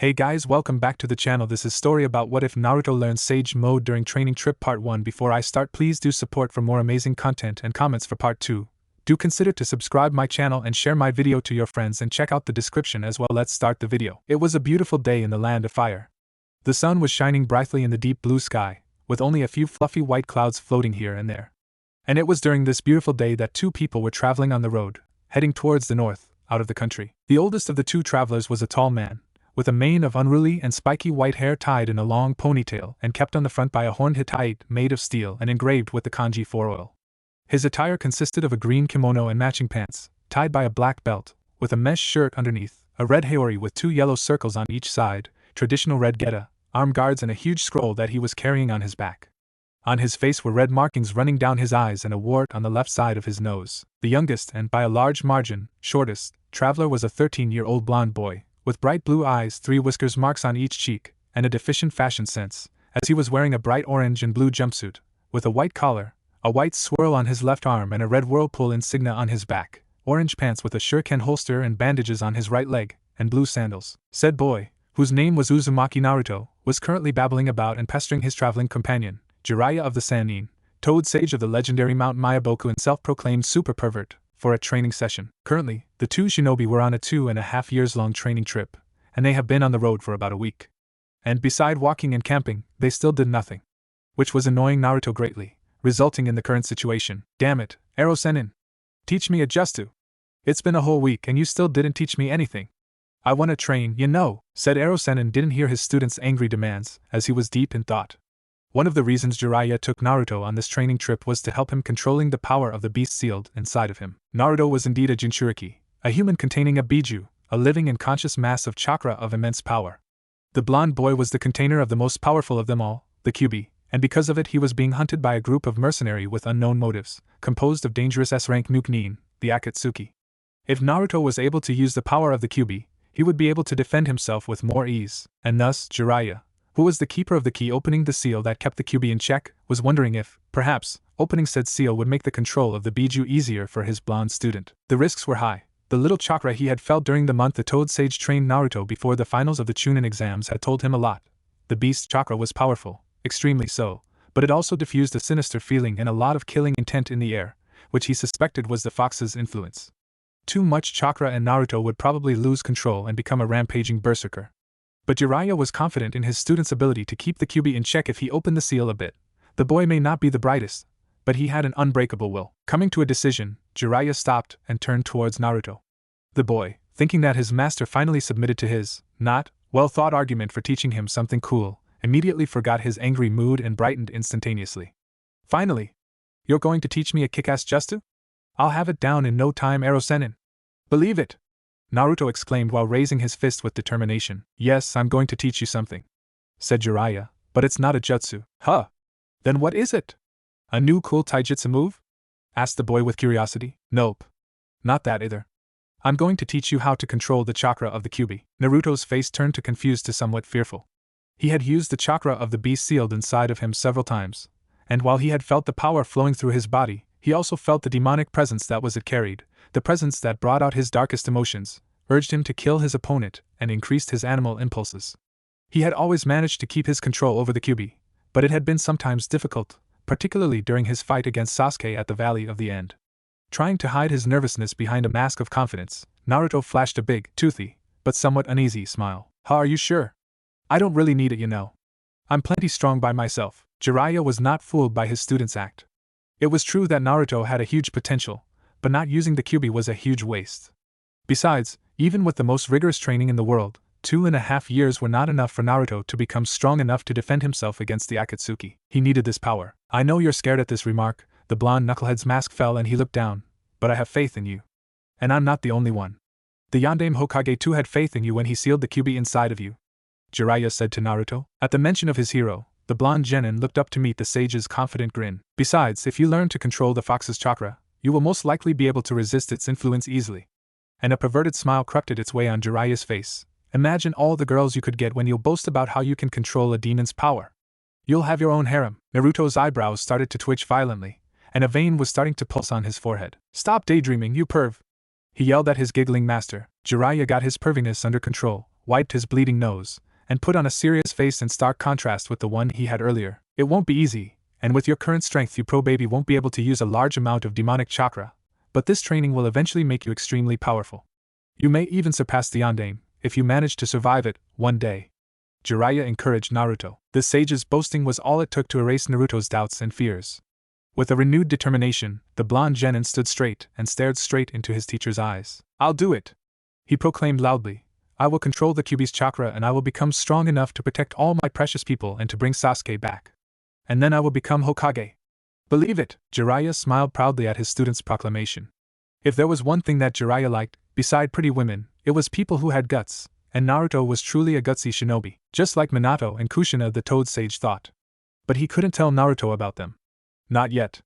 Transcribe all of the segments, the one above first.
Hey guys, welcome back to the channel. This is story about what if Naruto learns Sage Mode during training trip part 1. Before I start, please do support for more amazing content and comments for part 2. Do consider to subscribe my channel and share my video to your friends and check out the description as well. Let's start the video. It was a beautiful day in the land of fire. The sun was shining brightly in the deep blue sky, with only a few fluffy white clouds floating here and there. And it was during this beautiful day that two people were traveling on the road, heading towards the north, out of the country. The oldest of the two travelers was a tall man, with a mane of unruly and spiky white hair tied in a long ponytail and kept on the front by a horned Hittite made of steel and engraved with the kanji 4 oil. His attire consisted of a green kimono and matching pants, tied by a black belt, with a mesh shirt underneath, a red haori with 2 yellow circles on each side, traditional red geta, arm guards, and a huge scroll that he was carrying on his back. On his face were red markings running down his eyes and a wart on the left side of his nose. The youngest and, by a large margin, shortest traveler was a 13-year-old blonde boy, with bright blue eyes, 3 whiskers marks on each cheek, and a deficient fashion sense, as he was wearing a bright orange and blue jumpsuit, with a white collar, a white swirl on his left arm and a red whirlpool insignia on his back, orange pants with a shuriken holster and bandages on his right leg, and blue sandals. Said boy, whose name was Uzumaki Naruto, was currently babbling about and pestering his traveling companion, Jiraiya of the Sannin, Toad Sage of the legendary Mount Myaboku and self-proclaimed super pervert, for a training session. Currently, the two shinobi were on a 2.5 years long training trip, and they have been on the road for about a week. And beside walking and camping, they still did nothing, which was annoying Naruto greatly, resulting in the current situation. Damn it, Ero Sennin! Teach me a jutsu! It's been a whole week and you still didn't teach me anything. I wanna train, you know, said Ero Sennin. Didn't hear his student's angry demands, as he was deep in thought. One of the reasons Jiraiya took Naruto on this training trip was to help him controlling the power of the beast sealed inside of him. Naruto was indeed a Jinchuriki, a human containing a biju, a living and conscious mass of chakra of immense power. The blonde boy was the container of the most powerful of them all, the Kyuubi, and because of it he was being hunted by a group of mercenary with unknown motives, composed of dangerous S-rank Nuke-nin, the Akatsuki. If Naruto was able to use the power of the Kyuubi, he would be able to defend himself with more ease, and thus Jiraiya, who was the keeper of the key opening the seal that kept the Kyuubi in check, was wondering if, perhaps, opening said seal would make the control of the biju easier for his blonde student. The risks were high. The little chakra he had felt during the month the Toad Sage trained Naruto before the finals of the Chunin exams had told him a lot. The beast chakra was powerful, extremely so, but it also diffused a sinister feeling and a lot of killing intent in the air, which he suspected was the fox's influence. Too much chakra and Naruto would probably lose control and become a rampaging berserker. But Jiraiya was confident in his student's ability to keep the Kyuubi in check if he opened the seal a bit. The boy may not be the brightest, but he had an unbreakable will. Coming to a decision, Jiraiya stopped and turned towards Naruto. The boy, thinking that his master finally submitted to his, not, well-thought argument for teaching him something cool, immediately forgot his angry mood and brightened instantaneously. Finally! You're going to teach me a kick-ass jutsu? I'll have it down in no time, Ero Sennin. Believe it! Naruto exclaimed while raising his fist with determination. Yes, I'm going to teach you something, said Jiraiya, but it's not a jutsu. Huh? Then what is it? A new cool taijutsu move? Asked the boy with curiosity. Nope. Not that either. I'm going to teach you how to control the chakra of the Kyuubi. Naruto's face turned to confused to somewhat fearful. He had used the chakra of the beast sealed inside of him several times, and while he had felt the power flowing through his body, he also felt the demonic presence that was it carried, the presence that brought out his darkest emotions, urged him to kill his opponent, and increased his animal impulses. He had always managed to keep his control over the Kyuubi, but it had been sometimes difficult, particularly during his fight against Sasuke at the Valley of the End. Trying to hide his nervousness behind a mask of confidence, Naruto flashed a big, toothy, but somewhat uneasy smile. Are you sure? I don't really need it, you know. I'm plenty strong by myself. Jiraiya was not fooled by his student's act. It was true that Naruto had a huge potential, but not using the Kyuubi was a huge waste. Besides, even with the most rigorous training in the world, 2.5 years were not enough for Naruto to become strong enough to defend himself against the Akatsuki. He needed this power. I know you're scared at this remark. The blonde knucklehead's mask fell and he looked down, but I have faith in you. And I'm not the only one. The Yondaime Hokage too had faith in you when he sealed the Kyuubi inside of you, Jiraiya said to Naruto. At the mention of his hero, the blonde genin looked up to meet the sage's confident grin. Besides, if you learn to control the fox's chakra, you will most likely be able to resist its influence easily. And a perverted smile crept its way on Jiraiya's face. Imagine all the girls you could get when you'll boast about how you can control a demon's power. You'll have your own harem. Naruto's eyebrows started to twitch violently, and a vein was starting to pulse on his forehead. Stop daydreaming, you perv! He yelled at his giggling master. Jiraiya got his perviness under control, wiped his bleeding nose, and put on a serious face in stark contrast with the one he had earlier. It won't be easy, and with your current strength you pro baby won't be able to use a large amount of demonic chakra, but this training will eventually make you extremely powerful. You may even surpass the Yondaime, if you manage to survive it, one day. Jiraiya encouraged Naruto. The sage's boasting was all it took to erase Naruto's doubts and fears. With a renewed determination, the blonde genin stood straight and stared straight into his teacher's eyes. I'll do it! He proclaimed loudly. I will control the Kyuubi's chakra and I will become strong enough to protect all my precious people and to bring Sasuke back. And then I will become Hokage. Believe it! Jiraiya smiled proudly at his student's proclamation. If there was one thing that Jiraiya liked, beside pretty women, it was people who had guts, and Naruto was truly a gutsy shinobi, just like Minato and Kushina the Toad Sage thought. But he couldn't tell Naruto about them. Not yet.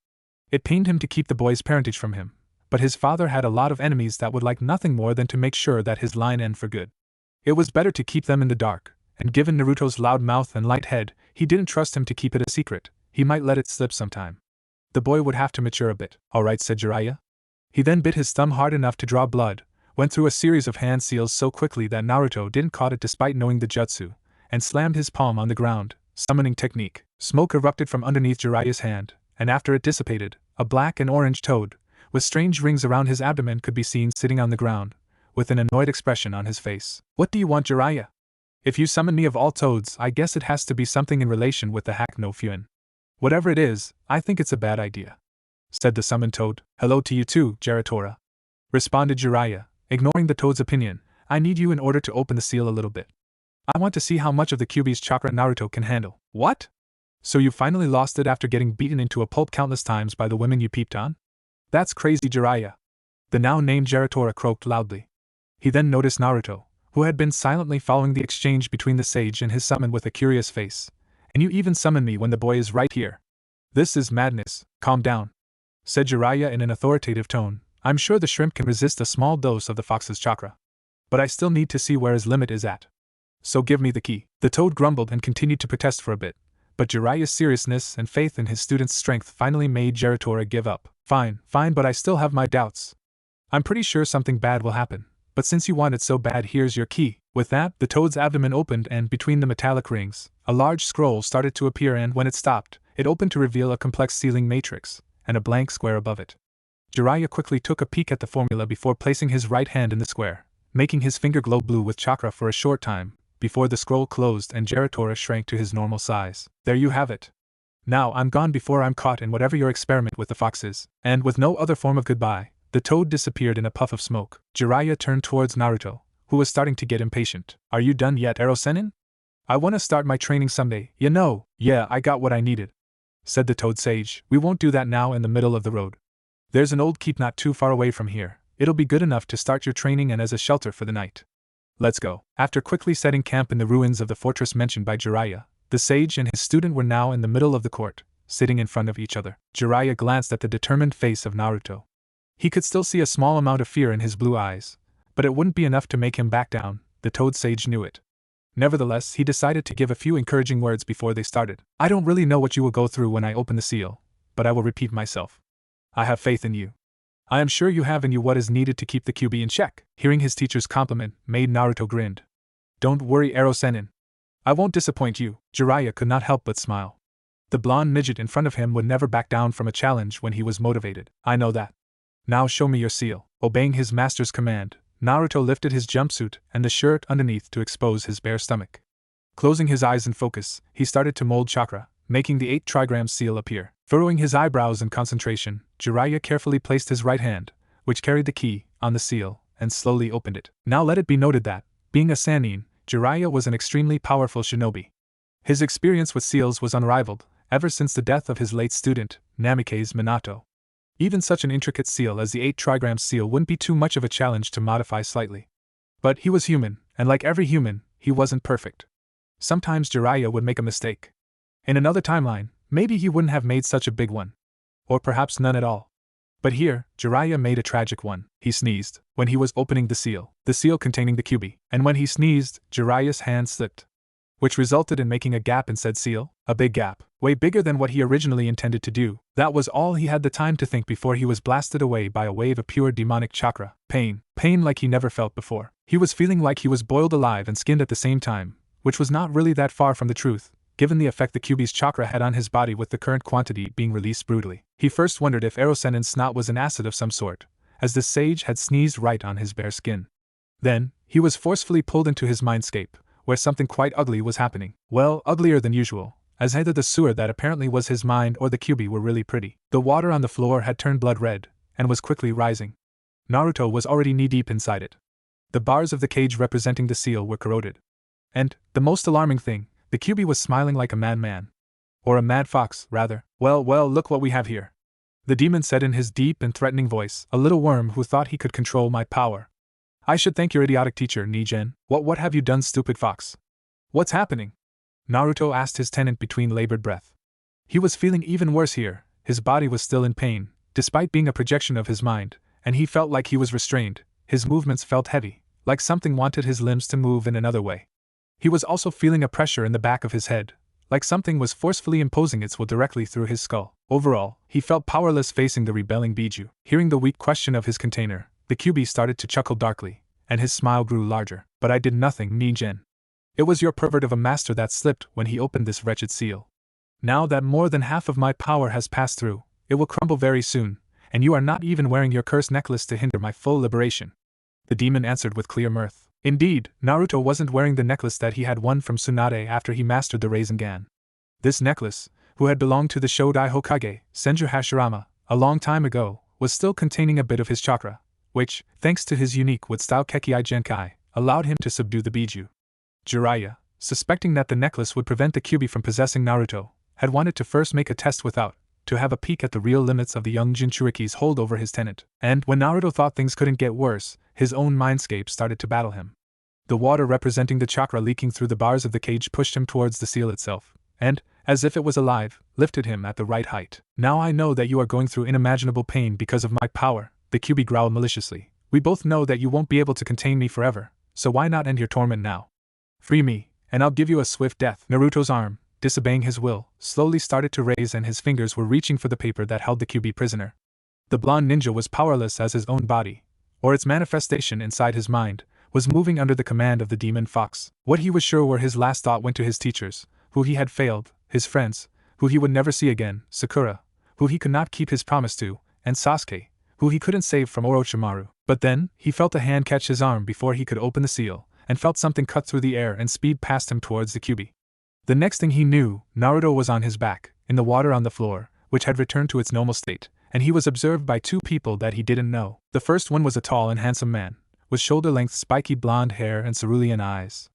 It pained him to keep the boy's parentage from him, but his father had a lot of enemies that would like nothing more than to make sure that his line end for good. It was better to keep them in the dark, and given Naruto's loud mouth and light head, he didn't trust him to keep it a secret. He might let it slip sometime. The boy would have to mature a bit. All right, said Jiraiya. He then bit his thumb hard enough to draw blood, went through a series of hand seals so quickly that Naruto didn't caught it despite knowing the jutsu, and slammed his palm on the ground. Summoning technique. Smoke erupted from underneath Jiraiya's hand, and after it dissipated, a black and orange toad, with strange rings around his abdomen, could be seen sitting on the ground, with an annoyed expression on his face. What do you want, Jiraiya? If you summon me of all toads, I guess it has to be something in relation with the hack no Fuin. Whatever it is, I think it's a bad idea, said the summoned toad. Hello to you too, Geratora, responded Jiraiya, ignoring the toad's opinion. I need you in order to open the seal a little bit. I want to see how much of the Kyuubi's chakra Naruto can handle. What? So you finally lost it after getting beaten into a pulp countless times by the women you peeped on? That's crazy, Jiraiya. The now named Geratora croaked loudly. He then noticed Naruto, who had been silently following the exchange between the sage and his summon with a curious face. And you even summon me when the boy is right here. This is madness. Calm down, said Jiraiya in an authoritative tone. I'm sure the shrimp can resist a small dose of the fox's chakra, but I still need to see where his limit is at. So give me the key. The toad grumbled and continued to protest for a bit, but Jiraiya's seriousness and faith in his student's strength finally made Geratora give up. Fine, but I still have my doubts. I'm pretty sure something bad will happen, but since you want it so bad, here's your key. With that, the toad's abdomen opened and between the metallic rings, a large scroll started to appear, and when it stopped, it opened to reveal a complex sealing matrix, and a blank square above it. Jiraiya quickly took a peek at the formula before placing his right hand in the square, making his finger glow blue with chakra for a short time, before the scroll closed and Geratora shrank to his normal size. There you have it. Now I'm gone before I'm caught in whatever your experiment with the fox is. And with no other form of goodbye, the toad disappeared in a puff of smoke. Jiraiya turned towards Naruto, who was starting to get impatient. Are you done yet, Ero-sennin? I want to start my training someday, you know. Yeah, I got what I needed, said the toad sage. We won't do that now in the middle of the road. There's an old keep not too far away from here. It'll be good enough to start your training and as a shelter for the night. Let's go. After quickly setting camp in the ruins of the fortress mentioned by Jiraiya, the sage and his student were now in the middle of the court, sitting in front of each other. Jiraiya glanced at the determined face of Naruto. He could still see a small amount of fear in his blue eyes, but it wouldn't be enough to make him back down. The toad sage knew it. Nevertheless, he decided to give a few encouraging words before they started. I don't really know what you will go through when I open the seal, but I will repeat myself. I have faith in you. I am sure you have in you what is needed to keep the Kyuubi in check. Hearing his teacher's compliment made Naruto grinned. Don't worry, Ero-sennin. I won't disappoint you. Jiraiya could not help but smile. The blonde midget in front of him would never back down from a challenge when he was motivated. I know that. Now show me your seal. Obeying his master's command, Naruto lifted his jumpsuit and the shirt underneath to expose his bare stomach. Closing his eyes in focus, he started to mold chakra, making the 8 trigram seal appear. Furrowing his eyebrows in concentration, Jiraiya carefully placed his right hand, which carried the key, on the seal, and slowly opened it. Now let it be noted that, being a Sannin, Jiraiya was an extremely powerful shinobi. His experience with seals was unrivaled, ever since the death of his late student, Namikaze Minato. Even such an intricate seal as the 8 trigram seal wouldn't be too much of a challenge to modify slightly. But he was human, and like every human, he wasn't perfect. Sometimes Jiraiya would make a mistake. In another timeline, maybe he wouldn't have made such a big one. Or perhaps none at all. But here, Jiraiya made a tragic one. He sneezed when he was opening the seal containing the Kyuubi, and when he sneezed, Jiraiya's hand slipped. which resulted in making a gap in said seal, a big gap, way bigger than what he originally intended to do. That was all he had the time to think before he was blasted away by a wave of pure demonic chakra. Pain like he never felt before. He was feeling like he was boiled alive and skinned at the same time, which was not really that far from the truth, given the effect the QB's chakra had on his body with the current quantity being released brutally. He first wondered if Erosen's snot was an acid of some sort, as the sage had sneezed right on his bare skin. Then, he was forcefully pulled into his mindscape, where something quite ugly was happening. Well, uglier than usual, as either the sewer that apparently was his mind or the QB were really pretty. The water on the floor had turned blood red, and was quickly rising. Naruto was already knee-deep inside it. The bars of the cage representing the seal were corroded. And, the most alarming thing, the QB was smiling like a madman. Or a mad fox, rather. Well, look what we have here. The demon said in his deep and threatening voice, a little worm who thought he could control my power. I should thank your idiotic teacher, Nijen. What have you done, stupid fox? What's happening? Naruto asked his tenant between labored breath. He was feeling even worse here. His body was still in pain, despite being a projection of his mind, and he felt like he was restrained. His movements felt heavy, like something wanted his limbs to move in another way. He was also feeling a pressure in the back of his head, like something was forcefully imposing its will directly through his skull. Overall, he felt powerless facing the rebelling Biju. Hearing the weak question of his container, the QB started to chuckle darkly, and his smile grew larger. But I did nothing, Nijen. It was your pervert of a master that slipped when he opened this wretched seal. Now that more than half of my power has passed through, it will crumble very soon, and you are not even wearing your cursed necklace to hinder my full liberation. The demon answered with clear mirth. Indeed, Naruto wasn't wearing the necklace that he had won from Tsunade after he mastered the Rasengan. This necklace, who had belonged to the Shodai Hokage, Senju Hashirama, a long time ago, was still containing a bit of his chakra, which, thanks to his unique wood-style Kekkai Genkai, allowed him to subdue the Biju. Jiraiya, suspecting that the necklace would prevent the QB from possessing Naruto, had wanted to first make a test without, to have a peek at the real limits of the young Jinchuriki's hold over his tenant. And when Naruto thought things couldn't get worse, his own mindscape started to battle him. The water representing the chakra leaking through the bars of the cage pushed him towards the seal itself, and, as if it was alive, lifted him at the right height. Now I know that you are going through unimaginable pain because of my power, the QB growled maliciously. We both know that you won't be able to contain me forever, so why not end your torment now? Free me, and I'll give you a swift death. Naruto's arm, disobeying his will, slowly started to raise and his fingers were reaching for the paper that held the QB prisoner. The blonde ninja was powerless as his own body, or its manifestation inside his mind, was moving under the command of the demon fox. What he was sure were his last thought went to his teachers, who he had failed, his friends, who he would never see again, Sakura, who he could not keep his promise to, and Sasuke, who he couldn't save from Orochimaru. But then, he felt a hand catch his arm before he could open the seal, and felt something cut through the air and speed past him towards the QB. The next thing he knew, Naruto was on his back, in the water on the floor, which had returned to its normal state, and he was observed by two people that he didn't know. The first one was a tall and handsome man, with shoulder-length spiky blonde hair and cerulean eyes.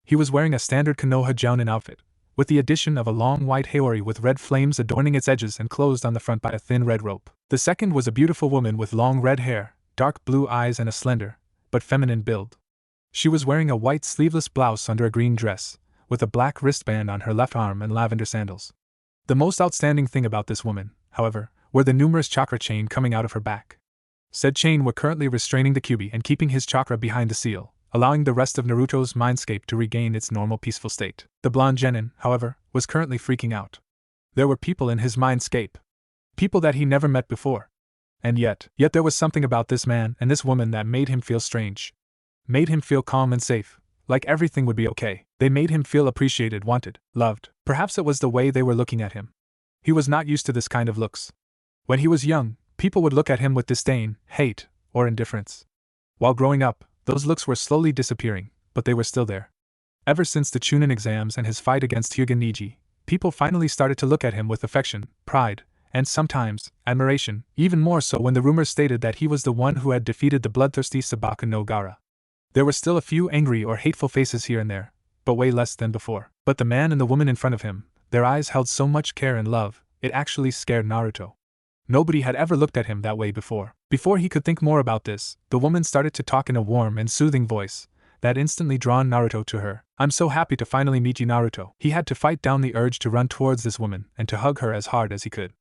He was wearing a standard Konoha Jounin outfit, with the addition of a long white haori with red flames adorning its edges and closed on the front by a thin red rope. The second was a beautiful woman with long red hair, dark blue eyes and a slender, but feminine build. She was wearing a white sleeveless blouse under a green dress, with a black wristband on her left arm and lavender sandals. The most outstanding thing about this woman, however, were the numerous chakra chain coming out of her back. Said chain were currently restraining the QB and keeping his chakra behind the seal, allowing the rest of Naruto's mindscape to regain its normal peaceful state. The blonde genin, however, was currently freaking out. There were people in his mindscape. People that he never met before. And yet there was something about this man and this woman that made him feel strange. Made him feel calm and safe, like everything would be okay. They made him feel appreciated, wanted, loved. Perhaps it was the way they were looking at him. He was not used to this kind of looks. When he was young, people would look at him with disdain, hate, or indifference. While growing up, those looks were slowly disappearing, but they were still there. Ever since the Chunin exams and his fight against Hyuga Niji, people finally started to look at him with affection, pride, and sometimes, admiration, even more so when the rumors stated that he was the one who had defeated the bloodthirsty Sabaku no Gaara. There were still a few angry or hateful faces here and there, but way less than before. But the man and the woman in front of him, their eyes held so much care and love, it actually scared Naruto. Nobody had ever looked at him that way before. Before he could think more about this, the woman started to talk in a warm and soothing voice that instantly drawn Naruto to her. I'm so happy to finally meet you, Naruto. He had to fight down the urge to run towards this woman and to hug her as hard as he could.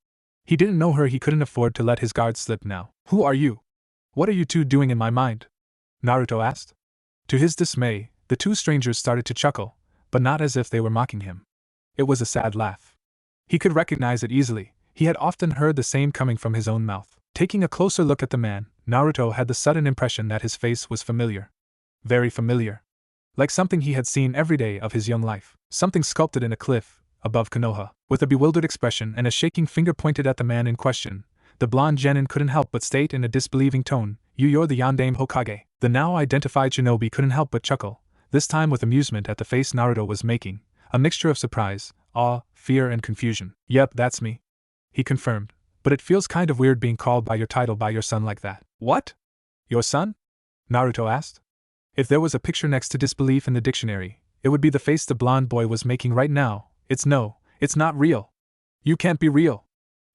He didn't know her, he couldn't afford to let his guard slip now. Who are you? What are you two doing in my mind? Naruto asked. To his dismay, the two strangers started to chuckle, but not as if they were mocking him. It was a sad laugh. He could recognize it easily. He had often heard the same coming from his own mouth. Taking a closer look at the man, Naruto had the sudden impression that his face was familiar. Very familiar. Like something he had seen every day of his young life. Something sculpted in a cliff, above Konoha. With a bewildered expression and a shaking finger pointed at the man in question, the blonde genin couldn't help but state in a disbelieving tone, "You're the Yondaime Hokage." The now identified shinobi couldn't help but chuckle, this time with amusement at the face Naruto was making, a mixture of surprise, awe, fear and confusion. "Yep, that's me," he confirmed, "but it feels kind of weird being called by your title by your son like that." "What? Your son?" Naruto asked. If there was a picture next to disbelief in the dictionary, it would be the face the blonde boy was making right now. It's not real. You can't be real.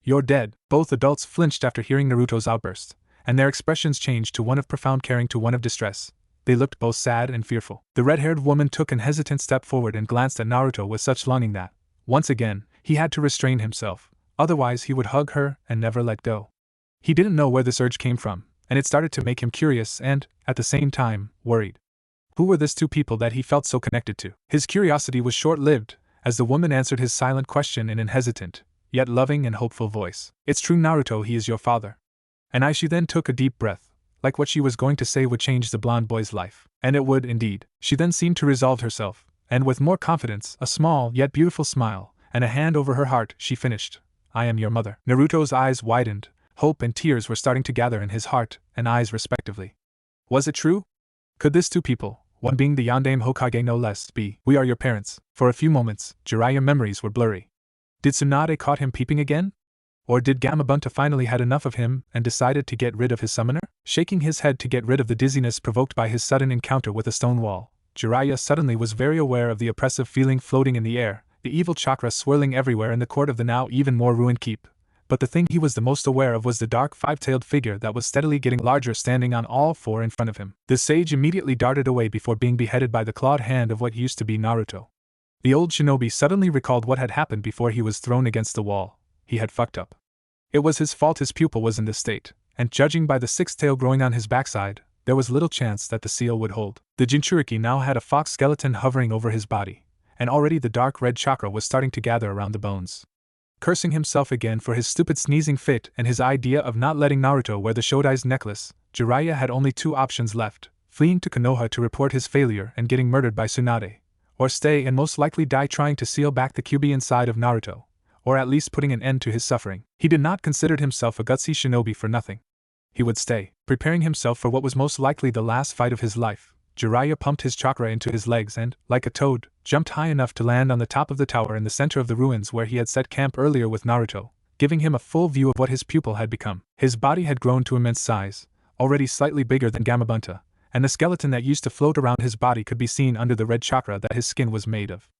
You're dead." Both adults flinched after hearing Naruto's outburst, and their expressions changed to one of profound caring to one of distress. They looked both sad and fearful. The red-haired woman took an hesitant step forward and glanced at Naruto with such longing that, once again, he had to restrain himself, otherwise he would hug her and never let go. He didn't know where this urge came from, and it started to make him curious and, at the same time, worried. Who were these two people that he felt so connected to? His curiosity was short-lived, as the woman answered his silent question in an hesitant, yet loving and hopeful voice. "It's true, Naruto, he is your father." And she then took a deep breath, like what she was going to say would change the blonde boy's life. And it would, indeed. She then seemed to resolve herself, and with more confidence, a small yet beautiful smile, and a hand over her heart, she finished, "I am your mother." Naruto's eyes widened, hope and tears were starting to gather in his heart and eyes respectively. Was it true? Could these two people, one being the Yondaime Hokage no less, be, "We are your parents"? For a few moments, Jiraiya's memories were blurry. Did Tsunade caught him peeping again? Or did Gamabunta finally had enough of him and decided to get rid of his summoner? Shaking his head to get rid of the dizziness provoked by his sudden encounter with a stone wall, Jiraiya suddenly was very aware of the oppressive feeling floating in the air, the evil chakra swirling everywhere in the court of the now even more ruined keep. But the thing he was the most aware of was the dark five-tailed figure that was steadily getting larger standing on all four in front of him. The sage immediately darted away before being beheaded by the clawed hand of what used to be Naruto. The old shinobi suddenly recalled what had happened before he was thrown against the wall. He had fucked up. It was his fault his pupil was in this state, and judging by the sixth tail growing on his backside, there was little chance that the seal would hold. The Jinchuriki now had a fox skeleton hovering over his body, and already the dark red chakra was starting to gather around the bones. Cursing himself again for his stupid sneezing fit and his idea of not letting Naruto wear the Shodai's necklace, Jiraiya had only two options left: fleeing to Konoha to report his failure and getting murdered by Tsunade, or stay and most likely die trying to seal back the Kyuubi inside of Naruto, or at least putting an end to his suffering. He did not consider himself a gutsy shinobi for nothing. He would stay, preparing himself for what was most likely the last fight of his life. Jiraiya pumped his chakra into his legs and, like a toad, jumped high enough to land on the top of the tower in the center of the ruins where he had set camp earlier with Naruto, giving him a full view of what his pupil had become. His body had grown to immense size, already slightly bigger than Gamabunta, and the skeleton that used to float around his body could be seen under the red chakra that his skin was made of.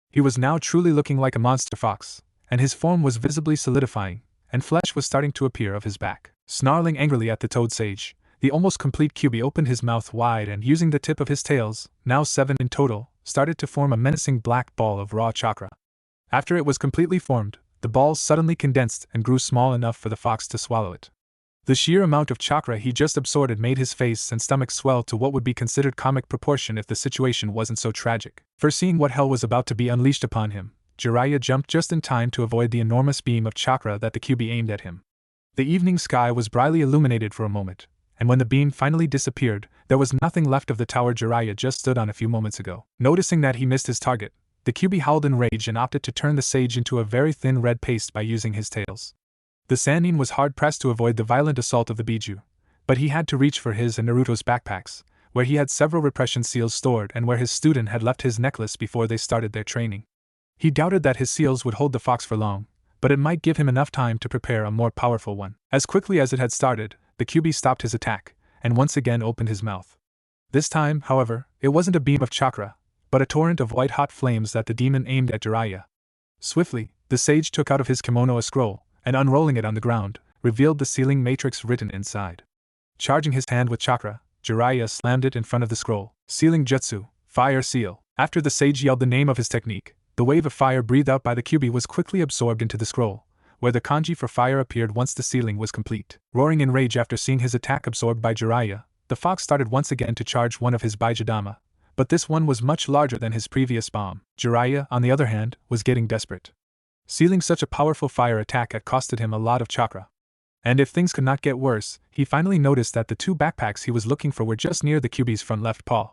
He was now truly looking like a monster fox, and his form was visibly solidifying, and flesh was starting to appear of his back. Snarling angrily at the toad sage, the almost complete Kyuubi opened his mouth wide and using the tip of his tails, now 7 in total, started to form a menacing black ball of raw chakra. After it was completely formed, the ball suddenly condensed and grew small enough for the fox to swallow it. The sheer amount of chakra he just absorbed made his face and stomach swell to what would be considered comic proportion if the situation wasn't so tragic. Foreseeing what hell was about to be unleashed upon him, Jiraiya jumped just in time to avoid the enormous beam of chakra that the Kyuubi aimed at him. The evening sky was brightly illuminated for a moment, and when the beam finally disappeared, there was nothing left of the tower Jiraiya just stood on a few moments ago. Noticing that he missed his target, the Kyuubi howled in rage and opted to turn the sage into a very thin red paste by using his tails. The Sannin was hard-pressed to avoid the violent assault of the Biju, but he had to reach for his and Naruto's backpacks, where he had several repression seals stored and where his student had left his necklace before they started their training. He doubted that his seals would hold the fox for long, but it might give him enough time to prepare a more powerful one. As quickly as it had started, the Kyuubi stopped his attack, and once again opened his mouth. This time, however, it wasn't a beam of chakra, but a torrent of white-hot flames that the demon aimed at Jiraiya. Swiftly, the sage took out of his kimono a scroll, and unrolling it on the ground, revealed the sealing matrix written inside. Charging his hand with chakra, Jiraiya slammed it in front of the scroll. Sealing jutsu, fire seal. After the sage yelled the name of his technique, the wave of fire breathed out by the Kyuubi was quickly absorbed into the scroll, where the kanji for fire appeared once the sealing was complete. Roaring in rage after seeing his attack absorbed by Jiraiya, the fox started once again to charge one of his Baijidama, but this one was much larger than his previous bomb. Jiraiya, on the other hand, was getting desperate. Sealing such a powerful fire attack had costed him a lot of chakra. And if things could not get worse, he finally noticed that the 2 backpacks he was looking for were just near the Kyuubi's front left paw.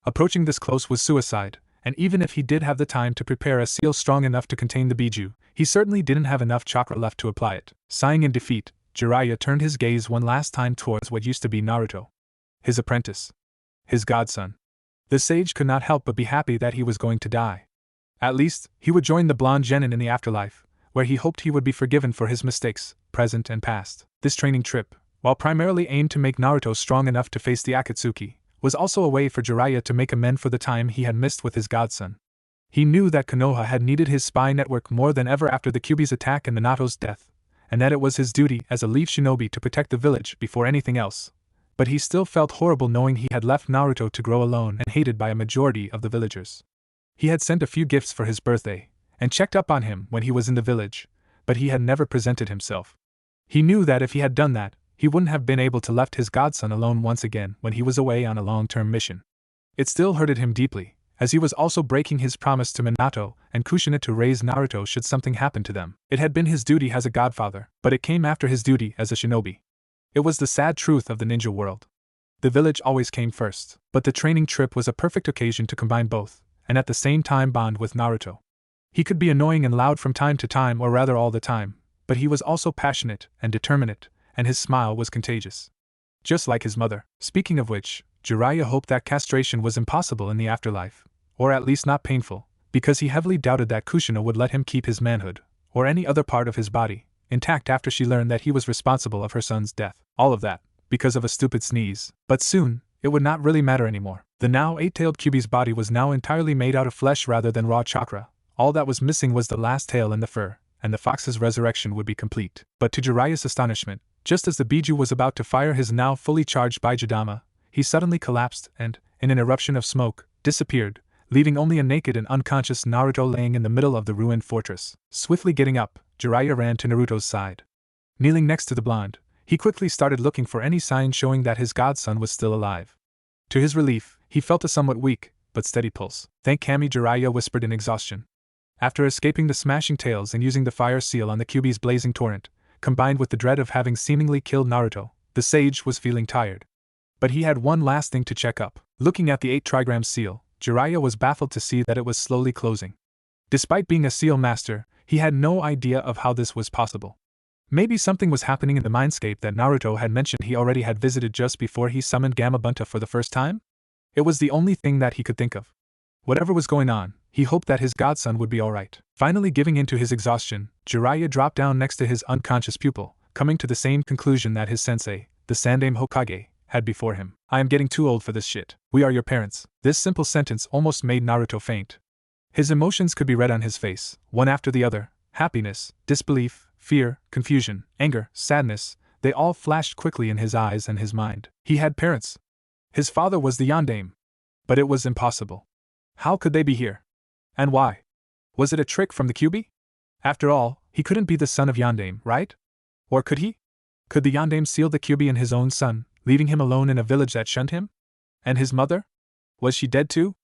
Approaching this close was suicide, and even if he did have the time to prepare a seal strong enough to contain the Biju, he certainly didn't have enough chakra left to apply it. Sighing in defeat, Jiraiya turned his gaze one last time towards what used to be Naruto. His apprentice. His godson. The sage could not help but be happy that he was going to die. At least, he would join the blonde genin in the afterlife, where he hoped he would be forgiven for his mistakes, present and past. This training trip, while primarily aimed to make Naruto strong enough to face the Akatsuki, was also a way for Jiraiya to make amends for the time he had missed with his godson. He knew that Konoha had needed his spy network more than ever after the Kyuubi's attack and Minato's death, and that it was his duty as a leaf shinobi to protect the village before anything else. But he still felt horrible knowing he had left Naruto to grow alone and hated by a majority of the villagers. He had sent a few gifts for his birthday, and checked up on him when he was in the village, but he had never presented himself. He knew that if he had done that, he wouldn't have been able to left his godson alone once again when he was away on a long-term mission. It still hurted him deeply, as he was also breaking his promise to Minato and Kushina to raise Naruto should something happen to them. It had been his duty as a godfather, but it came after his duty as a shinobi. It was the sad truth of the ninja world. The village always came first, but the training trip was a perfect occasion to combine both, and at the same time bond with Naruto. He could be annoying and loud from time to time, or rather all the time, but he was also passionate and determinate, and his smile was contagious. Just like his mother. Speaking of which, Jiraiya hoped that castration was impossible in the afterlife, or at least not painful, because he heavily doubted that Kushina would let him keep his manhood, or any other part of his body, intact after she learned that he was responsible of her son's death. All of that, because of a stupid sneeze. But soon, it would not really matter anymore. The now 8-tailed Kyuubi's body was now entirely made out of flesh rather than raw chakra. All that was missing was the last tail and the fur, and the fox's resurrection would be complete. But to Jiraiya's astonishment, just as the Biju was about to fire his now fully charged Baijidama, he suddenly collapsed and, in an eruption of smoke, disappeared, leaving only a naked and unconscious Naruto laying in the middle of the ruined fortress. Swiftly getting up, Jiraiya ran to Naruto's side. Kneeling next to the blonde, he quickly started looking for any sign showing that his godson was still alive. To his relief, he felt a somewhat weak, but steady pulse. "Thank Kami," Jiraiya whispered in exhaustion. After escaping the smashing tails and using the fire seal on the Kyuubi's blazing torrent, combined with the dread of having seemingly killed Naruto, the sage was feeling tired. But he had one last thing to check up. Looking at the 8 trigram seal, Jiraiya was baffled to see that it was slowly closing. Despite being a seal master, he had no idea of how this was possible. Maybe something was happening in the mindscape that Naruto had mentioned he already had visited just before he summoned Gamabunta for the first time? It was the only thing that he could think of. Whatever was going on, he hoped that his godson would be alright. Finally giving in to his exhaustion, Jiraiya dropped down next to his unconscious pupil, coming to the same conclusion that his sensei, the Sandaime Hokage, had before him. "I am getting too old for this shit. We are your parents." This simple sentence almost made Naruto faint. His emotions could be read on his face, one after the other: happiness, disbelief, fear, confusion, anger, sadness. They all flashed quickly in his eyes and his mind. He had parents. His father was the Yondaime. But it was impossible. How could they be here? And why? Was it a trick from the Kyuubi? After all, he couldn't be the son of Yondaime, right? Or could he? Could the Yondaime seal the Kyuubi in his own son, leaving him alone in a village that shunned him? And his mother? Was she dead too?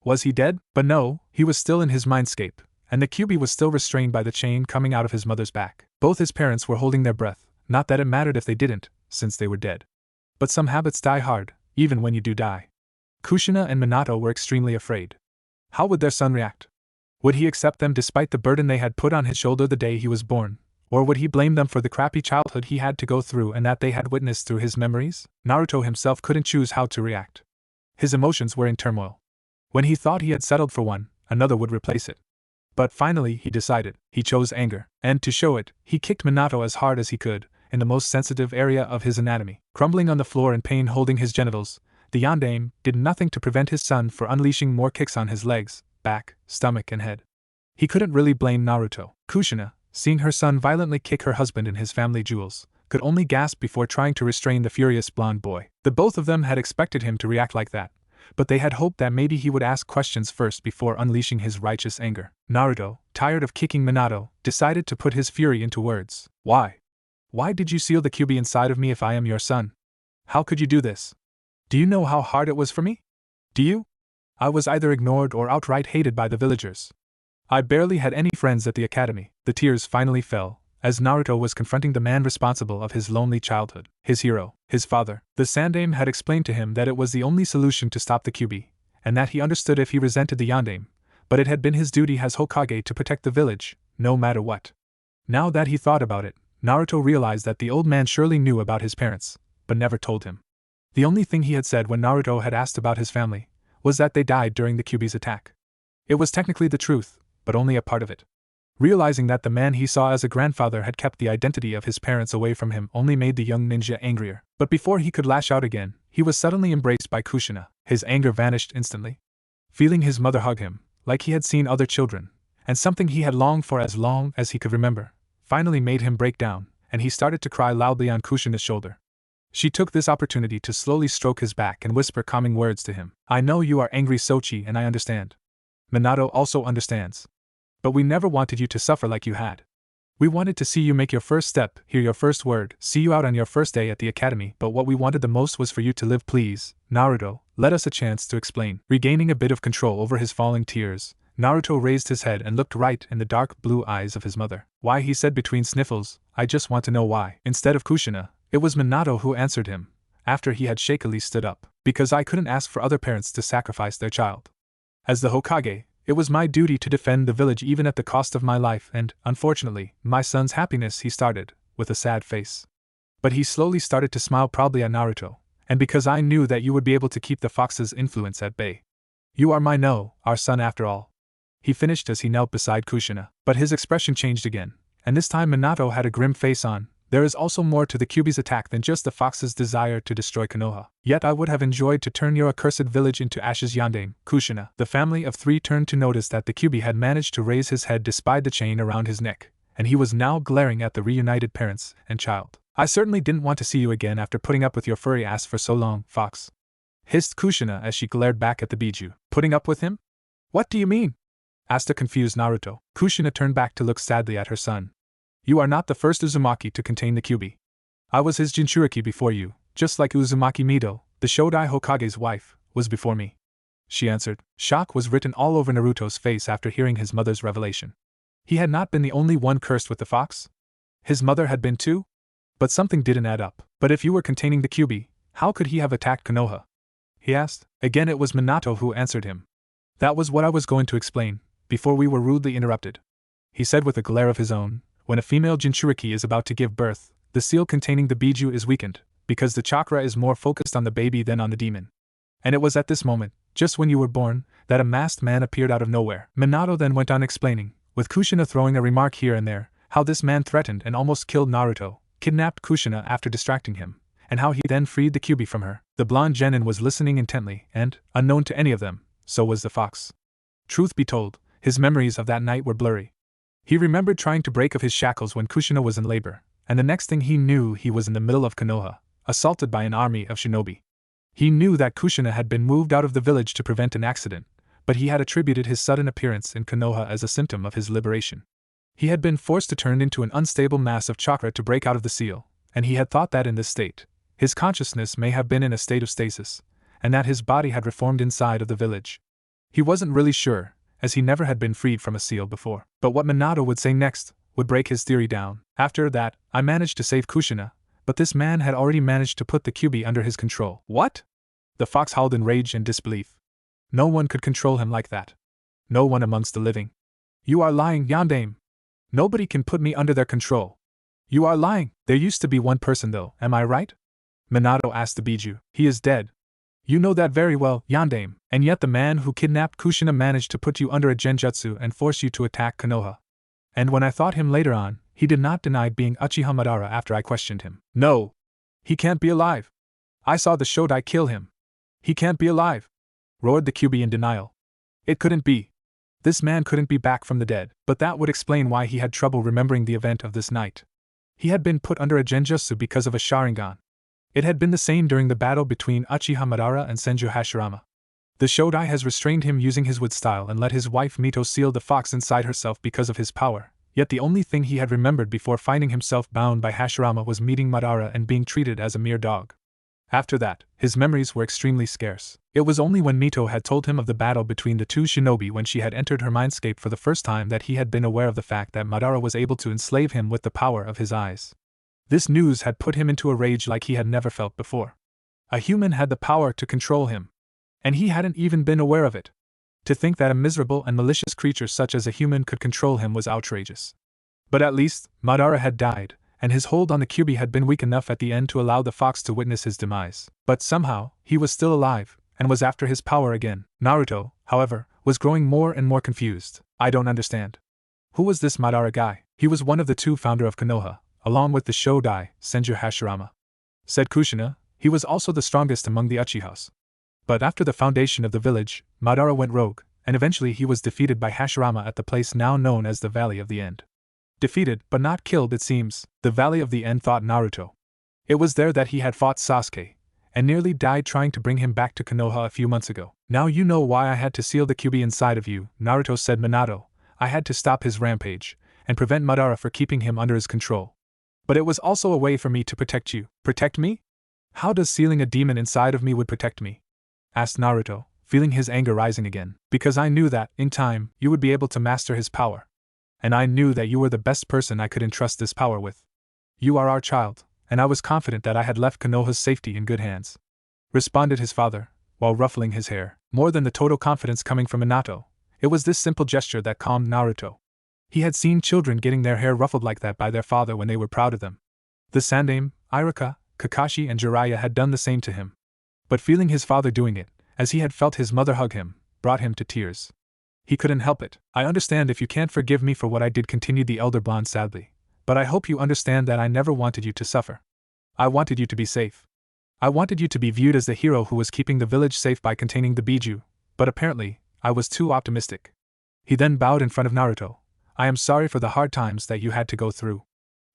Was he dead? But no, he was still in his mindscape, and the Kyuubi was still restrained by the chain coming out of his mother's back. Both his parents were holding their breath, not that it mattered if they didn't, since they were dead. But some habits die hard, even when you do die. Kushina and Minato were extremely afraid. How would their son react? Would he accept them despite the burden they had put on his shoulder the day he was born? Or would he blame them for the crappy childhood he had to go through and that they had witnessed through his memories? Naruto himself couldn't choose how to react. His emotions were in turmoil. When he thought he had settled for one, another would replace it. But finally he decided. He chose anger, and to show it, he kicked Minato as hard as he could, in the most sensitive area of his anatomy. Crumbling on the floor in pain holding his genitals, the Yondaime did nothing to prevent his son from unleashing more kicks on his legs, back, stomach and head. He couldn't really blame Naruto. Kushina, seeing her son violently kick her husband and his family jewels, could only gasp before trying to restrain the furious blonde boy. The both of them had expected him to react like that, but they had hoped that maybe he would ask questions first before unleashing his righteous anger. Naruto, tired of kicking Minato, decided to put his fury into words. "Why? Why did you seal the Kyuubi inside of me if I am your son? How could you do this? Do you know how hard it was for me? Do you? I was either ignored or outright hated by the villagers. I barely had any friends at the academy. The tears finally fell, as Naruto was confronting the man responsible of his lonely childhood, his hero, his father. The Sandaime had explained to him that it was the only solution to stop the Kyuubi, and that he understood if he resented the Yondaime, but it had been his duty as Hokage to protect the village, no matter what. Now that he thought about it, Naruto realized that the old man surely knew about his parents, but never told him. The only thing he had said when Naruto had asked about his family was that they died during the Kyuubi's attack. It was technically the truth, but only a part of it. Realizing that the man he saw as a grandfather had kept the identity of his parents away from him only made the young ninja angrier. But before he could lash out again, he was suddenly embraced by Kushina. His anger vanished instantly. Feeling his mother hug him, like he had seen other children, and something he had longed for as long as he could remember, finally made him break down, and he started to cry loudly on Kushina's shoulder. She took this opportunity to slowly stroke his back and whisper calming words to him. I know you are angry, Sochi, and I understand. Minato also understands. But we never wanted you to suffer like you had. We wanted to see you make your first step, hear your first word, see you out on your first day at the academy, but what we wanted the most was for you to live. Please, Naruto, let us a chance to explain. Regaining a bit of control over his falling tears, Naruto raised his head and looked right in the dark blue eyes of his mother. Why, he said between sniffles, I just want to know why. Instead of Kushina, it was Minato who answered him, after he had shakily stood up. Because I couldn't ask for other parents to sacrifice their child. As the Hokage, it was my duty to defend the village even at the cost of my life and, unfortunately, my son's happiness, he started, with a sad face. But he slowly started to smile proudly at Naruto, and because I knew that you would be able to keep the fox's influence at bay. You are our son after all. He finished as he knelt beside Kushina, but his expression changed again, and this time Minato had a grim face on. There is also more to the Kyuubi's attack than just the fox's desire to destroy Konoha. Yet I would have enjoyed to turn your accursed village into ashes. Yondaime, Kushina. The family of three turned to notice that the Kyuubi had managed to raise his head despite the chain around his neck, and he was now glaring at the reunited parents and child. I certainly didn't want to see you again after putting up with your furry ass for so long, fox. Hissed Kushina as she glared back at the Biju. Putting up with him? What do you mean? Asked a confused Naruto. Kushina turned back to look sadly at her son. You are not the first Uzumaki to contain the Kyuubi. I was his Jinchuriki before you, just like Uzumaki Mido, the Shodai Hokage's wife, was before me. She answered. Shock was written all over Naruto's face after hearing his mother's revelation. He had not been the only one cursed with the fox. His mother had been too? But something didn't add up. But if you were containing the Kyuubi, how could he have attacked Konoha? He asked. Again it was Minato who answered him. That was what I was going to explain, before we were rudely interrupted. He said with a glare of his own. When a female Jinchuriki is about to give birth, the seal containing the Biju is weakened, because the chakra is more focused on the baby than on the demon. And it was at this moment, just when you were born, that a masked man appeared out of nowhere. Minato then went on explaining, with Kushina throwing a remark here and there, how this man threatened and almost killed Naruto, kidnapped Kushina after distracting him, and how he then freed the Kyuubi from her. The blonde genin was listening intently, and, unknown to any of them, so was the fox. Truth be told, his memories of that night were blurry. He remembered trying to break of his shackles when Kushina was in labor, and the next thing he knew he was in the middle of Konoha, assaulted by an army of shinobi. He knew that Kushina had been moved out of the village to prevent an accident, but he had attributed his sudden appearance in Konoha as a symptom of his liberation. He had been forced to turn into an unstable mass of chakra to break out of the seal, and he had thought that in this state, his consciousness may have been in a state of stasis, and that his body had reformed inside of the village. He wasn't really sure, as he never had been freed from a seal before. But what Minato would say next would break his theory down. After that, I managed to save Kushina, but this man had already managed to put the Kyuubi under his control. What? The fox howled in rage and disbelief. No one could control him like that. No one amongst the living. You are lying, Yondaime. Nobody can put me under their control. You are lying. There used to be one person though, am I right? Minato asked the Biju. He is dead. You know that very well, Yondaime, and yet the man who kidnapped Kushina managed to put you under a genjutsu and force you to attack Konoha. And when I fought him later on, he did not deny being Uchiha Madara after I questioned him. No! He can't be alive! I saw the Shodai kill him. He can't be alive! Roared the Kyuubi in denial. It couldn't be. This man couldn't be back from the dead, but that would explain why he had trouble remembering the event of this night. He had been put under a genjutsu because of a Sharingan. It had been the same during the battle between Uchiha Madara and Senju Hashirama. The Shodai has restrained him using his wood style and let his wife Mito seal the fox inside herself because of his power, yet the only thing he had remembered before finding himself bound by Hashirama was meeting Madara and being treated as a mere dog. After that, his memories were extremely scarce. It was only when Mito had told him of the battle between the two shinobi when she had entered her mindscape for the first time that he had been aware of the fact that Madara was able to enslave him with the power of his eyes. This news had put him into a rage like he had never felt before. A human had the power to control him. And he hadn't even been aware of it. To think that a miserable and malicious creature such as a human could control him was outrageous. But at least, Madara had died, and his hold on the Kyuubi had been weak enough at the end to allow the fox to witness his demise. But somehow, he was still alive, and was after his power again. Naruto, however, was growing more and more confused. I don't understand. Who was this Madara guy? He was one of the two founder of Konoha, along with the Shodai, Senju Hashirama. Said Kushina, he was also the strongest among the Uchihas. But after the foundation of the village, Madara went rogue, and eventually he was defeated by Hashirama at the place now known as the Valley of the End. Defeated, but not killed it seems, the Valley of the End, thought Naruto. It was there that he had fought Sasuke, and nearly died trying to bring him back to Konoha a few months ago. Now you know why I had to seal the Kyuubi inside of you, Naruto said. Minato, I had to stop his rampage, and prevent Madara for keeping him under his control. But it was also a way for me to protect you. Protect me? How does sealing a demon inside of me would protect me? Asked Naruto, feeling his anger rising again. Because I knew that, in time, you would be able to master his power. And I knew that you were the best person I could entrust this power with. You are our child, and I was confident that I had left Konoha's safety in good hands. Responded his father, while ruffling his hair. More than the total confidence coming from Minato, it was this simple gesture that calmed Naruto. He had seen children getting their hair ruffled like that by their father when they were proud of them. The Sandaime, Iruka, Kakashi and Jiraiya had done the same to him. But feeling his father doing it, as he had felt his mother hug him, brought him to tears. He couldn't help it. I understand if you can't forgive me for what I did, continued the elder blonde sadly, but I hope you understand that I never wanted you to suffer. I wanted you to be safe. I wanted you to be viewed as the hero who was keeping the village safe by containing the Biju, but apparently, I was too optimistic. He then bowed in front of Naruto. I am sorry for the hard times that you had to go through.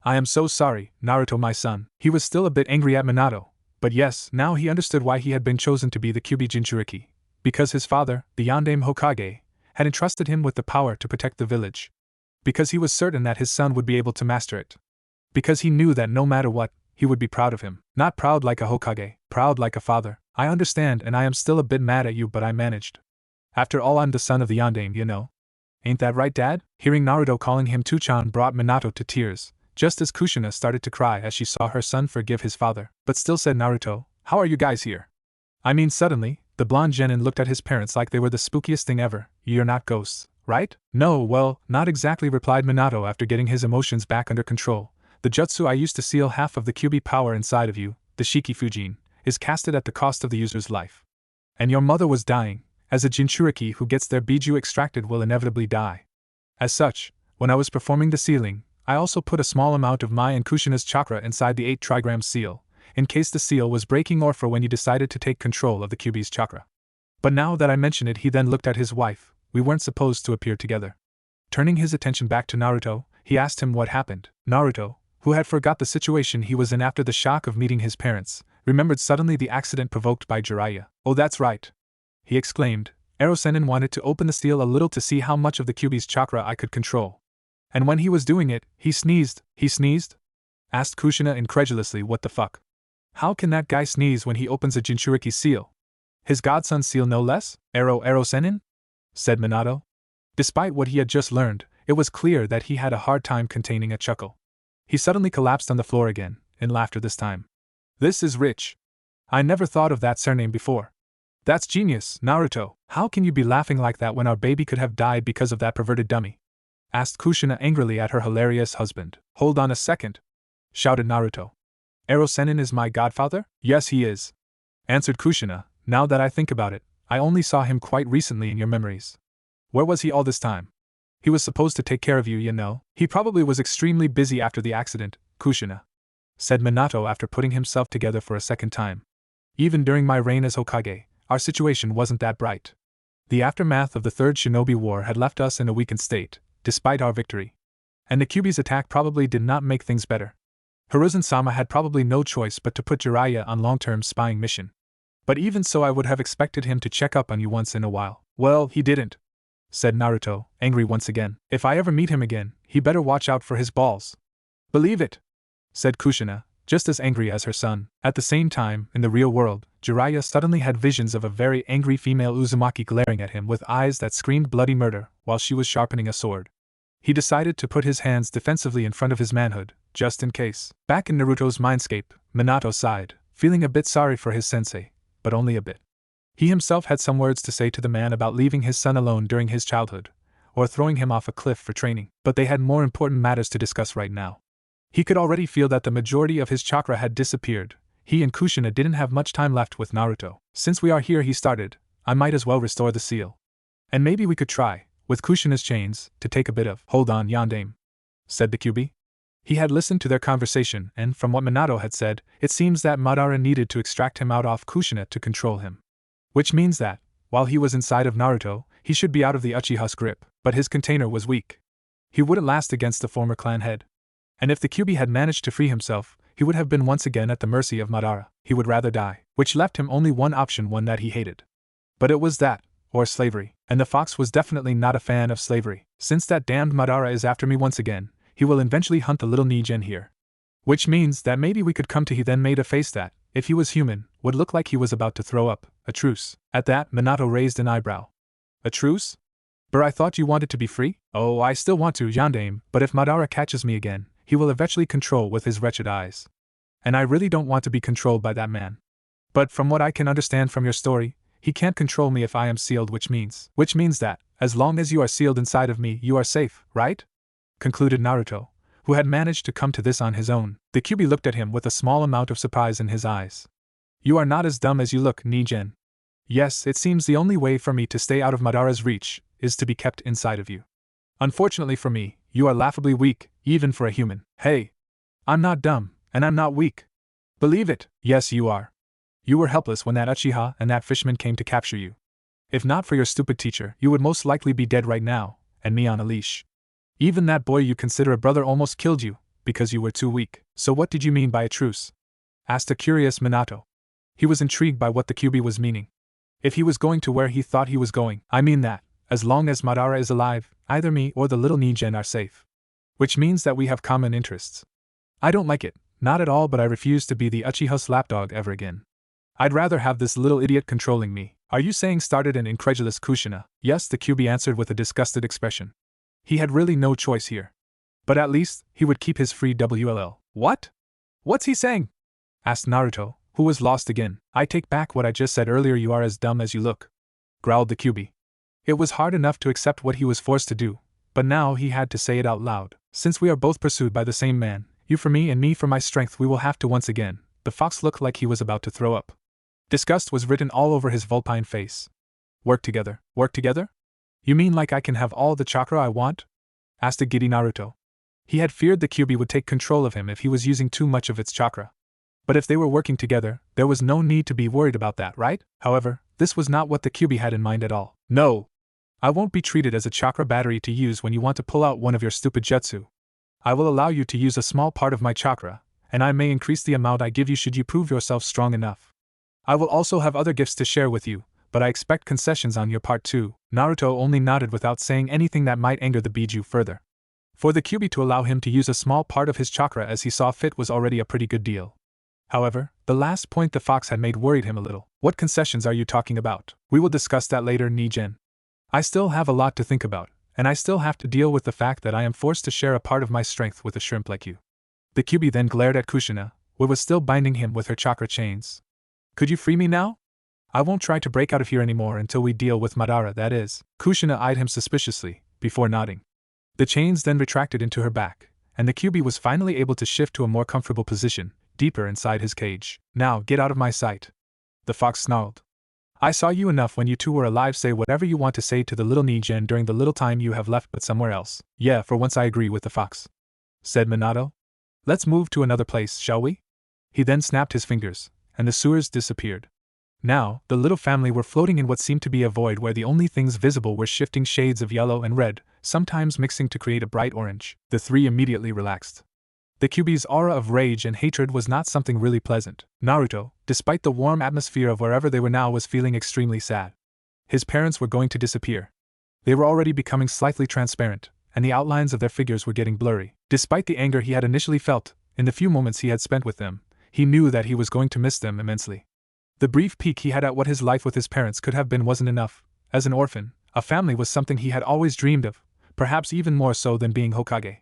I am so sorry, Naruto my son. He was still a bit angry at Minato, but yes, now he understood why he had been chosen to be the Kyuubi Jinchuriki. Because his father, the Yondaime Hokage, had entrusted him with the power to protect the village. Because he was certain that his son would be able to master it. Because he knew that no matter what, he would be proud of him. Not proud like a Hokage, proud like a father. I understand and I am still a bit mad at you, but I managed. After all, I'm the son of the Yondaime, you know. Ain't that right, Dad? Hearing Naruto calling him Tuchan brought Minato to tears, just as Kushina started to cry as she saw her son forgive his father. But still, said Naruto, how are you guys here? I mean, suddenly, the blonde genin looked at his parents like they were the spookiest thing ever. You're not ghosts, right? No, well, not exactly, replied Minato after getting his emotions back under control. The jutsu I used to seal half of the Kyuubi power inside of you, the Shiki Fujin, is casted at the cost of the user's life. And your mother was dying, as a Jinchuriki who gets their Biju extracted will inevitably die. As such, when I was performing the sealing, I also put a small amount of my and Kushina's chakra inside the 8 trigram seal, in case the seal was breaking or for when you decided to take control of the Kyuubi's chakra. But now that I mention it, he then looked at his wife. We weren't supposed to appear together. Turning his attention back to Naruto, he asked him what happened. Naruto, who had forgot the situation he was in after the shock of meeting his parents, remembered suddenly the accident provoked by Jiraiya. Oh, that's right, he exclaimed. Erosenin wanted to open the seal a little to see how much of the Kyuubi's chakra I could control. And when he was doing it, he sneezed. He sneezed? Asked Kushina incredulously. What the fuck? How can that guy sneeze when he opens a Jinchuriki seal? His godson seal no less? Erosenin? Said Minato. Despite what he had just learned, it was clear that he had a hard time containing a chuckle. He suddenly collapsed on the floor again, in laughter this time. This is rich. I never thought of that surname before. That's genius, Naruto. How can you be laughing like that when our baby could have died because of that perverted dummy? Asked Kushina angrily at her hilarious husband. Hold on a second, shouted Naruto. Erosenin is my godfather? Yes, he is, answered Kushina. Now that I think about it, I only saw him quite recently in your memories. Where was he all this time? He was supposed to take care of you, you know. He probably was extremely busy after the accident, Kushina, said Minato after putting himself together for a second time. Even during my reign as Hokage, our situation wasn't that bright. The aftermath of the Third Shinobi War had left us in a weakened state, despite our victory. And the Kyuubi's attack probably did not make things better. Hiruzen-sama had probably no choice but to put Jiraiya on long-term spying mission. But even so, I would have expected him to check up on you once in a while. Well, he didn't, said Naruto, angry once again. If I ever meet him again, he better watch out for his balls. Believe it, said Kushina, just as angry as her son. At the same time, in the real world, Jiraiya suddenly had visions of a very angry female Uzumaki glaring at him with eyes that screamed bloody murder while she was sharpening a sword. He decided to put his hands defensively in front of his manhood, just in case. Back in Naruto's mindscape, Minato sighed, feeling a bit sorry for his sensei, but only a bit. He himself had some words to say to the man about leaving his son alone during his childhood, or throwing him off a cliff for training, but they had more important matters to discuss right now. He could already feel that the majority of his chakra had disappeared. He and Kushina didn't have much time left with Naruto. Since we are here, he started, I might as well restore the seal. And maybe we could try, with Kushina's chains, to take a bit of hold on Yondaime, said the QB. He had listened to their conversation, and from what Minato had said, it seems that Madara needed to extract him out off Kushina to control him. Which means that, while he was inside of Naruto, he should be out of the Uchiha's grip, but his container was weak. He wouldn't last against the former clan head. And if the QB had managed to free himself, he would have been once again at the mercy of Madara. He would rather die, which left him only one option, one that he hated. But it was that, or slavery, and the fox was definitely not a fan of slavery. Since that damned Madara is after me once again, he will eventually hunt the little Nigen here. Which means that maybe we could come to. He then made a face that, if he was human, would look like he was about to throw up. A truce. At that, Minato raised an eyebrow. A truce? I thought you wanted to be free? Oh, I still want to, Yondaime, but if Madara catches me again, he will eventually control with his wretched eyes. And I really don't want to be controlled by that man. But from what I can understand from your story, he can't control me if I am sealed, which means that, as long as you are sealed inside of me, you are safe, right? Concluded Naruto, who had managed to come to this on his own. The QB looked at him with a small amount of surprise in his eyes. You are not as dumb as you look, Nigen. Yes, it seems the only way for me to stay out of Madara's reach is to be kept inside of you. Unfortunately for me, you are laughably weak, even for a human. Hey! I'm not dumb, and I'm not weak. Believe it. Yes, you are. You were helpless when that Uchiha and that fishman came to capture you. If not for your stupid teacher, you would most likely be dead right now, and me on a leash. Even that boy you consider a brother almost killed you, because you were too weak. So what did you mean by a truce? Asked a curious Minato. He was intrigued by what the QB was meaning. If he was going to where he thought he was going, I mean that, as long as Madara is alive, either me or the little Nigen are safe. Which means that we have common interests. I don't like it, not at all, but I refuse to be the Uchiha's lapdog ever again. I'd rather have this little idiot controlling me. Are you saying? Started an incredulous Kushina. Yes, the QB answered with a disgusted expression. He had really no choice here. But at least, he would keep his free WLL. What? What's he saying? Asked Naruto, who was lost again. I take back what I just said earlier, you are as dumb as you look, growled the QB. It was hard enough to accept what he was forced to do, but now he had to say it out loud. Since we are both pursued by the same man, you for me and me for my strength, we will have to once again. The fox looked like he was about to throw up. Disgust was written all over his vulpine face. Work together? Work together? You mean like I can have all the chakra I want? Asked a giddy Naruto. He had feared the QB would take control of him if he was using too much of its chakra. But if they were working together, there was no need to be worried about that, right? However, this was not what the QB had in mind at all. No! I won't be treated as a chakra battery to use when you want to pull out one of your stupid jutsu. I will allow you to use a small part of my chakra, and I may increase the amount I give you should you prove yourself strong enough. I will also have other gifts to share with you, but I expect concessions on your part too. Naruto only nodded without saying anything that might anger the Biju further. For the QB to allow him to use a small part of his chakra as he saw fit was already a pretty good deal. However, the last point the fox had made worried him a little. What concessions are you talking about? We will discuss that later, Nigen. I still have a lot to think about, and I still have to deal with the fact that I am forced to share a part of my strength with a shrimp like you. The QB then glared at Kushina, who was still binding him with her chakra chains. Could you free me now? I won't try to break out of here anymore until we deal with Madara, that is. Kushina eyed him suspiciously, before nodding. The chains then retracted into her back, and the QB was finally able to shift to a more comfortable position, deeper inside his cage. Now get out of my sight. The fox snarled. I saw you enough when you two were alive. Say whatever you want to say to the little Nigen during the little time you have left, but somewhere else. Yeah, for once I agree with the fox, said Minato. Let's move to another place, shall we? He then snapped his fingers, and the sewers disappeared. Now, the little family were floating in what seemed to be a void where the only things visible were shifting shades of yellow and red, sometimes mixing to create a bright orange. The three immediately relaxed. The QB's aura of rage and hatred was not something really pleasant. Naruto, despite the warm atmosphere of wherever they were now, was feeling extremely sad. His parents were going to disappear. They were already becoming slightly transparent, and the outlines of their figures were getting blurry. Despite the anger he had initially felt, in the few moments he had spent with them, he knew that he was going to miss them immensely. The brief peek he had at what his life with his parents could have been wasn't enough. As an orphan, a family was something he had always dreamed of, perhaps even more so than being Hokage.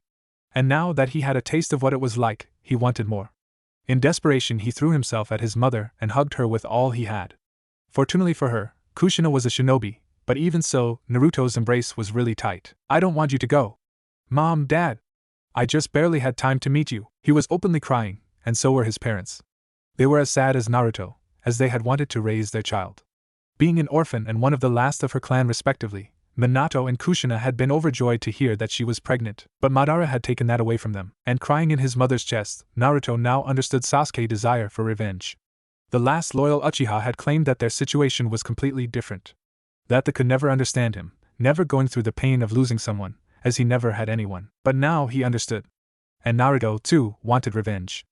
And now that he had a taste of what it was like, he wanted more. In desperation, he threw himself at his mother and hugged her with all he had. Fortunately for her, Kushina was a shinobi, but even so, Naruto's embrace was really tight. "I don't want you to go. Mom, Dad. I just barely had time to meet you." He was openly crying, and so were his parents. They were as sad as Naruto, as they had wanted to raise their child. Being an orphan and one of the last of her clan respectively, Minato and Kushina had been overjoyed to hear that she was pregnant, but Madara had taken that away from them, and crying in his mother's chest, Naruto now understood Sasuke's desire for revenge. The last loyal Uchiha had claimed that their situation was completely different. That they could never understand him, never going through the pain of losing someone, as he never had anyone. But now he understood. And Naruto, too, wanted revenge.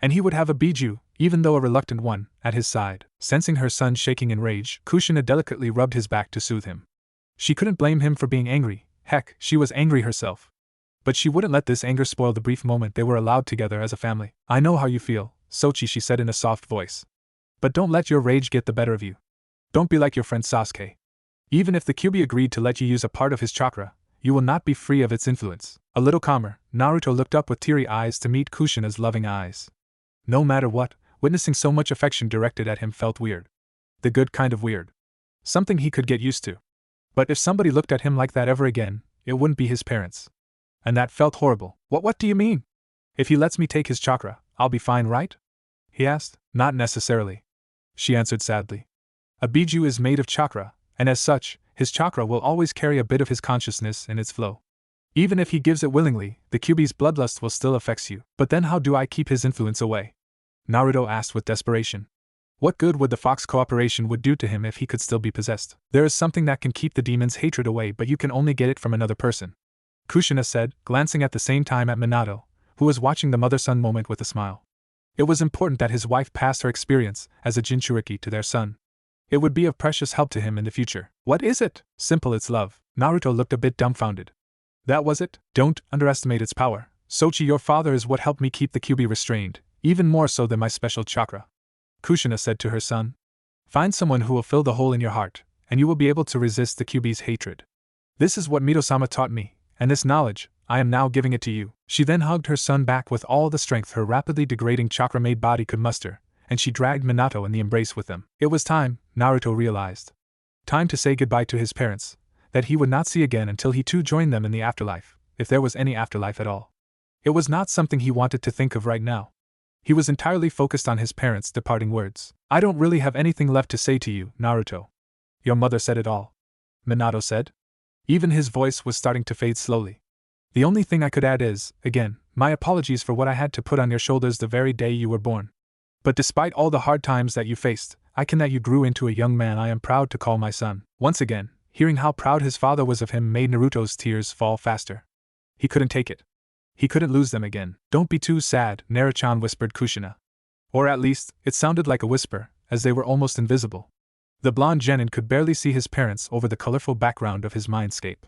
And he would have a Biju, even though a reluctant one, at his side. Sensing her son shaking in rage, Kushina delicately rubbed his back to soothe him. She couldn't blame him for being angry. Heck, she was angry herself. But she wouldn't let this anger spoil the brief moment they were allowed together as a family. "I know how you feel, Sochi," she said in a soft voice. "But don't let your rage get the better of you. Don't be like your friend Sasuke. Even if the Kyuubi agreed to let you use a part of his chakra, you will not be free of its influence." A little calmer, Naruto looked up with teary eyes to meet Kushina's loving eyes. No matter what, witnessing so much affection directed at him felt weird. The good kind of weird. Something he could get used to. But if somebody looked at him like that ever again, it wouldn't be his parents. And that felt horrible. What do you mean? If he lets me take his chakra, I'll be fine, right?" he asked. "Not necessarily," she answered sadly. "A Biju is made of chakra, and as such, his chakra will always carry a bit of his consciousness in its flow. Even if he gives it willingly, the Kyuubi's bloodlust will still affect you." "But then how do I keep his influence away?" Naruto asked with desperation. What good would the fox cooperation would do to him if he could still be possessed? "There is something that can keep the demon's hatred away, but you can only get it from another person," Kushina said, glancing at the same time at Minato, who was watching the mother-son moment with a smile. It was important that his wife pass her experience as a Jinchuriki to their son. It would be of precious help to him in the future. "What is it?" "Simple, it's love." Naruto looked a bit dumbfounded. "That was it?" "Don't underestimate its power. Sochi, your father is what helped me keep the Kyuubi restrained, even more so than my special chakra," Kushina said to her son. "Find someone who will fill the hole in your heart, and you will be able to resist the Kyuubi's hatred. This is what Mito-sama taught me, and this knowledge, I am now giving it to you." She then hugged her son back with all the strength her rapidly degrading chakra-made body could muster, and she dragged Minato in the embrace with them. It was time, Naruto realized. Time to say goodbye to his parents, that he would not see again until he too joined them in the afterlife, if there was any afterlife at all. It was not something he wanted to think of right now. He was entirely focused on his parents' departing words. "I don't really have anything left to say to you, Naruto. Your mother said it all," Minato said. Even his voice was starting to fade slowly. "The only thing I could add is, again, my apologies for what I had to put on your shoulders the very day you were born. But despite all the hard times that you faced, I can that you grew into a young man I am proud to call my son." Once again, hearing how proud his father was of him made Naruto's tears fall faster. He couldn't take it. He couldn't lose them again. "Don't be too sad," Naruto whispered Kushina. Or at least, it sounded like a whisper, as they were almost invisible. The blonde genin could barely see his parents over the colorful background of his mindscape.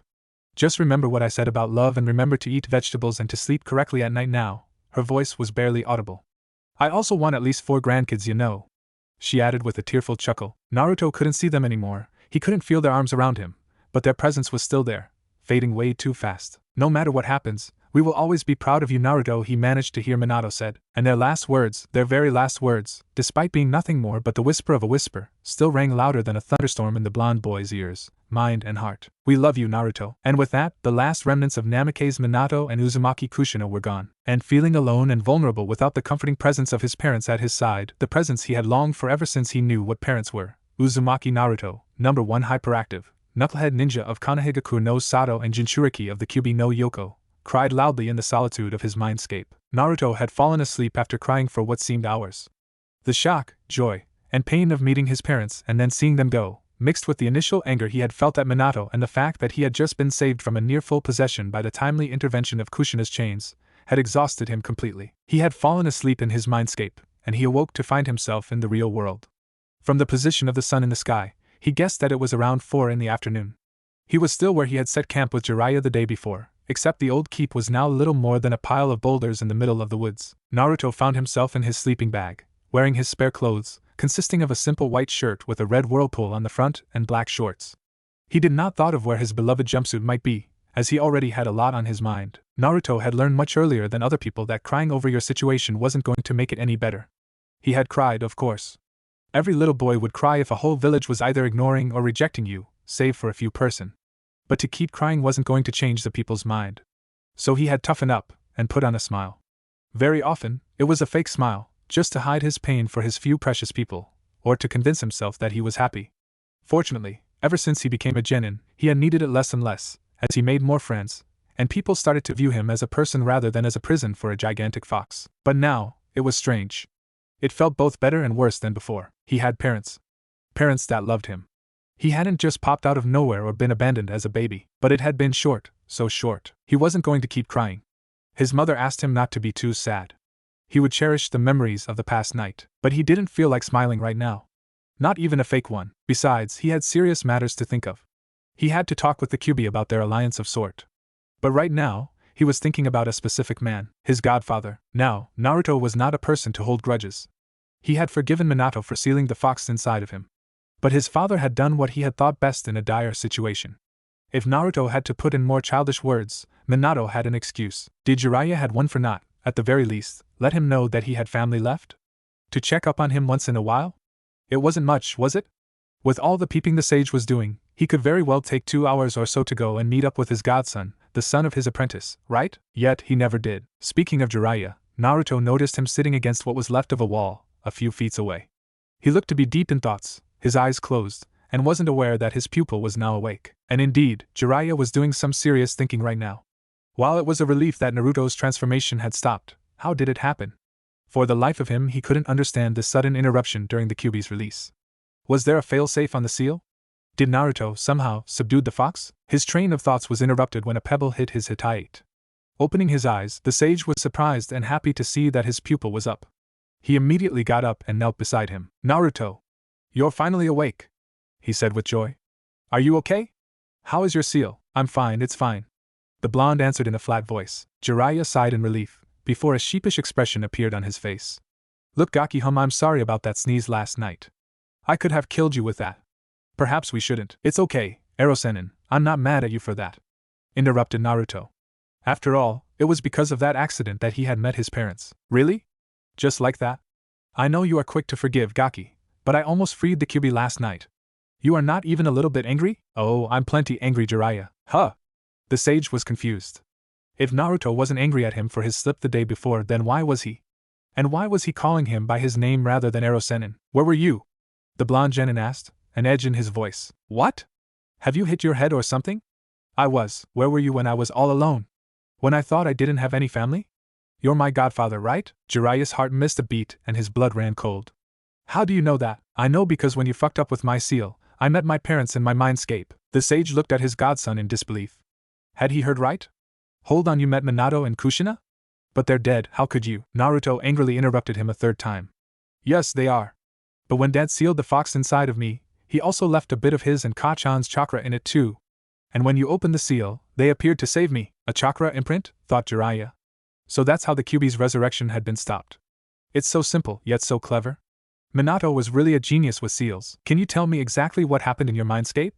"Just remember what I said about love and remember to eat vegetables and to sleep correctly at night now." Her voice was barely audible. "I also want at least 4 grandkids, you know," she added with a tearful chuckle. Naruto couldn't see them anymore, he couldn't feel their arms around him, but their presence was still there, fading way too fast. "No matter what happens, we will always be proud of you, Naruto," he managed to hear Minato said. And their last words, their very last words, despite being nothing more but the whisper of a whisper, still rang louder than a thunderstorm in the blonde boy's ears, mind and heart. "We love you, Naruto." And with that, the last remnants of Namikaze Minato and Uzumaki Kushina were gone. And feeling alone and vulnerable without the comforting presence of his parents at his side, the presence he had longed for ever since he knew what parents were, Uzumaki Naruto, number 1 hyperactive, knucklehead ninja of Konohagakure no Sato and Jinchuriki of the Kyuubi no Yoko, cried loudly in the solitude of his mindscape. Naruto had fallen asleep after crying for what seemed hours. The shock, joy, and pain of meeting his parents and then seeing them go, mixed with the initial anger he had felt at Minato and the fact that he had just been saved from a near-full possession by the timely intervention of Kushina's chains, had exhausted him completely. He had fallen asleep in his mindscape, and he awoke to find himself in the real world. From the position of the sun in the sky, he guessed that it was around 4 in the afternoon. He was still where he had set camp with Jiraiya the day before, except the old keep was now little more than a pile of boulders in the middle of the woods. Naruto found himself in his sleeping bag, wearing his spare clothes, consisting of a simple white shirt with a red whirlpool on the front and black shorts. He did not thought of where his beloved jumpsuit might be, as he already had a lot on his mind. Naruto had learned much earlier than other people that crying over your situation wasn't going to make it any better. He had cried, of course. Every little boy would cry if a whole village was either ignoring or rejecting you, save for a few person. But to keep crying wasn't going to change the people's mind. So he had toughened up, and put on a smile. Very often, it was a fake smile, just to hide his pain for his few precious people, or to convince himself that he was happy. Fortunately, ever since he became a genin, he had needed it less and less, as he made more friends, and people started to view him as a person rather than as a prison for a gigantic fox. But now, it was strange. It felt both better and worse than before. He had parents. Parents that loved him. He hadn't just popped out of nowhere or been abandoned as a baby, but it had been short, so short. He wasn't going to keep crying. His mother asked him not to be too sad. He would cherish the memories of the past night, but he didn't feel like smiling right now. Not even a fake one. Besides, he had serious matters to think of. He had to talk with the Kyuubi about their alliance of sort. But right now, he was thinking about a specific man, his godfather. Now, Naruto was not a person to hold grudges. He had forgiven Minato for sealing the fox inside of him. But his father had done what he had thought best in a dire situation. If Naruto had to put in more childish words, Minato had an excuse. Did Jiraiya had one for not, at the very least, let him know that he had family left? To check up on him once in a while? It wasn't much, was it? With all the peeping the sage was doing, he could very well take 2 hours or so to go and meet up with his godson, the son of his apprentice, right? Yet he never did. Speaking of Jiraiya, Naruto noticed him sitting against what was left of a wall, a few feet away. He looked to be deep in thoughts, his eyes closed, and wasn't aware that his pupil was now awake. And indeed, Jiraiya was doing some serious thinking right now. While it was a relief that Naruto's transformation had stopped, how did it happen? For the life of him he couldn't understand this sudden interruption during the Kyuubi's release. Was there a failsafe on the seal? Did Naruto somehow subdue the fox? His train of thoughts was interrupted when a pebble hit his hitate. Opening his eyes, the sage was surprised and happy to see that his pupil was up. He immediately got up and knelt beside him. Naruto! You're finally awake, he said with joy. Are you okay? How is your seal? I'm fine, it's fine. The blonde answered in a flat voice. Jiraiya sighed in relief, before a sheepish expression appeared on his face. Look, Gaki-hum, I'm sorry about that sneeze last night. I could have killed you with that. Perhaps we shouldn't. It's okay, Ero-sennin, I'm not mad at you for that, interrupted Naruto. After all, it was because of that accident that he had met his parents. Really? Just like that? I know you are quick to forgive, Gaki, but I almost freed the Kyuubi last night. You are not even a little bit angry? Oh, I'm plenty angry, Jiraiya. Huh? The sage was confused. If Naruto wasn't angry at him for his slip the day before, then why was he? And why was he calling him by his name rather than Ero-sennin? Where were you? The blonde genin asked, an edge in his voice. What? Have you hit your head or something? I was. Where were you when I was all alone? When I thought I didn't have any family? You're my godfather, right? Jiraiya's heart missed a beat and his blood ran cold. How do you know that? I know because when you fucked up with my seal, I met my parents in my mindscape. The sage looked at his godson in disbelief. Had he heard right? Hold on, you met Minato and Kushina? But they're dead, how could you? Naruto angrily interrupted him a third time. Yes, they are. But when Dad sealed the fox inside of me, he also left a bit of his and Kachan's chakra in it too. And when you opened the seal, they appeared to save me. A chakra imprint? Thought Jiraiya. So that's how the Kyuubi's resurrection had been stopped. It's so simple, yet so clever. Minato was really a genius with seals. Can you tell me exactly what happened in your mindscape?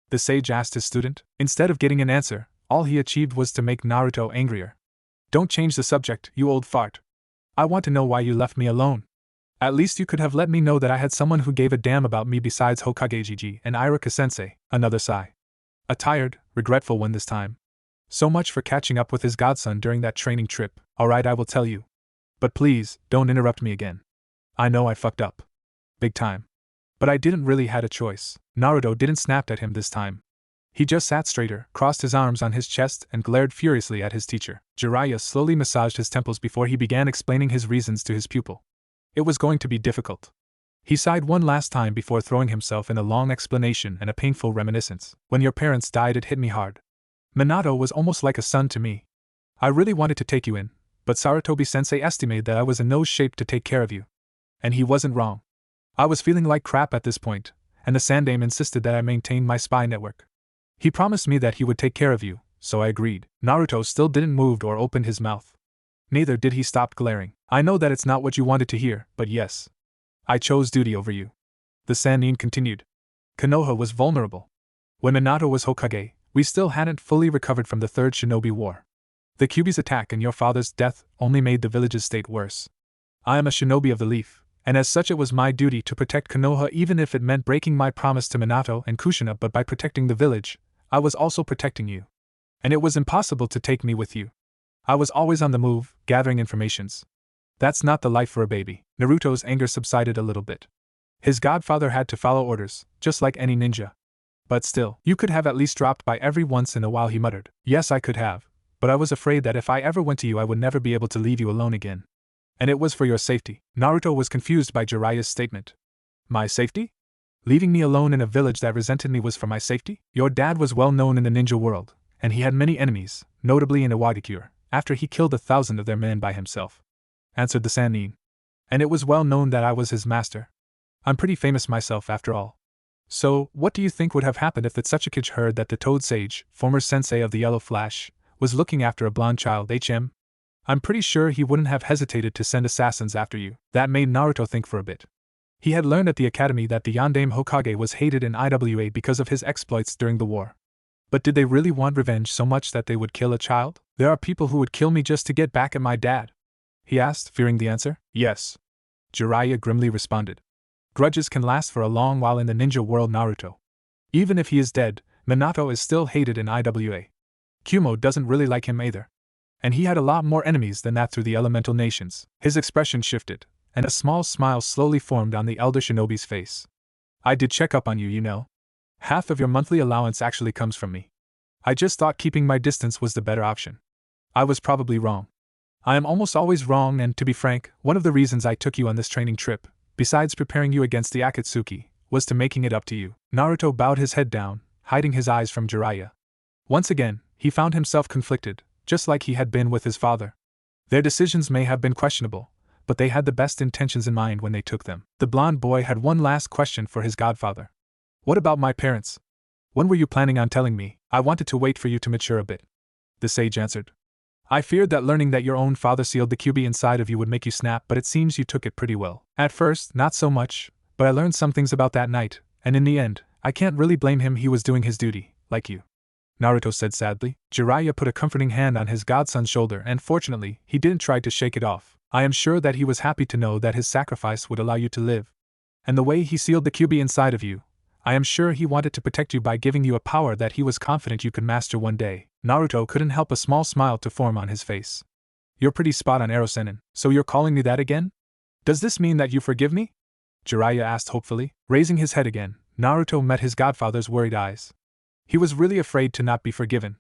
The sage asked his student. Instead of getting an answer, all he achieved was to make Naruto angrier. Don't change the subject, you old fart. I want to know why you left me alone. At least you could have let me know that I had someone who gave a damn about me besides Hokage and Iruka-sensei. Another sigh. A tired, regretful one this time. So much for catching up with his godson during that training trip. Alright, I will tell you. But please, don't interrupt me again. I know I fucked up. Big time. But I didn't really had a choice. Naruto didn't snap at him this time. He just sat straighter, crossed his arms on his chest and glared furiously at his teacher. Jiraiya slowly massaged his temples before he began explaining his reasons to his pupil. It was going to be difficult. He sighed one last time before throwing himself in a long explanation and a painful reminiscence. When your parents died, it hit me hard. Minato was almost like a son to me. I really wanted to take you in, but Sarutobi-sensei estimated that I was in no shape to take care of you. And he wasn't wrong. I was feeling like crap at this point, and the Sandaime insisted that I maintain my spy network. He promised me that he would take care of you, so I agreed. Naruto still didn't move or open his mouth. Neither did he stop glaring. I know that it's not what you wanted to hear, but yes. I chose duty over you. The Sannin continued. Konoha was vulnerable. When Minato was Hokage, we still hadn't fully recovered from the Third Shinobi War. The Kyuubi's attack and your father's death only made the village's state worse. I am a shinobi of the leaf, and as such it was my duty to protect Konoha even if it meant breaking my promise to Minato and Kushina, but by protecting the village, I was also protecting you. And it was impossible to take me with you. I was always on the move, gathering informations. That's not the life for a baby. Naruto's anger subsided a little bit. His godfather had to follow orders, just like any ninja. But still, you could have at least dropped by every once in a while, he muttered. Yes, I could have, but I was afraid that if I ever went to you I would never be able to leave you alone again. And it was for your safety. Naruto was confused by Jiraiya's statement. My safety? Leaving me alone in a village that resented me was for my safety? Your dad was well known in the ninja world, and he had many enemies, notably in Iwadikure, after he killed 1,000 of their men by himself. Answered the Sannin. And it was well known that I was his master. I'm pretty famous myself after all. So, what do you think would have happened if the Tsuchikage heard that the Toad Sage, former sensei of the Yellow Flash, was looking after a blonde child? I'm pretty sure he wouldn't have hesitated to send assassins after you. That made Naruto think for a bit. He had learned at the academy that the Yondaime Hokage was hated in Iwa because of his exploits during the war. But did they really want revenge so much that they would kill a child? There are people who would kill me just to get back at my dad, he asked, fearing the answer. Yes. Jiraiya grimly responded. Grudges can last for a long while in the ninja world, Naruto. Even if he is dead, Minato is still hated in Iwa. Kumo doesn't really like him either. And he had a lot more enemies than that through the elemental nations. His expression shifted, and a small smile slowly formed on the elder shinobi's face. I did check up on you, you know. Half of your monthly allowance actually comes from me. I just thought keeping my distance was the better option. I was probably wrong. I am almost always wrong, and to be frank, one of the reasons I took you on this training trip, besides preparing you against the Akatsuki, was to making it up to you. Naruto bowed his head down, hiding his eyes from Jiraiya. Once again, he found himself conflicted, just like he had been with his father. Their decisions may have been questionable, but they had the best intentions in mind when they took them. The blonde boy had one last question for his godfather. What about my parents? When were you planning on telling me? I wanted to wait for you to mature a bit. The sage answered. I feared that learning that your own father sealed the Kyuubi inside of you would make you snap, but it seems you took it pretty well. At first, not so much, but I learned some things about that night, and in the end, I can't really blame him. He was doing his duty, like you. Naruto said sadly. Jiraiya put a comforting hand on his godson's shoulder, and fortunately, he didn't try to shake it off. I am sure that he was happy to know that his sacrifice would allow you to live. And the way he sealed the Kyuubi inside of you, I am sure he wanted to protect you by giving you a power that he was confident you could master one day. Naruto couldn't help a small smile to form on his face. You're pretty spot on, Ero-sennin. So you're calling me that again? Does this mean that you forgive me? Jiraiya asked hopefully. Raising his head again, Naruto met his godfather's worried eyes. He was really afraid to not be forgiven.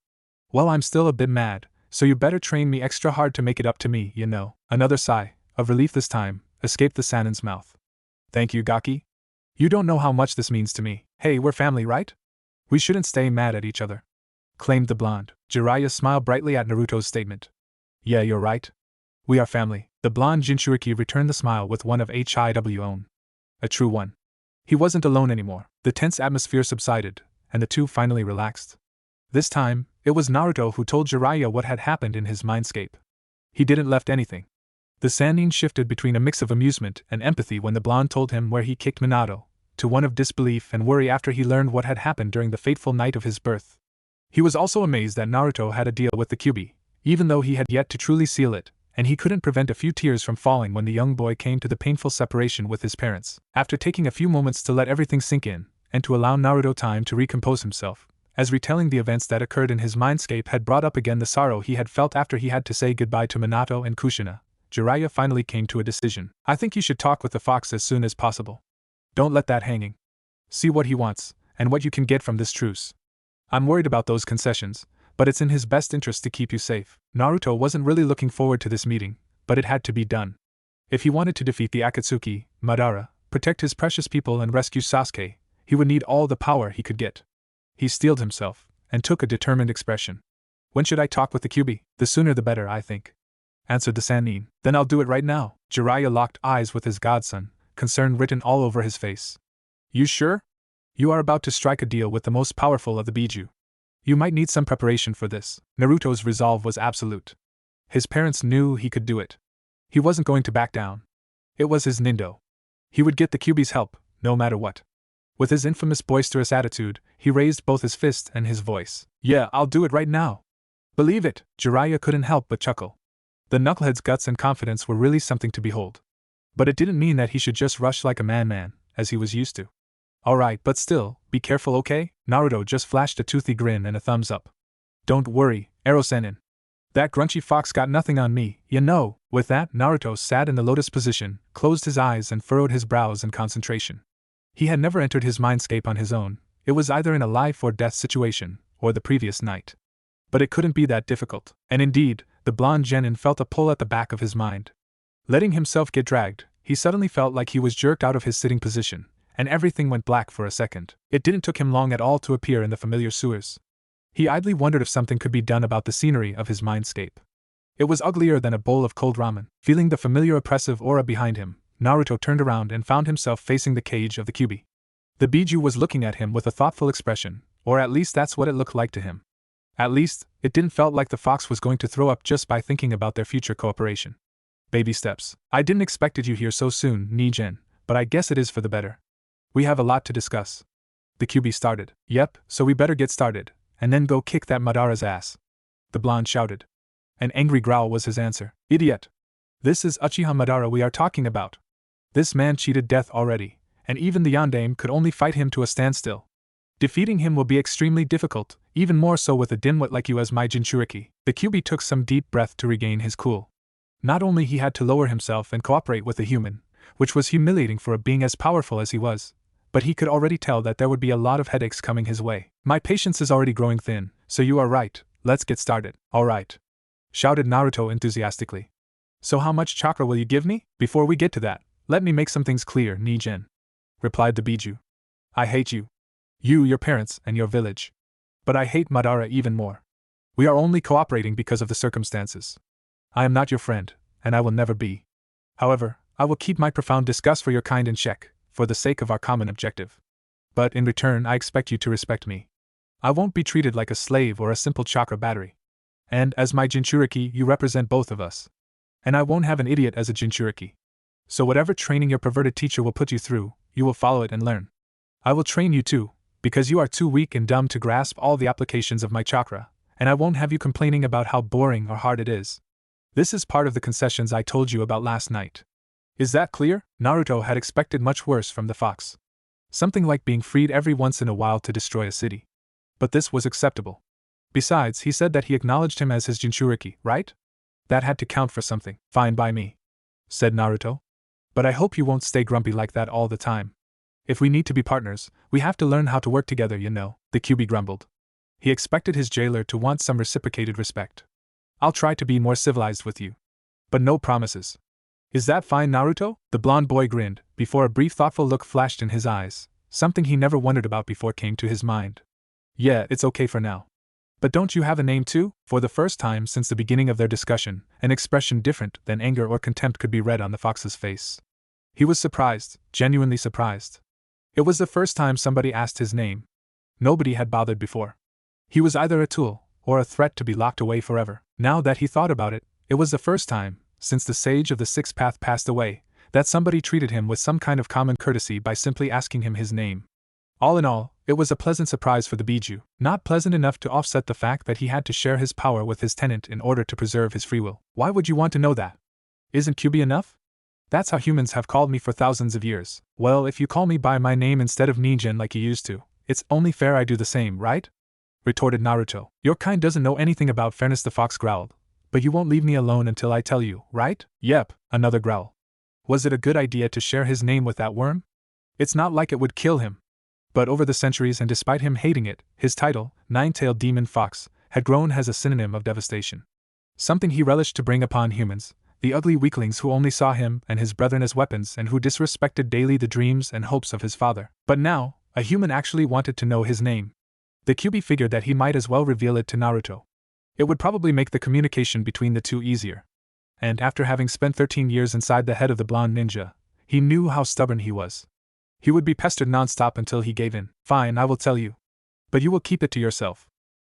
Well, I'm still a bit mad, so you better train me extra hard to make it up to me, you know. Another sigh, of relief this time, escaped the Sannin's mouth. Thank you, Gaki. You don't know how much this means to me. Hey, we're family, right? We shouldn't stay mad at each other, claimed the blonde. Jiraiya smiled brightly at Naruto's statement. Yeah, you're right. We are family. The blonde Jinchuriki returned the smile with one of HIW own. A true one. He wasn't alone anymore. The tense atmosphere subsided, and the two finally relaxed. This time, it was Naruto who told Jiraiya what had happened in his mindscape. He didn't left anything. The Sannin shifted between a mix of amusement and empathy when the blonde told him where he kicked Minato, to one of disbelief and worry after he learned what had happened during the fateful night of his birth. He was also amazed that Naruto had a deal with the Kyuubi, even though he had yet to truly seal it, and he couldn't prevent a few tears from falling when the young boy came to the painful separation with his parents. After taking a few moments to let everything sink in, and to allow Naruto time to recompose himself, as retelling the events that occurred in his mindscape had brought up again the sorrow he had felt after he had to say goodbye to Minato and Kushina, Jiraiya finally came to a decision. I think you should talk with the fox as soon as possible. Don't let that hanging. See what he wants, and what you can get from this truce. I'm worried about those concessions, but it's in his best interest to keep you safe. Naruto wasn't really looking forward to this meeting, but it had to be done. If he wanted to defeat the Akatsuki, Madara, protect his precious people and rescue Sasuke, he would need all the power he could get. He steeled himself, and took a determined expression. When should I talk with the Kyuubi? The sooner the better, I think, answered the Sannin. Then I'll do it right now. Jiraiya locked eyes with his godson, concern written all over his face. You sure? You are about to strike a deal with the most powerful of the Biju. You might need some preparation for this. Naruto's resolve was absolute. His parents knew he could do it. He wasn't going to back down. It was his nindo. He would get the Kyuubi's help, no matter what. With his infamous boisterous attitude, he raised both his fist and his voice. Yeah, I'll do it right now. Believe it, Jiraiya couldn't help but chuckle. The knucklehead's guts and confidence were really something to behold. But it didn't mean that he should just rush like a man, as he was used to. Alright, but still, be careful, okay? Naruto just flashed a toothy grin and a thumbs up. Don't worry, Ero-senin. That grunchy fox got nothing on me, you know. With that, Naruto sat in the lotus position, closed his eyes and furrowed his brows in concentration. He had never entered his mindscape on his own. It was either in a life or death situation, or the previous night. But it couldn't be that difficult, and indeed, the blonde genin felt a pull at the back of his mind. Letting himself get dragged, he suddenly felt like he was jerked out of his sitting position, and everything went black for a second. It didn't take him long at all to appear in the familiar sewers. He idly wondered if something could be done about the scenery of his mindscape. It was uglier than a bowl of cold ramen. Feeling the familiar oppressive aura behind him, Naruto turned around and found himself facing the cage of the Kyuubi. The Biju was looking at him with a thoughtful expression, or at least that's what it looked like to him. At least, it didn't felt like the fox was going to throw up just by thinking about their future cooperation. Baby steps. I didn't expect you here so soon, Nijin, but I guess it is for the better. We have a lot to discuss. The Kyuubi started. Yep, so we better get started, and then go kick that Madara's ass. The blonde shouted. An angry growl was his answer. Idiot! This is Uchiha Madara we are talking about. This man cheated death already, and even the Yondaime could only fight him to a standstill. Defeating him will be extremely difficult, even more so with a dimwit like you as my Jinchuriki. The Kyuubi took some deep breath to regain his cool. Not only he had to lower himself and cooperate with a human, which was humiliating for a being as powerful as he was, but he could already tell that there would be a lot of headaches coming his way. My patience is already growing thin, so you are right, let's get started. Alright, shouted Naruto enthusiastically. So how much chakra will you give me? Before we get to that, let me make some things clear, Nijin, replied the Biju. I hate you. You, your parents, and your village. But I hate Madara even more. We are only cooperating because of the circumstances. I am not your friend, and I will never be. However, I will keep my profound disgust for your kind in check, for the sake of our common objective. But in return I expect you to respect me. I won't be treated like a slave or a simple chakra battery. And as my Jinchuriki you represent both of us. And I won't have an idiot as a Jinchuriki. So whatever training your perverted teacher will put you through, you will follow it and learn. I will train you too, because you are too weak and dumb to grasp all the applications of my chakra, and I won't have you complaining about how boring or hard it is. This is part of the concessions I told you about last night. Is that clear? Naruto had expected much worse from the fox. Something like being freed every once in a while to destroy a city. But this was acceptable. Besides, he said that he acknowledged him as his Jinchuriki, right? That had to count for something. Fine by me, said Naruto. But I hope you won't stay grumpy like that all the time. If we need to be partners, we have to learn how to work together, you know, the Kyuubi grumbled. He expected his jailer to want some reciprocated respect. I'll try to be more civilized with you. But no promises. Is that fine, Naruto? The blonde boy grinned, before a brief thoughtful look flashed in his eyes. Something he never wondered about before came to his mind. Yeah, it's okay for now. But don't you have a name too? For the first time since the beginning of their discussion, an expression different than anger or contempt could be read on the fox's face. He was surprised, genuinely surprised. It was the first time somebody asked his name. Nobody had bothered before. He was either a tool, or a threat to be locked away forever. Now that he thought about it, it was the first time, since the sage of the sixth path passed away, that somebody treated him with some kind of common courtesy by simply asking him his name. All in all, it was a pleasant surprise for the Biju, not pleasant enough to offset the fact that he had to share his power with his tenant in order to preserve his free will. Why would you want to know that? Isn't Kyuubi enough? That's how humans have called me for thousands of years. Well, if you call me by my name instead of Nijin like you used to, it's only fair I do the same, right? Retorted Naruto. Your kind doesn't know anything about fairness, the fox growled. But you won't leave me alone until I tell you, right? Yep, another growl. Was it a good idea to share his name with that worm? It's not like it would kill him. But over the centuries and despite him hating it, his title, Nine-Tailed Demon Fox, had grown as a synonym of devastation. Something he relished to bring upon humans, the ugly weaklings who only saw him and his brethren as weapons and who disrespected daily the dreams and hopes of his father. But now, a human actually wanted to know his name. The Kyuubi figured that he might as well reveal it to Naruto. It would probably make the communication between the two easier. And after having spent 13 years inside the head of the blonde ninja, he knew how stubborn he was. He would be pestered non-stop until he gave in. Fine, I will tell you. But you will keep it to yourself.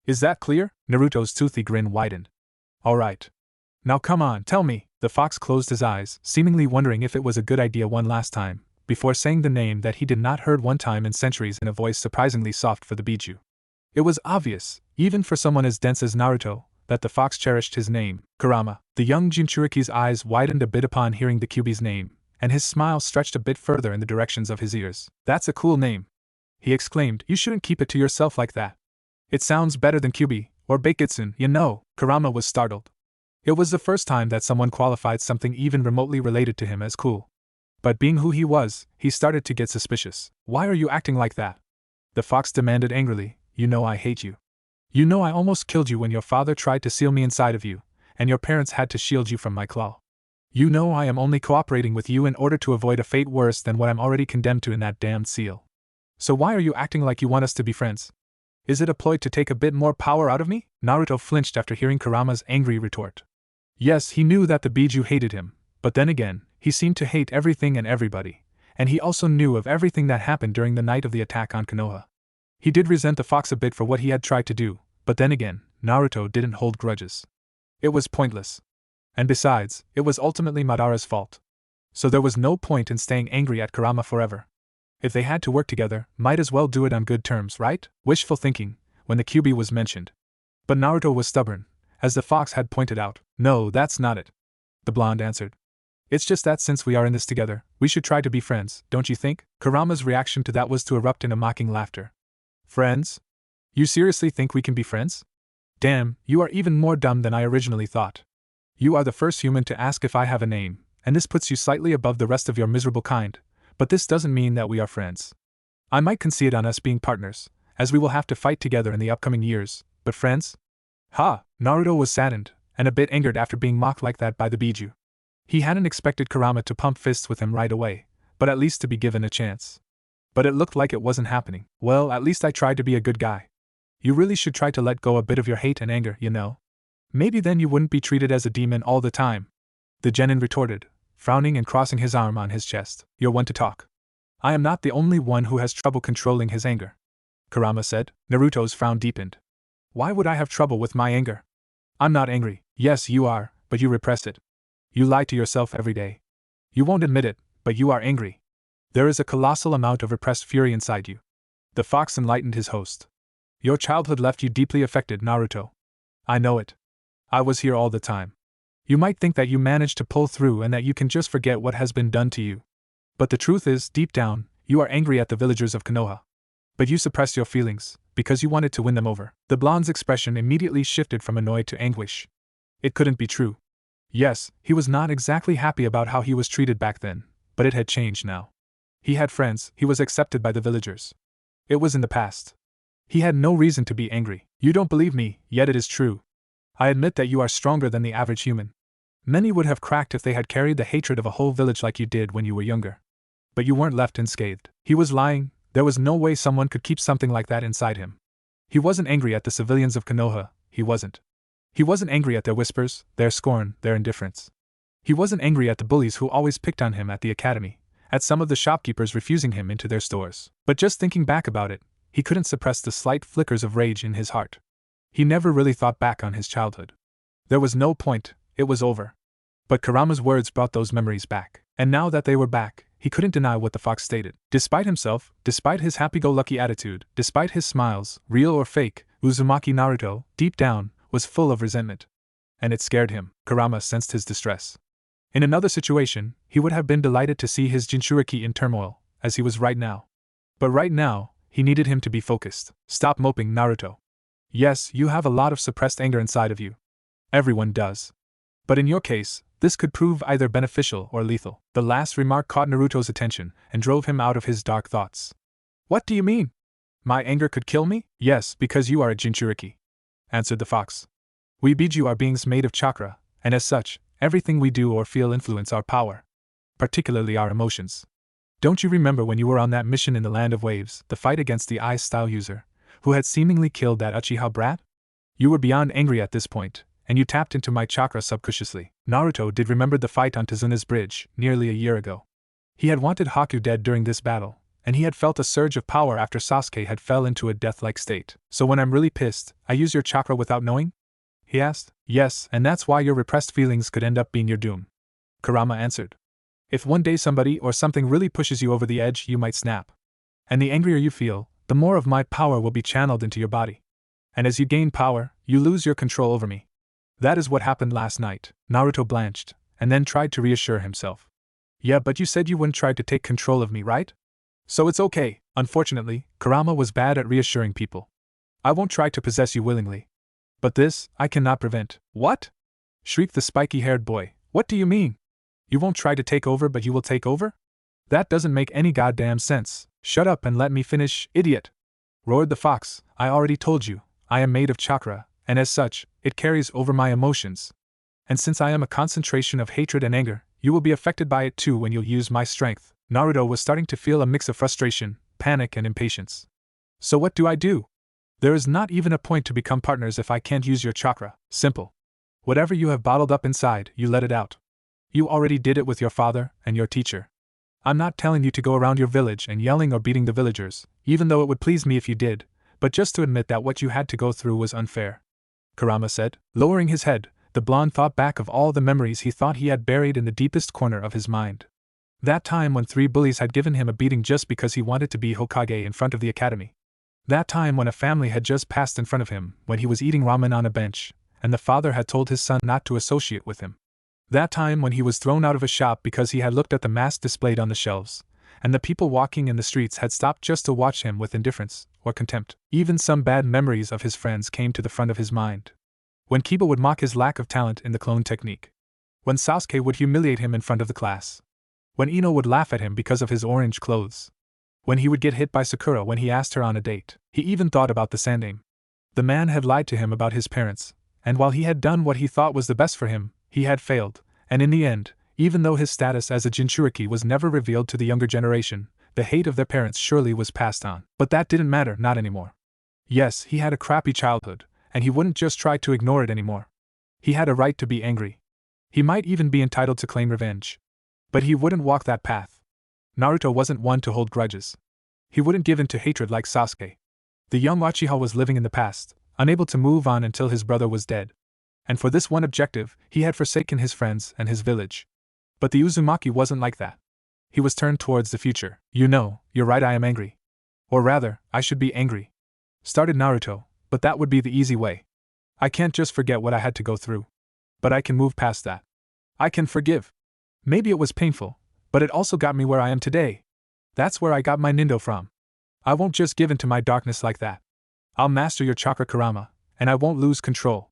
Is that clear? Naruto's toothy grin widened. Alright. Now come on, tell me. The fox closed his eyes, seemingly wondering if it was a good idea one last time, before saying the name that he did not heard one time in centuries in a voice surprisingly soft for the Biju. It was obvious, even for someone as dense as Naruto, that the fox cherished his name, Kurama. The young Jinchuriki's eyes widened a bit upon hearing the Kyuubi's name, and his smile stretched a bit further in the directions of his ears. That's a cool name, he exclaimed. You shouldn't keep it to yourself like that. It sounds better than Kyuubi, or Baekitsun, you know. Kurama was startled. It was the first time that someone qualified something even remotely related to him as cool. But being who he was, he started to get suspicious. Why are you acting like that? The fox demanded angrily. You know I hate you. You know I almost killed you when your father tried to seal me inside of you, and your parents had to shield you from my claw. You know I am only cooperating with you in order to avoid a fate worse than what I'm already condemned to in that damned seal. So why are you acting like you want us to be friends? Is it a ploy to take a bit more power out of me? Naruto flinched after hearing Kurama's angry retort. Yes, he knew that the Biju hated him, but then again, he seemed to hate everything and everybody, and he also knew of everything that happened during the night of the attack on Konoha. He did resent the fox a bit for what he had tried to do, but then again, Naruto didn't hold grudges. It was pointless. And besides, it was ultimately Madara's fault. So there was no point in staying angry at Kurama forever. If they had to work together, might as well do it on good terms, right? Wishful thinking, when the Kyuubi was mentioned. But Naruto was stubborn, as the fox had pointed out. No, that's not it, the blonde answered. It's just that since we are in this together, we should try to be friends, don't you think? Kurama's reaction to that was to erupt in a mocking laughter. Friends? You seriously think we can be friends? Damn, you are even more dumb than I originally thought. You are the first human to ask if I have a name, and this puts you slightly above the rest of your miserable kind, but this doesn't mean that we are friends. I might concede on us being partners, as we will have to fight together in the upcoming years, but friends? Ha! Naruto was saddened, and a bit angered after being mocked like that by the Biju. He hadn't expected Kurama to pump fists with him right away, but at least to be given a chance. But it looked like it wasn't happening. Well, at least I tried to be a good guy. You really should try to let go a bit of your hate and anger, you know. Maybe then you wouldn't be treated as a demon all the time. The genin retorted, frowning and crossing his arm on his chest. You're one to talk. I am not the only one who has trouble controlling his anger, Kurama said. Naruto's frown deepened. Why would I have trouble with my anger? I'm not angry. Yes, you are, but you repress it. You lie to yourself every day. You won't admit it, but you are angry. There is a colossal amount of repressed fury inside you. The fox enlightened his host. Your childhood left you deeply affected, Naruto. I know it. I was here all the time. You might think that you managed to pull through and that you can just forget what has been done to you. But the truth is, deep down, you are angry at the villagers of Konoha. But you suppressed your feelings, because you wanted to win them over. The blonde's expression immediately shifted from annoyed to anguish. It couldn't be true. Yes, he was not exactly happy about how he was treated back then, but it had changed now. He had friends, he was accepted by the villagers. It was in the past. He had no reason to be angry. You don't believe me, yet it is true. I admit that you are stronger than the average human. Many would have cracked if they had carried the hatred of a whole village like you did when you were younger. But you weren't left unscathed. He was lying. There was no way someone could keep something like that inside him. He wasn't angry at the civilians of Konoha, he wasn't. He wasn't angry at their whispers, their scorn, their indifference. He wasn't angry at the bullies who always picked on him at the academy, at some of the shopkeepers refusing him into their stores. But just thinking back about it, he couldn't suppress the slight flickers of rage in his heart. He never really thought back on his childhood. There was no point, it was over. But Kurama's words brought those memories back. And now that they were back, he couldn't deny what the fox stated. Despite himself, despite his happy-go-lucky attitude, despite his smiles, real or fake, Uzumaki Naruto, deep down, was full of resentment. And it scared him. Kurama sensed his distress. In another situation, he would have been delighted to see his Jinchuriki in turmoil, as he was right now. But right now, he needed him to be focused. Stop moping, Naruto. Yes, you have a lot of suppressed anger inside of you. Everyone does. But in your case, this could prove either beneficial or lethal. The last remark caught Naruto's attention and drove him out of his dark thoughts. What do you mean? My anger could kill me? Yes, because you are a Jinchuriki, answered the fox. We Biju are beings made of chakra, and as such, everything we do or feel influence our power, particularly our emotions. Don't you remember when you were on that mission in the Land of Waves, the fight against the Ice-style user, who had seemingly killed that Uchiha brat? You were beyond angry at this point, and you tapped into my chakra subconsciously. Naruto did remember the fight on Tazuna's bridge, nearly a year ago. He had wanted Haku dead during this battle, and he had felt a surge of power after Sasuke had fell into a death-like state. "So when I'm really pissed, I use your chakra without knowing?" he asked. "Yes, and that's why your repressed feelings could end up being your doom," Kurama answered. "If one day somebody or something really pushes you over the edge, you might snap. And the angrier you feel, the more of my power will be channeled into your body. And as you gain power, you lose your control over me. That is what happened last night." Naruto blanched, and then tried to reassure himself. "Yeah, but you said you wouldn't try to take control of me, right? So it's okay." Unfortunately, Kurama was bad at reassuring people. "I won't try to possess you willingly. But this, I cannot prevent." "What?" shrieked the spiky-haired boy. "What do you mean? You won't try to take over, but you will take over? That doesn't make any goddamn sense." "Shut up and let me finish, idiot!" roared the fox. "I already told you, I am made of chakra, and as such, it carries over my emotions. And since I am a concentration of hatred and anger, you will be affected by it too when you use my strength." Naruto was starting to feel a mix of frustration, panic, and impatience. "So what do I do? There is not even a point to become partners if I can't use your chakra. Simple. Whatever you have bottled up inside, you let it out. You already did it with your father and your teacher. I'm not telling you to go around your village and yelling or beating the villagers, even though it would please me if you did, but just to admit that what you had to go through was unfair," Kurama said. Lowering his head, the blonde thought back of all the memories he thought he had buried in the deepest corner of his mind. That time when 3 bullies had given him a beating just because he wanted to be Hokage in front of the academy. That time when a family had just passed in front of him when he was eating ramen on a bench, and the father had told his son not to associate with him. That time when he was thrown out of a shop because he had looked at the masks displayed on the shelves, and the people walking in the streets had stopped just to watch him with indifference or contempt. Even some bad memories of his friends came to the front of his mind. When Kiba would mock his lack of talent in the clone technique. When Sasuke would humiliate him in front of the class. When Ino would laugh at him because of his orange clothes. When he would get hit by Sakura when he asked her on a date. He even thought about the Sandaime. The man had lied to him about his parents, and while he had done what he thought was the best for him, he had failed, and in the end, even though his status as a Jinchuriki was never revealed to the younger generation, the hate of their parents surely was passed on. But that didn't matter, not anymore. Yes, he had a crappy childhood, and he wouldn't just try to ignore it anymore. He had a right to be angry. He might even be entitled to claim revenge. But he wouldn't walk that path. Naruto wasn't one to hold grudges. He wouldn't give in to hatred like Sasuke. The young Uchiha was living in the past, unable to move on until his brother was dead. And for this one objective, he had forsaken his friends and his village. But the Uzumaki wasn't like that. He was turned towards the future. "You know, you're right, I am angry. Or rather, I should be angry," started Naruto, "but that would be the easy way. I can't just forget what I had to go through. But I can move past that. I can forgive. Maybe it was painful, but it also got me where I am today. That's where I got my Nindo from. I won't just give in to my darkness like that. I'll master your chakra, Kurama, and I won't lose control.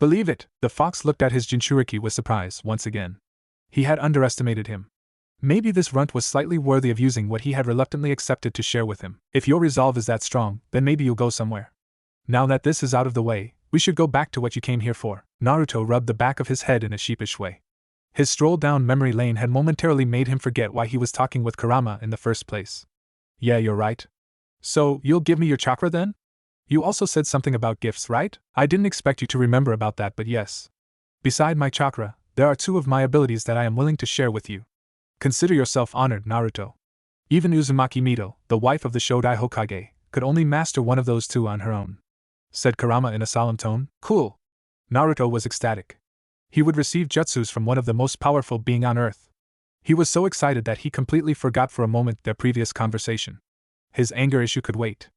Believe it." The fox looked at his Jinchuriki with surprise once again. He had underestimated him. Maybe this runt was slightly worthy of using what he had reluctantly accepted to share with him. "If your resolve is that strong, then maybe you'll go somewhere. Now that this is out of the way, we should go back to what you came here for." Naruto rubbed the back of his head in a sheepish way. His stroll down memory lane had momentarily made him forget why he was talking with Kurama in the first place. "Yeah, you're right. So, you'll give me your chakra then? You also said something about gifts, right? I didn't expect you to remember about that, but yes. Beside my chakra, there are 2 of my abilities that I am willing to share with you. Consider yourself honored, Naruto. Even Uzumaki Mito, the wife of the Shodai Hokage, could only master one of those 2 on her own," said Kurama in a solemn tone. "Cool." Naruto was ecstatic. He would receive jutsus from one of the most powerful being on earth. He was so excited that he completely forgot for a moment their previous conversation. His anger issue could wait.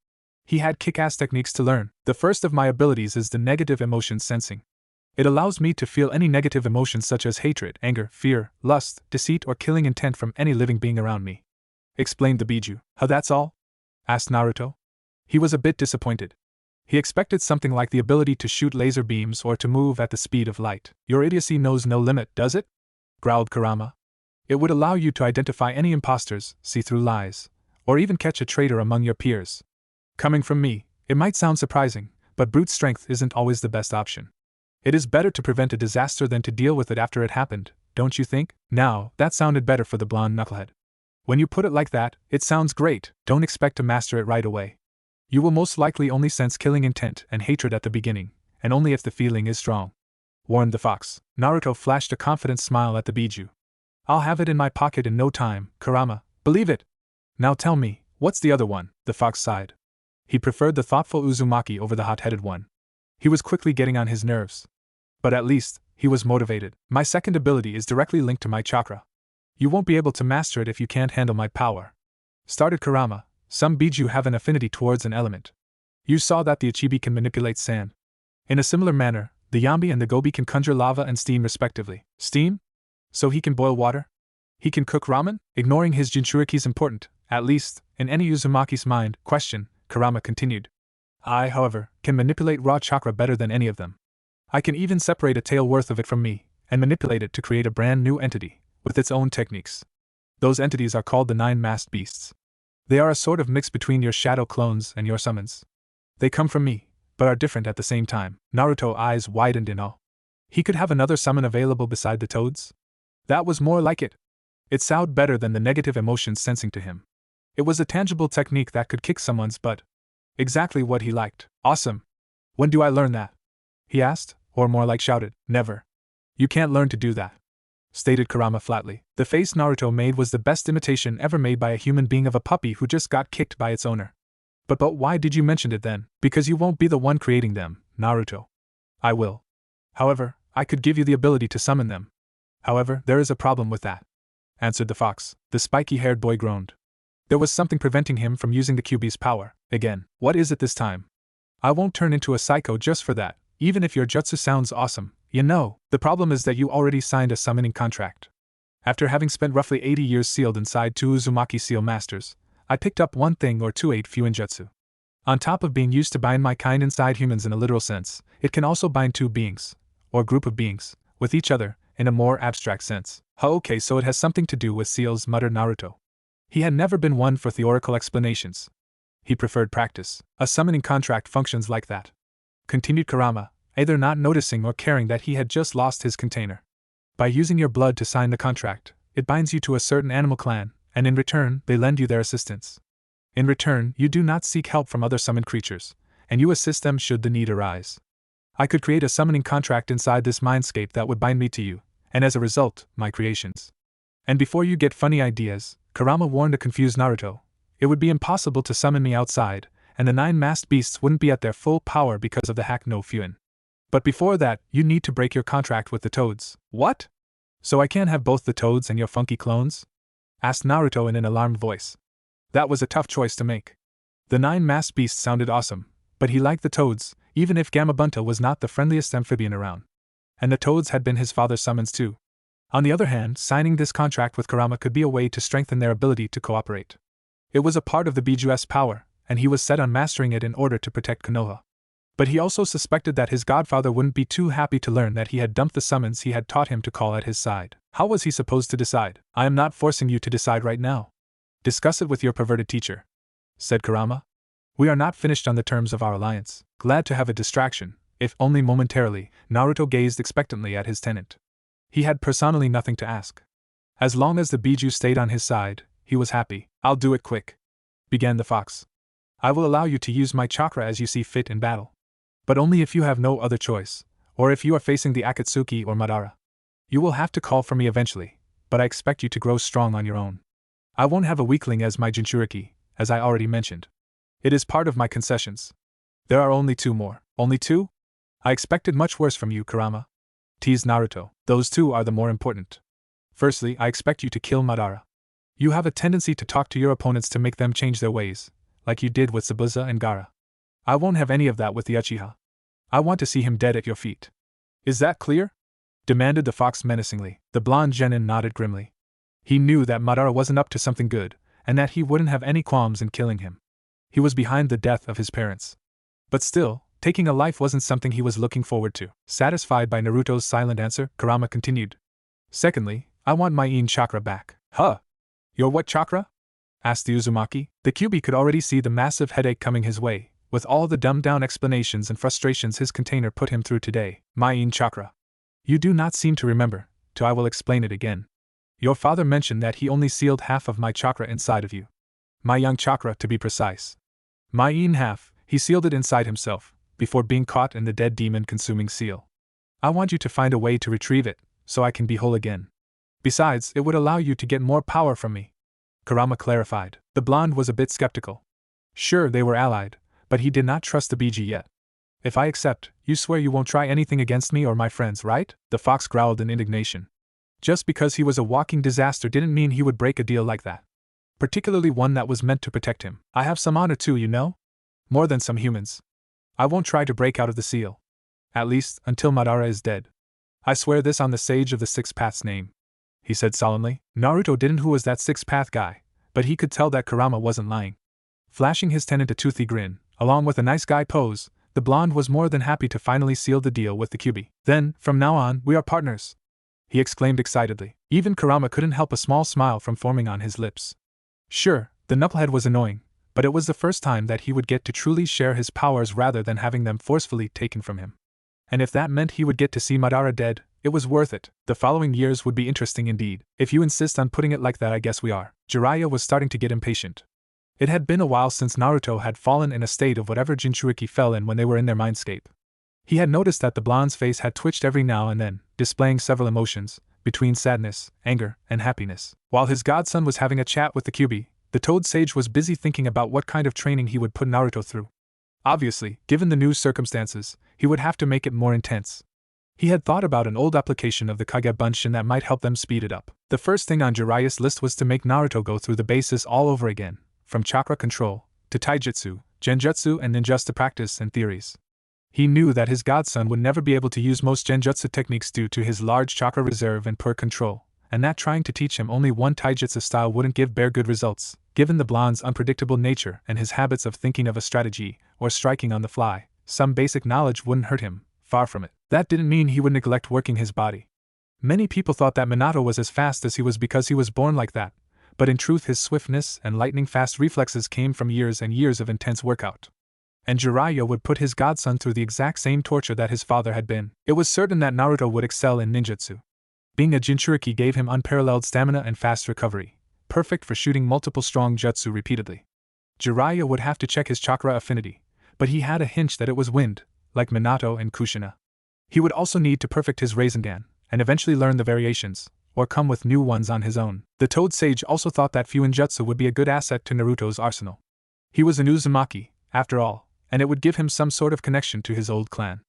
He had kick-ass techniques to learn. "The first of my abilities is the negative emotion sensing. It allows me to feel any negative emotions such as hatred, anger, fear, lust, deceit, or killing intent from any living being around me," explained the Biju. "Huh, that's all?" asked Naruto. He was a bit disappointed. He expected something like the ability to shoot laser beams or to move at the speed of light. "Your idiocy knows no limit, does it?" growled Kurama. "It would allow you to identify any imposters, see through lies, or even catch a traitor among your peers. Coming from me, it might sound surprising, but brute strength isn't always the best option. It is better to prevent a disaster than to deal with it after it happened, don't you think?" Now, that sounded better for the blonde knucklehead. "When you put it like that, it sounds great. Don't expect to master it right away. You will most likely only sense killing intent and hatred at the beginning, and only if the feeling is strong," warned the fox. Naruto flashed a confident smile at the Biju. "I'll have it in my pocket in no time, Kurama, believe it. Now tell me, What's the other one? The fox sighed. He preferred the thoughtful Uzumaki over the hot-headed one. He was quickly getting on his nerves. But at least, he was motivated. My second ability is directly linked to my chakra. You won't be able to master it if you can't handle my power. Started Kurama. Some Biju have an affinity towards an element. You saw that the Ichibi can manipulate sand. In a similar manner, the Yambi and the Gobi can conjure lava and steam respectively. Steam? So he can boil water? He can cook ramen? Ignoring his Jinchuriki's important, at least, in any Uzumaki's mind, question, Kurama continued. I, however, can manipulate raw chakra better than any of them. I can even separate a tail worth of it from me, and manipulate it to create a brand new entity, with its own techniques. Those entities are called the nine-masked beasts. They are a sort of mix between your shadow clones and your summons. They come from me, but are different at the same time. Naruto's eyes widened in awe. He could have another summon available beside the toads? That was more like it. It sounded better than the negative emotions sensing to him. It was a tangible technique that could kick someone's butt. Exactly what he liked. Awesome. When do I learn that? He asked, or more like shouted, never. You can't learn to do that, stated Kurama flatly. The face Naruto made was the best imitation ever made by a human being of a puppy who just got kicked by its owner. But why did you mention it then? Because you won't be the one creating them, Naruto. I will. However, I could give you the ability to summon them. However, there is a problem with that, answered the fox. The spiky-haired boy groaned. There was something preventing him from using the Kyuubi's power. Again, what is it this time? I won't turn into a psycho just for that, even if your jutsu sounds awesome. You know, the problem is that you already signed a summoning contract. After having spent roughly 80 years sealed inside two Uzumaki seal masters, I picked up one thing or two ate few in jutsu. On top of being used to bind my kind inside humans in a literal sense, it can also bind two beings, or group of beings, with each other, in a more abstract sense. Okay, so it has something to do with seals, muttered Naruto. He had never been one for theoretical explanations. He preferred practice. A summoning contract functions like that, continued Kurama, either not noticing or caring that he had just lost his container. By using your blood to sign the contract, it binds you to a certain animal clan, and in return, they lend you their assistance. In return, you do not seek help from other summoned creatures, and you assist them should the need arise. I could create a summoning contract inside this mindscape that would bind me to you, and as a result, my creations. And before you get funny ideas, Kurama warned a confused Naruto, it would be impossible to summon me outside, and the nine-masked beasts wouldn't be at their full power because of the hack no Fuin. But before that, you need to break your contract with the toads. What? So I can't have both the toads and your funky clones? Asked Naruto in an alarmed voice. That was a tough choice to make. The nine-masked beasts sounded awesome, but he liked the toads, even if Gamabunta was not the friendliest amphibian around. And the toads had been his father's summons too. On the other hand, signing this contract with Kurama could be a way to strengthen their ability to cooperate. It was a part of the Biju's power, and he was set on mastering it in order to protect Konoha. But he also suspected that his godfather wouldn't be too happy to learn that he had dumped the summons he had taught him to call at his side. How was he supposed to decide? I am not forcing you to decide right now. Discuss it with your perverted teacher, said Kurama. We are not finished on the terms of our alliance. Glad to have a distraction, if only momentarily. Naruto gazed expectantly at his tenant. He had personally nothing to ask. As long as the Biju stayed on his side, he was happy. I'll do it quick, began the fox. I will allow you to use my chakra as you see fit in battle. But only if you have no other choice, or if you are facing the Akatsuki or Madara. You will have to call for me eventually, but I expect you to grow strong on your own. I won't have a weakling as my Jinchuriki, as I already mentioned. It is part of my concessions. There are only two more. Only two? I expected much worse from you, Kurama, teased Naruto. Those two are the more important. Firstly, I expect you to kill Madara. You have a tendency to talk to your opponents to make them change their ways, like you did with Sabuza and Gaara. I won't have any of that with the Uchiha. I want to see him dead at your feet. Is that clear? Demanded the fox menacingly. The blonde genin nodded grimly. He knew that Madara wasn't up to something good, and that he wouldn't have any qualms in killing him. He was behind the death of his parents. But still, taking a life wasn't something he was looking forward to. Satisfied by Naruto's silent answer, Kurama continued. Secondly, I want my Yin chakra back. Huh? Your what chakra? Asked the Uzumaki. The Kyuubi could already see the massive headache coming his way, with all the dumbed-down explanations and frustrations his container put him through today. My Yin chakra. You do not seem to remember, so I will explain it again. Your father mentioned that he only sealed half of my chakra inside of you. My Yang chakra, to be precise. My Yin half, he sealed it inside himself, before being caught in the dead demon-consuming seal. I want you to find a way to retrieve it, so I can be whole again. Besides, it would allow you to get more power from me. Kurama clarified. The blonde was a bit skeptical. Sure, they were allied, but he did not trust the BG yet. If I accept, you swear you won't try anything against me or my friends, right? The fox growled in indignation. Just because he was a walking disaster didn't mean he would break a deal like that. Particularly one that was meant to protect him. I have some honor too, you know? More than some humans. I won't try to break out of the seal. At least, until Madara is dead. I swear this on the sage of the Sixth Path's name, he said solemnly. Naruto didn't who was that Sixth Path guy, but he could tell that Kurama wasn't lying. Flashing his tenon a toothy grin, along with a nice guy pose, the blonde was more than happy to finally seal the deal with the Kyuubi. Then, from now on, we are partners, he exclaimed excitedly. Even Kurama couldn't help a small smile from forming on his lips. Sure, the knucklehead was annoying, but it was the first time that he would get to truly share his powers rather than having them forcefully taken from him. And if that meant he would get to see Madara dead, it was worth it. The following years would be interesting indeed. If you insist on putting it like that, I guess we are. Jiraiya was starting to get impatient. It had been a while since Naruto had fallen in a state of whatever Jinchuriki fell in when they were in their mindscape. He had noticed that the blonde's face had twitched every now and then, displaying several emotions, between sadness, anger, and happiness. While his godson was having a chat with the Kyuubi, the Toad Sage was busy thinking about what kind of training he would put Naruto through. Obviously, given the new circumstances, he would have to make it more intense. He had thought about an old application of the Kage Bunshin that might help them speed it up. The first thing on Jiraiya's list was to make Naruto go through the bases all over again, from chakra control, to taijutsu, genjutsu and ninjutsu practice and theories. He knew that his godson would never be able to use most genjutsu techniques due to his large chakra reserve and poor control, and that trying to teach him only one taijutsu style wouldn't give bare good results, given the blonde's unpredictable nature and his habits of thinking of a strategy, or striking on the fly. Some basic knowledge wouldn't hurt him, far from it. That didn't mean he would neglect working his body. Many people thought that Minato was as fast as he was because he was born like that, but in truth his swiftness and lightning-fast reflexes came from years and years of intense workout. And Jiraiya would put his godson through the exact same torture that his father had been. It was certain that Naruto would excel in ninjutsu. Being a Jinchuriki gave him unparalleled stamina and fast recovery, perfect for shooting multiple strong jutsu repeatedly. Jiraiya would have to check his chakra affinity, but he had a hunch that it was wind, like Minato and Kushina. He would also need to perfect his Rasengan, and eventually learn the variations, or come with new ones on his own. The Toad Sage also thought that Fuinjutsu would be a good asset to Naruto's arsenal. He was an Uzumaki, after all, and it would give him some sort of connection to his old clan.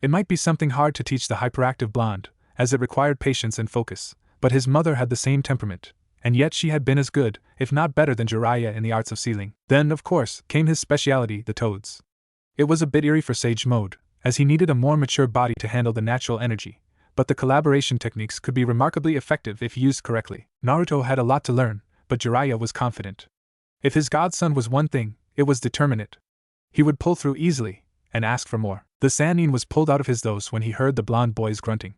It might be something hard to teach the hyperactive blonde, as it required patience and focus, but his mother had the same temperament, and yet she had been as good, if not better than Jiraiya in the arts of sealing. Then, of course, came his speciality, the toads. It was a bit eerie for Sage Mode, as he needed a more mature body to handle the natural energy, but the collaboration techniques could be remarkably effective if used correctly. Naruto had a lot to learn, but Jiraiya was confident. If his godson was one thing, it was determinate. He would pull through easily, and ask for more. The Sannin was pulled out of his dose when he heard the blonde boy's grunting.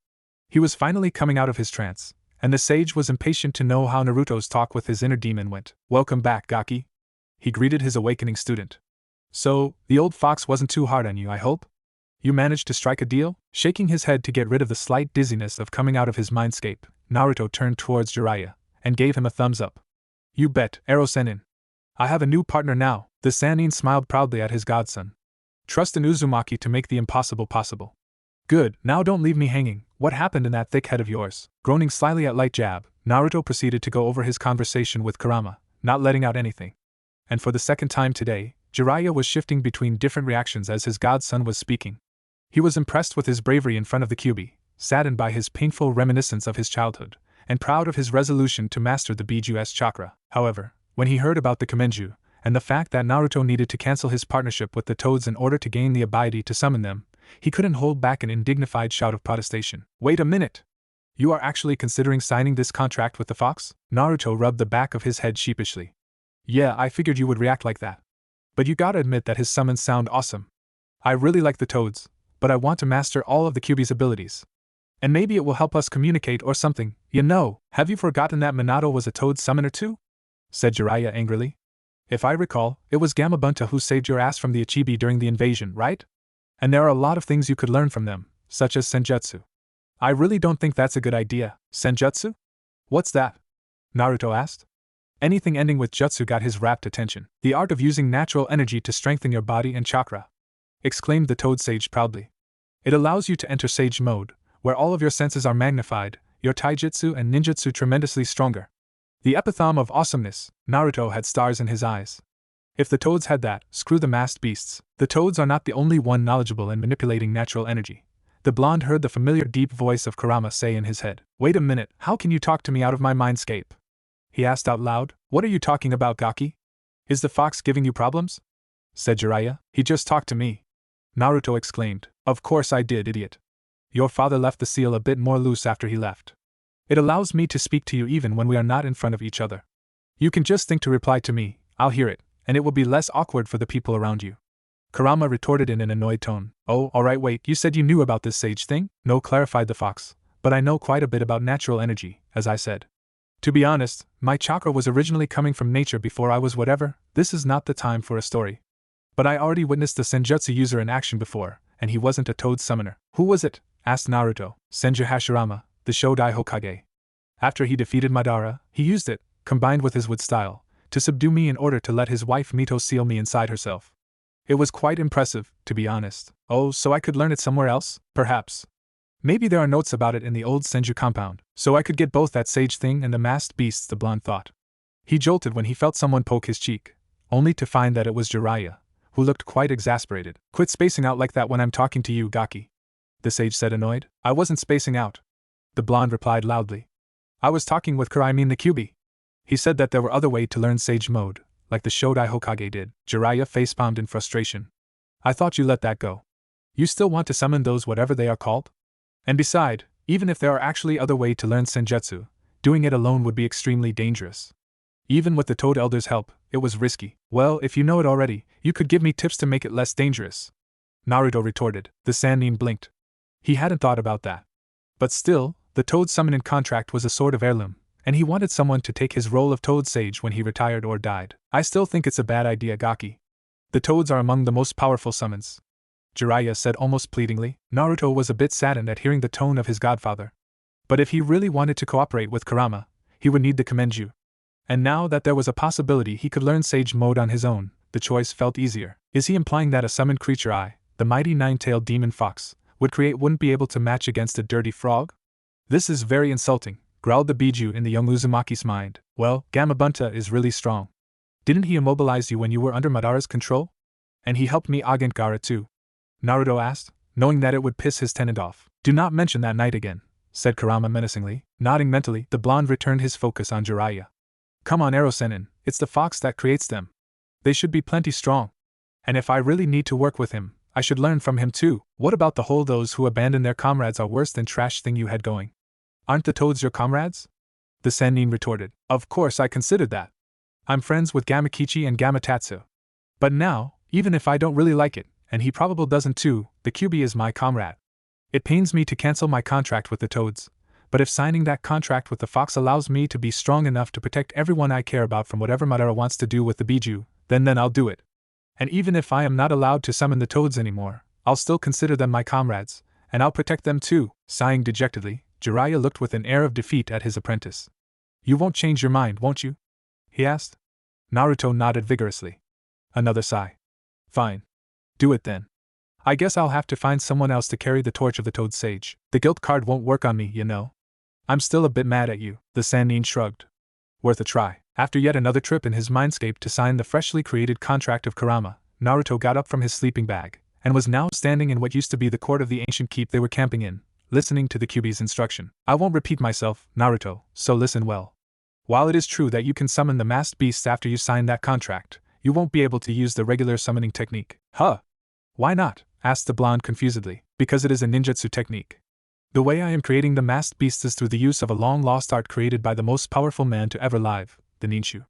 He was finally coming out of his trance, and the sage was impatient to know how Naruto's talk with his inner demon went. "Welcome back, Gaki," he greeted his awakening student. "So, the old fox wasn't too hard on you, I hope? You managed to strike a deal?" Shaking his head to get rid of the slight dizziness of coming out of his mindscape, Naruto turned towards Jiraiya, and gave him a thumbs up. "You bet, Ero Sennin. I have a new partner now." The Sannin smiled proudly at his godson. "Trust an Uzumaki to make the impossible possible." "Good, now don't leave me hanging. What happened in that thick head of yours?" Groaning slyly at light jab, Naruto proceeded to go over his conversation with Kurama, not letting out anything. And for the second time today, Jiraiya was shifting between different reactions as his godson was speaking. He was impressed with his bravery in front of the Kyuubi, saddened by his painful reminiscence of his childhood, and proud of his resolution to master the Bijuu chakra. However, when he heard about the Kamenju, and the fact that Naruto needed to cancel his partnership with the toads in order to gain the ability to summon them, he couldn't hold back an indignified shout of protestation. "Wait a minute! You are actually considering signing this contract with the fox?" Naruto rubbed the back of his head sheepishly. "Yeah, I figured you would react like that. But you gotta admit that his summons sound awesome. I really like the toads, but I want to master all of the Kyuubi's abilities. And maybe it will help us communicate or something, you know." "Have you forgotten that Minato was a toad summoner too?" said Jiraiya angrily. "If I recall, it was Gamabunta who saved your ass from the Ichibi during the invasion, right? And there are a lot of things you could learn from them, such as Senjutsu." "I really don't think that's a good idea." "Senjutsu? What's that?" Naruto asked. Anything ending with jutsu got his rapt attention. "The art of using natural energy to strengthen your body and chakra," exclaimed the Toad Sage proudly. "It allows you to enter Sage Mode, where all of your senses are magnified, your taijutsu and ninjutsu tremendously stronger. The epitome of awesomeness, Naruto had stars in his eyes. If the toads had that, screw the masked beasts. The toads are not the only one knowledgeable in manipulating natural energy. The blonde heard the familiar deep voice of Kurama say in his head. Wait a minute, how can you talk to me out of my mindscape? He asked out loud. What are you talking about, Gaki? Is the fox giving you problems? Said Jiraiya. He just talked to me. Naruto exclaimed. Of course I did, idiot. Your father left the seal a bit more loose after he left. It allows me to speak to you even when we are not in front of each other. You can just think to reply to me, I'll hear it, and it will be less awkward for the people around you. Kurama retorted in an annoyed tone. Oh, alright, wait, you said you knew about this sage thing? No, clarified the fox, but I know quite a bit about natural energy, as I said. To be honest, my chakra was originally coming from nature before I was whatever. This is not the time for a story. But I already witnessed the Senjutsu user in action before, and he wasn't a toad summoner. Who was it? Asked Naruto. Senju Hashirama, the Shodai Hokage. After he defeated Madara, he used it, combined with his wood style, to subdue me in order to let his wife Mito seal me inside herself. It was quite impressive, to be honest. Oh, so I could learn it somewhere else? Perhaps. Maybe there are notes about it in the old Senju compound, so I could get both that sage thing and the masked beasts, the blonde thought. He jolted when he felt someone poke his cheek, only to find that it was Jiraiya, who looked quite exasperated. Quit spacing out like that when I'm talking to you, Gaki. The sage said, annoyed. I wasn't spacing out. The blonde replied loudly. I was talking with the Kyuubi. He said that there were other ways to learn sage mode, like the Shodai Hokage did. Jiraiya facepalmed in frustration. I thought you let that go. You still want to summon those whatever they are called? And beside, even if there are actually other ways to learn senjutsu, doing it alone would be extremely dangerous. Even with the Toad Elder's help, it was risky. Well, if you know it already, you could give me tips to make it less dangerous. Naruto retorted. The Sannin blinked. He hadn't thought about that. But still, the Toad summoning contract was a sort of heirloom, and he wanted someone to take his role of Toad Sage when he retired or died. I still think it's a bad idea, Gaki. The Toads are among the most powerful summons, Jiraiya said almost pleadingly. Naruto was a bit saddened at hearing the tone of his godfather. But if he really wanted to cooperate with Kurama, he would need the Kamenju. And now that there was a possibility he could learn Sage Mode on his own, the choice felt easier. Is he implying that a summoned creature the mighty nine-tailed demon fox, wouldn't be able to match against a dirty frog? This is very insulting, growled the Biju in the young Uzumaki's mind. Well, Gamabunta is really strong. Didn't he immobilize you when you were under Madara's control? And he helped me against Gaara too? Naruto asked, knowing that it would piss his tenant off. Do not mention that night again, said Kurama menacingly. Nodding mentally, the blonde returned his focus on Jiraiya. Come on, Ero-sennin, it's the fox that creates them. They should be plenty strong. And if I really need to work with him, I should learn from him too. What about the whole those who abandon their comrades are worse than trash thing you had going? Aren't the toads your comrades? The Sannin retorted. Of course I considered that. I'm friends with Gamakichi and Gamatatsu. But now, even if I don't really like it, and he probably doesn't too, the Kyuubi is my comrade. It pains me to cancel my contract with the toads, but if signing that contract with the fox allows me to be strong enough to protect everyone I care about from whatever Madara wants to do with the Biju, then I'll do it. And even if I am not allowed to summon the toads anymore, I'll still consider them my comrades, and I'll protect them too. Sighing dejectedly, Jiraiya looked with an air of defeat at his apprentice. You won't change your mind, won't you? He asked. Naruto nodded vigorously. Another sigh. Fine. Do it then. I guess I'll have to find someone else to carry the torch of the Toad Sage. The guilt card won't work on me, you know. I'm still a bit mad at you. The Sannin shrugged. Worth a try. After yet another trip in his mindscape to sign the freshly created contract of Kurama, Naruto got up from his sleeping bag, and was now standing in what used to be the court of the ancient keep they were camping in, listening to the Kyuubi's instruction. I won't repeat myself, Naruto, so listen well. While it is true that you can summon the masked beasts after you sign that contract, you won't be able to use the regular summoning technique. Huh? Why not? Asked the blonde confusedly. Because it is a ninjutsu technique. The way I am creating the masked beasts is through the use of a long-lost art created by the most powerful man to ever live, the ninju.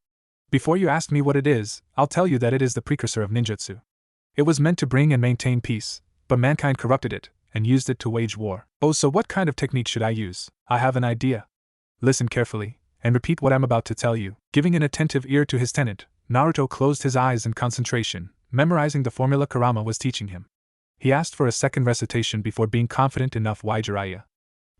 Before you ask me what it is, I'll tell you that it is the precursor of ninjutsu. It was meant to bring and maintain peace, but mankind corrupted it, and used it to wage war. Oh, so what kind of technique should I use? I have an idea. Listen carefully, and repeat what I'm about to tell you. Giving an attentive ear to his tenant, Naruto closed his eyes in concentration, memorizing the formula Kurama was teaching him. He asked for a second recitation before being confident enough why Jiraiya.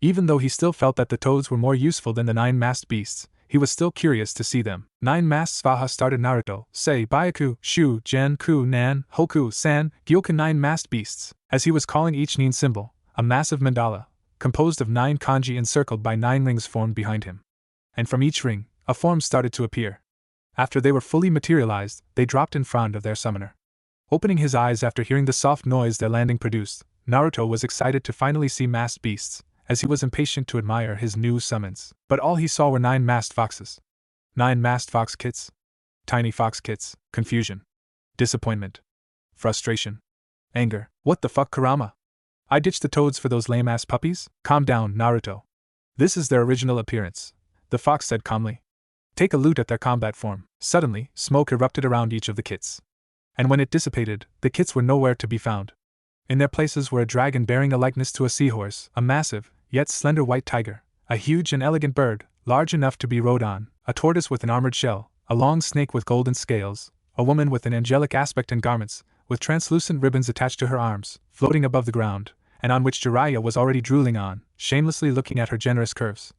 Even though he still felt that the toads were more useful than the 9 masked beasts, he was still curious to see them. 9 masked Svaha started Naruto, Sei, Byaku, Shu, Gen, Ku, Nan, Hoku, San, Gyoku 9 masked beasts, as he was calling each nin symbol, a massive mandala, composed of 9 kanji encircled by 9 rings formed behind him. And from each ring, a form started to appear. After they were fully materialized, they dropped in front of their summoner. Opening his eyes after hearing the soft noise their landing produced, Naruto was excited to finally see masked beasts, as he was impatient to admire his new summons. But all he saw were 9 masked foxes. 9 masked fox kits. Tiny fox kits. Confusion. Disappointment. Frustration. Anger. What the fuck, Kurama? I ditched the toads for those lame-ass puppies? Calm down, Naruto. This is their original appearance, the fox said calmly. Take a look at their combat form. Suddenly, smoke erupted around each of the kits. And when it dissipated, the kits were nowhere to be found. In their places were a dragon bearing a likeness to a seahorse, a massive, yet slender white tiger, a huge and elegant bird, large enough to be rode on, a tortoise with an armored shell, a long snake with golden scales, a woman with an angelic aspect and garments, with translucent ribbons attached to her arms, floating above the ground, and on which Jiraiya was already drooling on, shamelessly looking at her generous curves.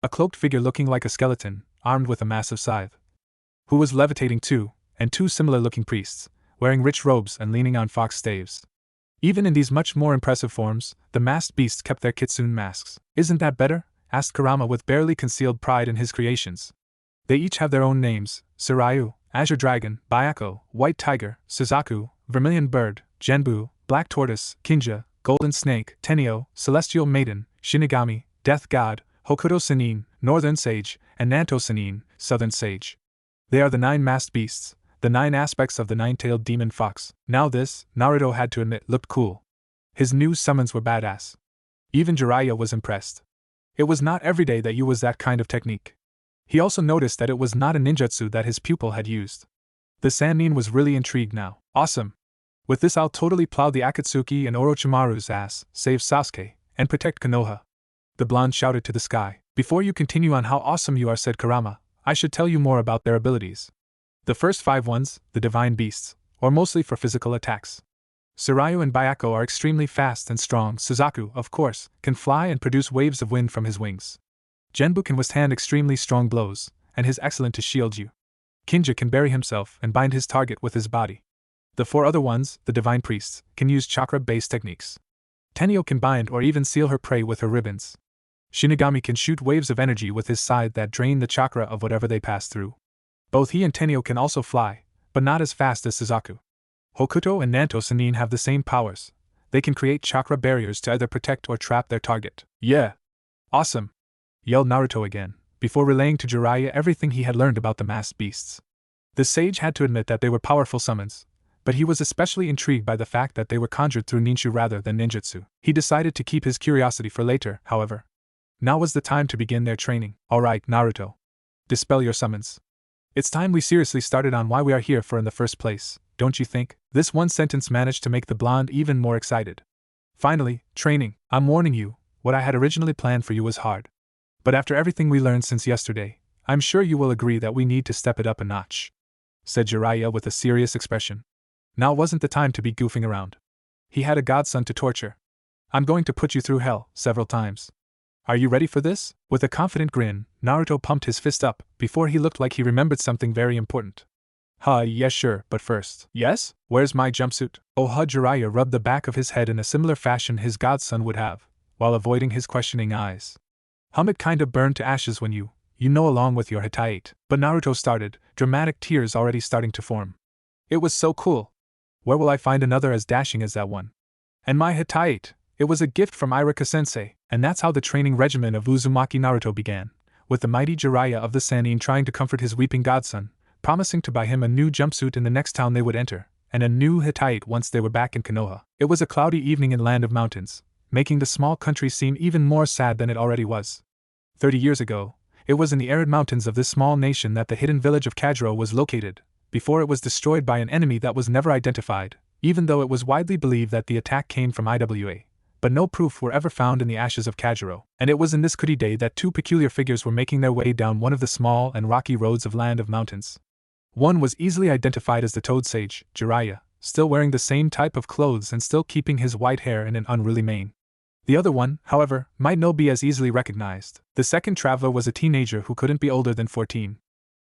A cloaked figure looking like a skeleton, armed with a massive scythe, who was levitating too, and 2 similar-looking priests, wearing rich robes and leaning on fox staves. Even in these much more impressive forms, the masked beasts kept their kitsune masks. Isn't that better? Asked Kurama with barely concealed pride in his creations. They each have their own names: Surayu, Azure Dragon, Byakko, White Tiger, Suzaku, Vermilion Bird, Genbu, Black Tortoise, Kinja, Golden Snake, Tenio, Celestial Maiden, Shinigami, Death God, Hokuto Sennin, Northern Sage, and Nanto Sennin, Southern Sage. They are the 9 masked beasts, the 9 aspects of the 9-tailed demon fox. Now this, Naruto had to admit, looked cool. His new summons were badass. Even Jiraiya was impressed. It was not every day that you was that kind of technique. He also noticed that it was not a ninjutsu that his pupil had used. The Sannin was really intrigued now. Awesome! With this I'll totally plow the Akatsuki and Orochimaru's ass, save Sasuke, and protect Konoha. The blonde shouted to the sky. Before you continue on how awesome you are, said Kurama, I should tell you more about their abilities. The first 5 ones, the divine beasts, are mostly for physical attacks. Surayu and Byakko are extremely fast and strong. Suzaku, of course, can fly and produce waves of wind from his wings. Genbu can withstand extremely strong blows, and is excellent to shield you. Kinja can bury himself and bind his target with his body. The 4 other ones, the divine priests, can use chakra-based techniques. Tenio can bind or even seal her prey with her ribbons. Shinigami can shoot waves of energy with his scythe that drain the chakra of whatever they pass through. Both he and Tenio can also fly, but not as fast as Suzaku. Hokuto and Nanto Sennin have the same powers. They can create chakra barriers to either protect or trap their target. Yeah! Awesome! Yelled Naruto again, before relaying to Jiraiya everything he had learned about the masked beasts. The sage had to admit that they were powerful summons, but he was especially intrigued by the fact that they were conjured through ninju rather than ninjutsu. He decided to keep his curiosity for later, however. Now was the time to begin their training. Alright, Naruto. Dispel your summons. It's time we seriously started on why we are here for in the first place, don't you think? This one sentence managed to make the blonde even more excited. Finally, training. I'm warning you, what I had originally planned for you was hard. But after everything we learned since yesterday, I'm sure you will agree that we need to step it up a notch, said Jiraiya with a serious expression. Now wasn't the time to be goofing around. He had a godson to torture. I'm going to put you through hell, several times. Are you ready for this? With a confident grin, Naruto pumped his fist up, before he looked like he remembered something very important. Yes sure, but first. Yes? Where's my jumpsuit? Jiraiya rubbed the back of his head in a similar fashion his godson would have, while avoiding his questioning eyes. It kinda burned to ashes when you know along with your Hittite. But Naruto started, dramatic tears already starting to form. It was so cool. Where will I find another as dashing as that one? And my Hittite, it was a gift from Irika-sensei, and that's how the training regimen of Uzumaki Naruto began, with the mighty Jiraiya of the Sannin trying to comfort his weeping godson, promising to buy him a new jumpsuit in the next town they would enter, and a new Hittite once they were back in Konoha. It was a cloudy evening in Land of Mountains, making the small country seem even more sad than it already was. 30 years ago, it was in the arid mountains of this small nation that the hidden village of Kajiro was located, before it was destroyed by an enemy that was never identified, even though it was widely believed that the attack came from IWA. But no proof were ever found in the ashes of Kajiro, and it was in this Kuti day that 2 peculiar figures were making their way down one of the small and rocky roads of Land of Mountains. One was easily identified as the Toad Sage, Jiraiya, still wearing the same type of clothes and still keeping his white hair in an unruly mane. The other one, however, might not be as easily recognized. The second traveler was a teenager who couldn't be older than 14.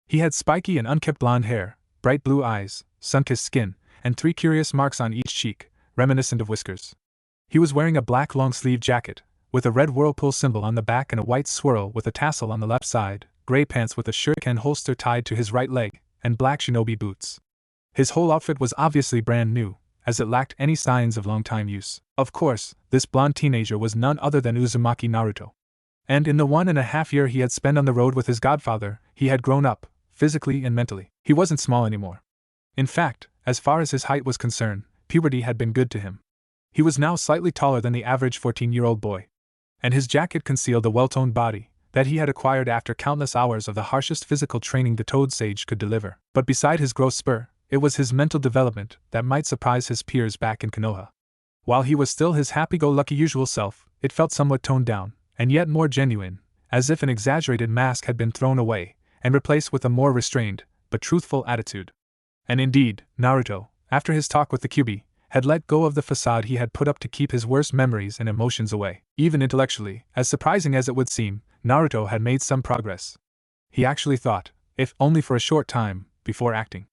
He had spiky and unkempt blonde hair, bright blue eyes, sun-kissed skin, and 3 curious marks on each cheek, reminiscent of whiskers. He was wearing a black long-sleeved jacket, with a red whirlpool symbol on the back and a white swirl with a tassel on the left side, gray pants with a shuriken holster tied to his right leg, and black shinobi boots. His whole outfit was obviously brand new, as it lacked any signs of long-time use. Of course, this blonde teenager was none other than Uzumaki Naruto. And in the 1.5 years he had spent on the road with his godfather, he had grown up, physically and mentally. He wasn't small anymore. In fact, as far as his height was concerned, puberty had been good to him. He was now slightly taller than the average 14-year-old boy. And his jacket concealed the well-toned body that he had acquired after countless hours of the harshest physical training the Toad Sage could deliver. But beside his growth spur, it was his mental development that might surprise his peers back in Konoha. While he was still his happy-go-lucky usual self, it felt somewhat toned down, and yet more genuine, as if an exaggerated mask had been thrown away and replaced with a more restrained, but truthful attitude. And indeed, Naruto, after his talk with the Kyuubi, had let go of the facade he had put up to keep his worst memories and emotions away. Even intellectually, as surprising as it would seem, Naruto had made some progress. He actually thought, if only for a short time, before acting.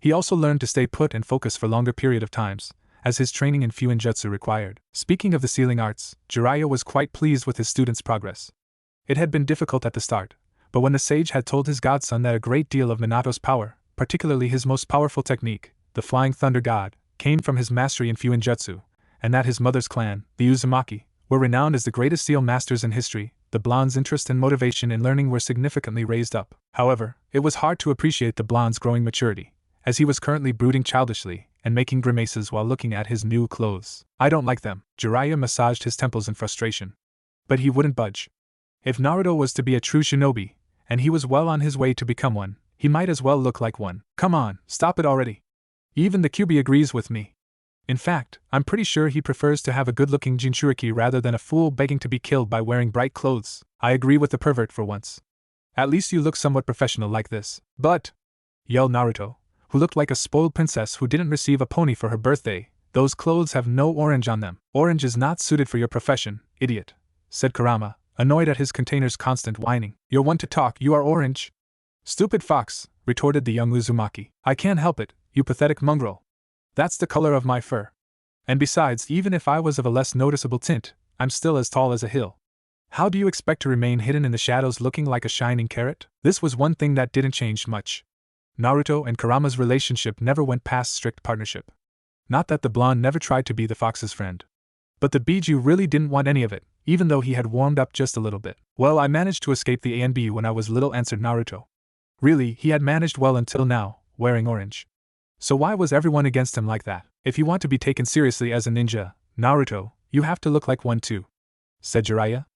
He also learned to stay put and focus for longer period of times, as his training in Fuinjutsu required. Speaking of the sealing arts, Jiraiya was quite pleased with his students' progress. It had been difficult at the start, but when the sage had told his godson that a great deal of Minato's power, particularly his most powerful technique, the Flying Thunder God, came from his mastery in Fuinjutsu, and that his mother's clan, the Uzumaki, were renowned as the greatest seal masters in history, the blonde's interest and motivation in learning were significantly raised up. However, it was hard to appreciate the blonde's growing maturity, as he was currently brooding childishly and making grimaces while looking at his new clothes. I don't like them. Jiraiya massaged his temples in frustration. But he wouldn't budge. If Naruto was to be a true shinobi, and he was well on his way to become one, he might as well look like one. Come on, stop it already. Even the Kyuubi agrees with me. In fact, I'm pretty sure he prefers to have a good-looking Jinchuriki rather than a fool begging to be killed by wearing bright clothes. I agree with the pervert for once. At least you look somewhat professional like this. But, yelled Naruto, who looked like a spoiled princess who didn't receive a pony for her birthday, those clothes have no orange on them. Orange is not suited for your profession, idiot, said Kurama, annoyed at his container's constant whining. You're one to talk, you are orange. Stupid fox, retorted the young Uzumaki. I can't help it, you pathetic mongrel. That's the color of my fur. And besides, even if I was of a less noticeable tint, I'm still as tall as a hill. How do you expect to remain hidden in the shadows looking like a shining carrot? This was one thing that didn't change much. Naruto and Kurama's relationship never went past strict partnership. Not that the blonde never tried to be the fox's friend. But the Biju really didn't want any of it, even though he had warmed up just a little bit. Well, I managed to escape the ANBU when I was little, answered Naruto. Really, he had managed well until now, wearing orange. So why was everyone against him like that? If you want to be taken seriously as a ninja, Naruto, you have to look like one too, said Jiraiya.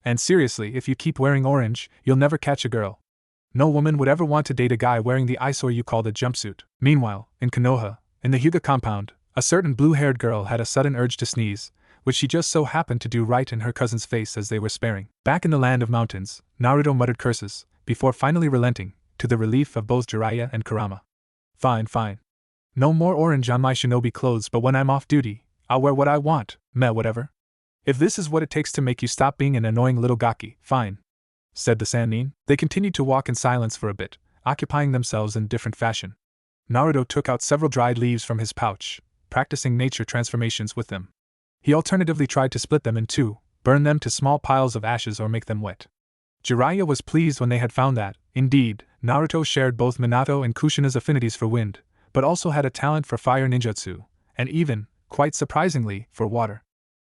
And seriously, if you keep wearing orange, you'll never catch a girl. No woman would ever want to date a guy wearing the eyesore you call the jumpsuit. Meanwhile, in Konoha, in the Hyuga compound, a certain blue-haired girl had a sudden urge to sneeze, which she just so happened to do right in her cousin's face as they were sparring. Back in the land of mountains, Naruto muttered curses, before finally relenting, to the relief of both Jiraiya and Kurama. Fine. No more orange on my shinobi clothes, but when I'm off duty, I'll wear what I want, meh whatever. If this is what it takes to make you stop being an annoying little gaki, fine, said the Sannin. They continued to walk in silence for a bit, occupying themselves in different fashion. Naruto took out several dried leaves from his pouch, practicing nature transformations with them. He alternatively tried to split them in two, burn them to small piles of ashes or make them wet. Jiraiya was pleased when they had found that, indeed, Naruto shared both Minato and Kushina's affinities for wind, but also had a talent for fire ninjutsu, and even, quite surprisingly, for water.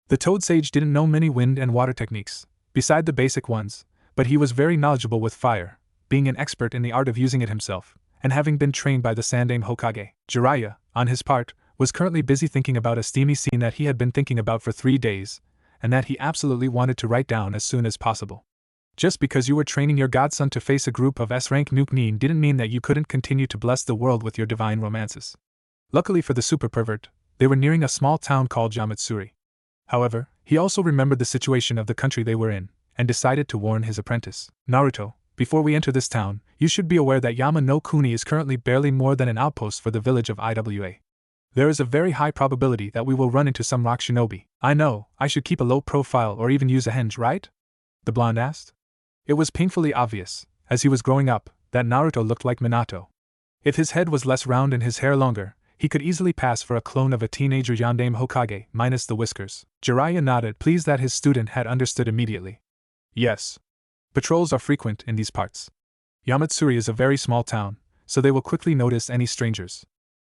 The Toad Sage didn't know many wind and water techniques, beside the basic ones, but he was very knowledgeable with fire, being an expert in the art of using it himself, and having been trained by the Sandaime Hokage. Jiraiya, on his part, was currently busy thinking about a steamy scene that he had been thinking about for 3 days, and that he absolutely wanted to write down as soon as possible. Just because you were training your godson to face a group of S-rank Nuke-Nin didn't mean that you couldn't continue to bless the world with your divine romances. Luckily for the super pervert, they were nearing a small town called Yamatsuri. However, he also remembered the situation of the country they were in, and decided to warn his apprentice. Naruto, before we enter this town, you should be aware that Yama no Kuni is currently barely more than an outpost for the village of Iwa. There is a very high probability that we will run into some rock shinobi. I know, I should keep a low profile or even use a henge, right? The blonde asked. It was painfully obvious, as he was growing up, that Naruto looked like Minato. If his head was less round and his hair longer, he could easily pass for a clone of a teenager Yondaime Hokage, minus the whiskers. Jiraiya nodded, pleased that his student had understood immediately. Yes. Patrols are frequent in these parts. Yamatsuri is a very small town, so they will quickly notice any strangers.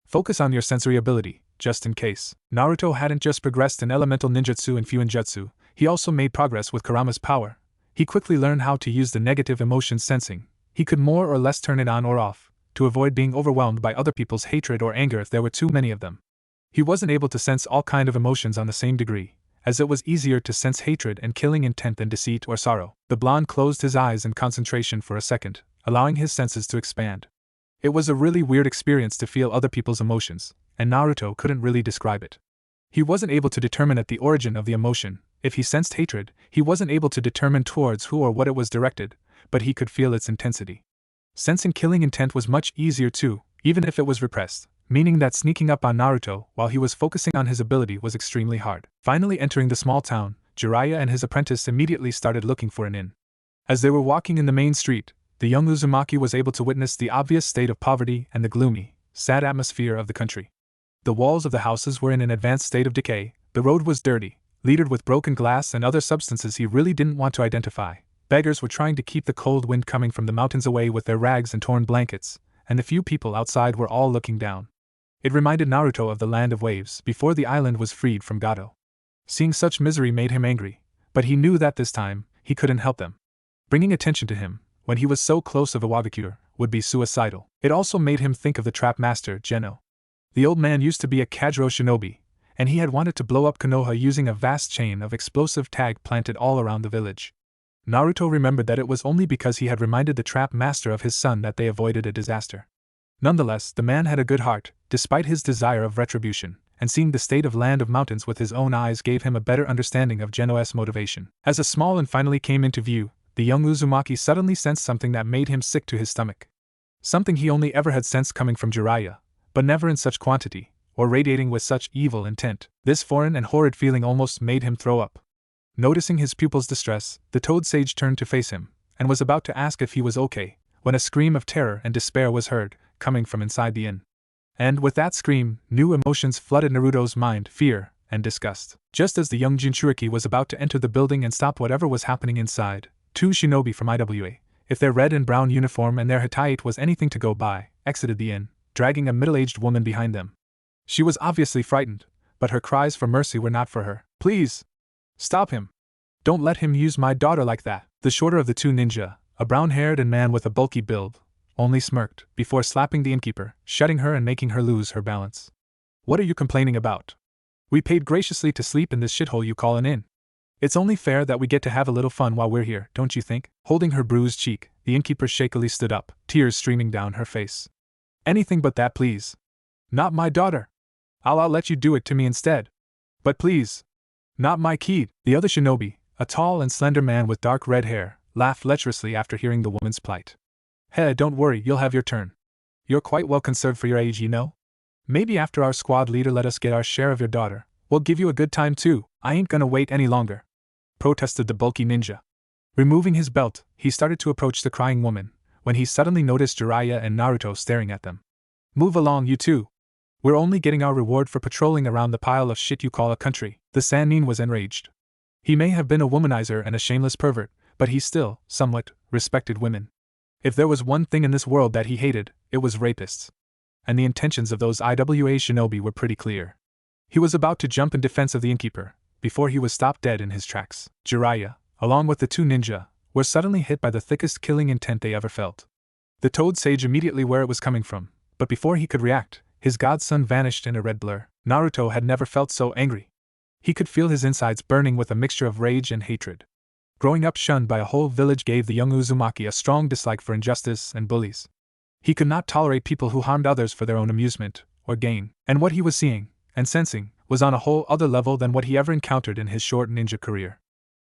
Focus on your sensory ability, just in case. Naruto hadn't just progressed in elemental ninjutsu and fuinjutsu, he also made progress with Kurama's power. He quickly learned how to use the negative emotion sensing. He could more or less turn it on or off, to avoid being overwhelmed by other people's hatred or anger if there were too many of them. He wasn't able to sense all kind of emotions on the same degree, as it was easier to sense hatred and killing intent than deceit or sorrow. The blonde closed his eyes in concentration for a second, allowing his senses to expand. It was a really weird experience to feel other people's emotions, and Naruto couldn't really describe it. He wasn't able to determine at the origin of the emotion. If he sensed hatred, he wasn't able to determine towards who or what it was directed, but he could feel its intensity. Sensing killing intent was much easier too, even if it was repressed, meaning that sneaking up on Naruto while he was focusing on his ability was extremely hard. Finally entering the small town, Jiraiya and his apprentice immediately started looking for an inn. As they were walking in the main street, the young Uzumaki was able to witness the obvious state of poverty and the gloomy, sad atmosphere of the country. The walls of the houses were in an advanced state of decay, the road was dirty, littered with broken glass and other substances he really didn't want to identify. Beggars were trying to keep the cold wind coming from the mountains away with their rags and torn blankets, and the few people outside were all looking down. It reminded Naruto of the land of waves before the island was freed from Gato. Seeing such misery made him angry, but he knew that this time, he couldn't help them. Bringing attention to him, when he was so close of a Wagakure, would be suicidal. It also made him think of the trap master, Geno. The old man used to be a Kajiro shinobi, and he had wanted to blow up Konoha using a vast chain of explosive tag planted all around the village. Naruto remembered that it was only because he had reminded the trap master of his son that they avoided a disaster. Nonetheless, the man had a good heart, despite his desire of retribution, and seeing the state of land of mountains with his own eyes gave him a better understanding of Geno's motivation. As a small inn finally came into view, the young Uzumaki suddenly sensed something that made him sick to his stomach. Something he only ever had sensed coming from Jiraiya, but never in such quantity, or radiating with such evil intent. This foreign and horrid feeling almost made him throw up. Noticing his pupil's distress, the Toad Sage turned to face him, and was about to ask if he was okay, when a scream of terror and despair was heard, coming from inside the inn. And with that scream, new emotions flooded Naruto's mind: fear and disgust. Just as the young Jinchuriki was about to enter the building and stop whatever was happening inside, two shinobi from IWA, if their red and brown uniform and their hitite was anything to go by, exited the inn, dragging a middle-aged woman behind them. She was obviously frightened, but her cries for mercy were not for her. "Please! Stop him! Don't let him use my daughter like that." The shorter of the two ninja, a brown-haired and man with a bulky build, only smirked, before slapping the innkeeper, shutting her and making her lose her balance. "What are you complaining about? We paid graciously to sleep in this shithole you call an inn. It's only fair that we get to have a little fun while we're here, don't you think?" Holding her bruised cheek, the innkeeper shakily stood up, tears streaming down her face. "Anything but that, please. Not my daughter. I'll let you do it to me instead. But please. Not my kid." The other shinobi, a tall and slender man with dark red hair, laughed lecherously after hearing the woman's plight. "Hey, don't worry, you'll have your turn. You're quite well conserved for your age, you know. Maybe after our squad leader let us get our share of your daughter, we'll give you a good time too." "I ain't gonna wait any longer," protested the bulky ninja. Removing his belt, he started to approach the crying woman, when he suddenly noticed Jiraiya and Naruto staring at them. "Move along, you two. We're only getting our reward for patrolling around the pile of shit you call a country." The Sannin was enraged. He may have been a womanizer and a shameless pervert, but he still, somewhat, respected women. If there was one thing in this world that he hated, it was rapists. And the intentions of those IWA shinobi were pretty clear. He was about to jump in defense of the innkeeper, before he was stopped dead in his tracks. Jiraiya, along with the two ninja, were suddenly hit by the thickest killing intent they ever felt. The Toad Sage immediately where it was coming from, but before he could react, his godson vanished in a red blur. Naruto had never felt so angry. He could feel his insides burning with a mixture of rage and hatred. Growing up shunned by a whole village gave the young Uzumaki a strong dislike for injustice and bullies. He could not tolerate people who harmed others for their own amusement or gain, and what he was seeing and sensing was on a whole other level than what he ever encountered in his short ninja career.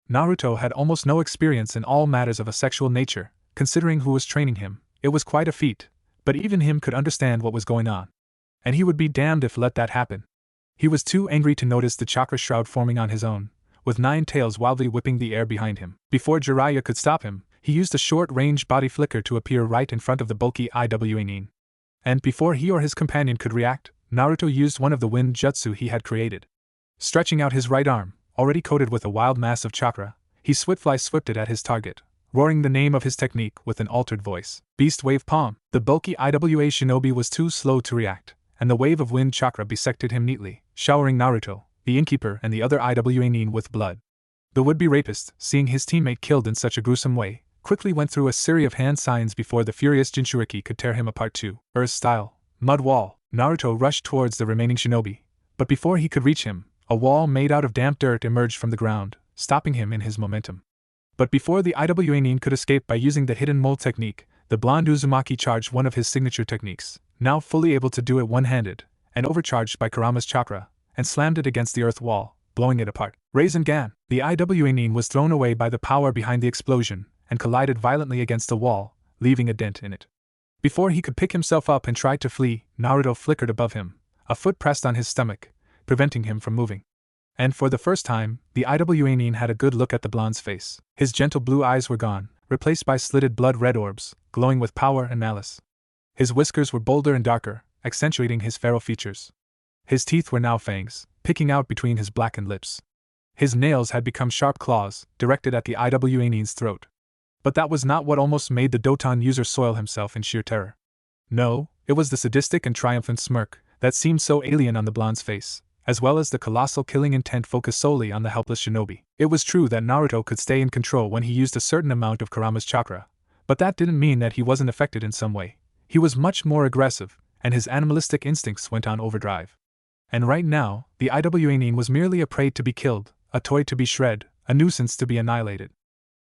Naruto had almost no experience in all matters of a sexual nature. Considering who was training him, it was quite a feat, but even him could understand what was going on. And he would be damned if let that happen. He was too angry to notice the chakra shroud forming on his own, with 9 tails wildly whipping the air behind him. Before Jiraiya could stop him, he used a short-range body flicker to appear right in front of the bulky IWA nin. And before he or his companion could react, Naruto used one of the wind jutsu he had created. Stretching out his right arm, already coated with a wild mass of chakra, he swiftly swept it at his target, roaring the name of his technique with an altered voice. Beast Wave Palm. The bulky IWA shinobi was too slow to react, and the wave of wind chakra bisected him neatly, showering Naruto, the innkeeper, and the other IWA nin with blood. The would-be rapist, seeing his teammate killed in such a gruesome way, quickly went through a series of hand signs before the furious Jinchuriki could tear him apart too. Earth-style, mud wall. Naruto rushed towards the remaining shinobi, but before he could reach him, a wall made out of damp dirt emerged from the ground, stopping him in his momentum. But before the IWA nin could escape by using the hidden mole technique, the blonde Uzumaki charged one of his signature techniques, now fully able to do it one-handed, and overcharged by Kurama's chakra, and slammed it against the earth wall, blowing it apart. Rasengan. The IWA nin was thrown away by the power behind the explosion, and collided violently against the wall, leaving a dent in it. Before he could pick himself up and try to flee, Naruto flickered above him, a foot pressed on his stomach, preventing him from moving. And for the first time, the IWA nin had a good look at the blonde's face. His gentle blue eyes were gone, replaced by slitted blood-red orbs, glowing with power and malice. His whiskers were bolder and darker, accentuating his feral features. His teeth were now fangs, picking out between his blackened lips. His nails had become sharp claws, directed at the IWA nin's throat. But that was not what almost made the Doton user soil himself in sheer terror. No, it was the sadistic and triumphant smirk that seemed so alien on the blonde's face, as well as the colossal killing intent focused solely on the helpless shinobi. It was true that Naruto could stay in control when he used a certain amount of Kurama's chakra, but that didn't mean that he wasn't affected in some way. He was much more aggressive, and his animalistic instincts went on overdrive. And right now, the IWA nin was merely a prey to be killed, a toy to be shred, a nuisance to be annihilated.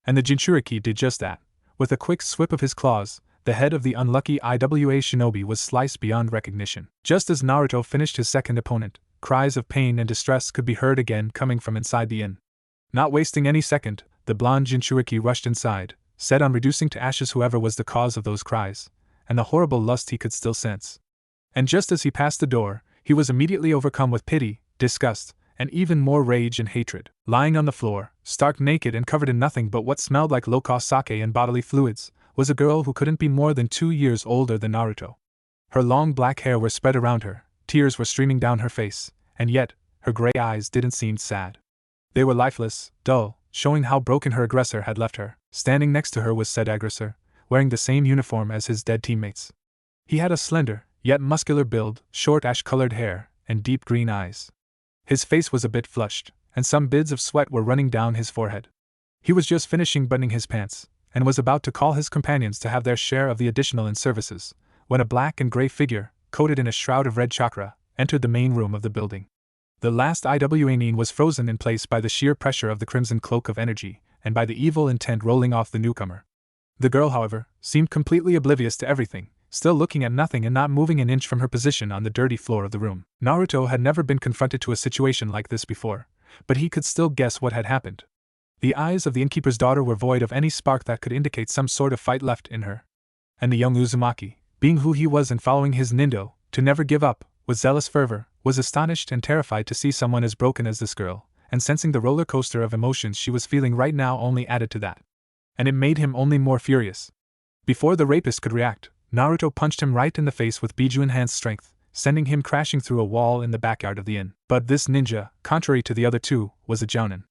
And the Jinchuriki did just that. With a quick swipe of his claws, the head of the unlucky IWA shinobi was sliced beyond recognition. Just as Naruto finished his second opponent, cries of pain and distress could be heard again coming from inside the inn. Not wasting any second, the blonde Jinchuriki rushed inside, set on reducing to ashes whoever was the cause of those cries, and the horrible lust he could still sense. And just as he passed the door, he was immediately overcome with pity, disgust, and even more rage and hatred. Lying on the floor, stark naked and covered in nothing but what smelled like low-cost sake and bodily fluids, was a girl who couldn't be more than 2 years older than Naruto. Her long black hair was spread around her, tears were streaming down her face, and yet, her gray eyes didn't seem sad. They were lifeless, dull, showing how broken her aggressor had left her. Standing next to her was said aggressor, wearing the same uniform as his dead teammates. He had a slender, yet muscular build, short ash-colored hair, and deep green eyes. His face was a bit flushed, and some beads of sweat were running down his forehead. He was just finishing buttoning his pants, and was about to call his companions to have their share of the additional in-services, when a black and gray figure, coated in a shroud of red chakra, entered the main room of the building. The last IWA nin was frozen in place by the sheer pressure of the crimson cloak of energy, and by the evil intent rolling off the newcomer. The girl, however, seemed completely oblivious to everything, still looking at nothing and not moving an inch from her position on the dirty floor of the room. Naruto had never been confronted to a situation like this before, but he could still guess what had happened. The eyes of the innkeeper's daughter were void of any spark that could indicate some sort of fight left in her. And the young Uzumaki, being who he was and following his nindo, to never give up, with zealous fervor, was astonished and terrified to see someone as broken as this girl, and sensing the roller coaster of emotions she was feeling right now only added to that. And it made him only more furious. Before the rapist could react, Naruto punched him right in the face with Biju-enhanced strength, sending him crashing through a wall in the backyard of the inn. But this ninja, contrary to the other two, was a jounin.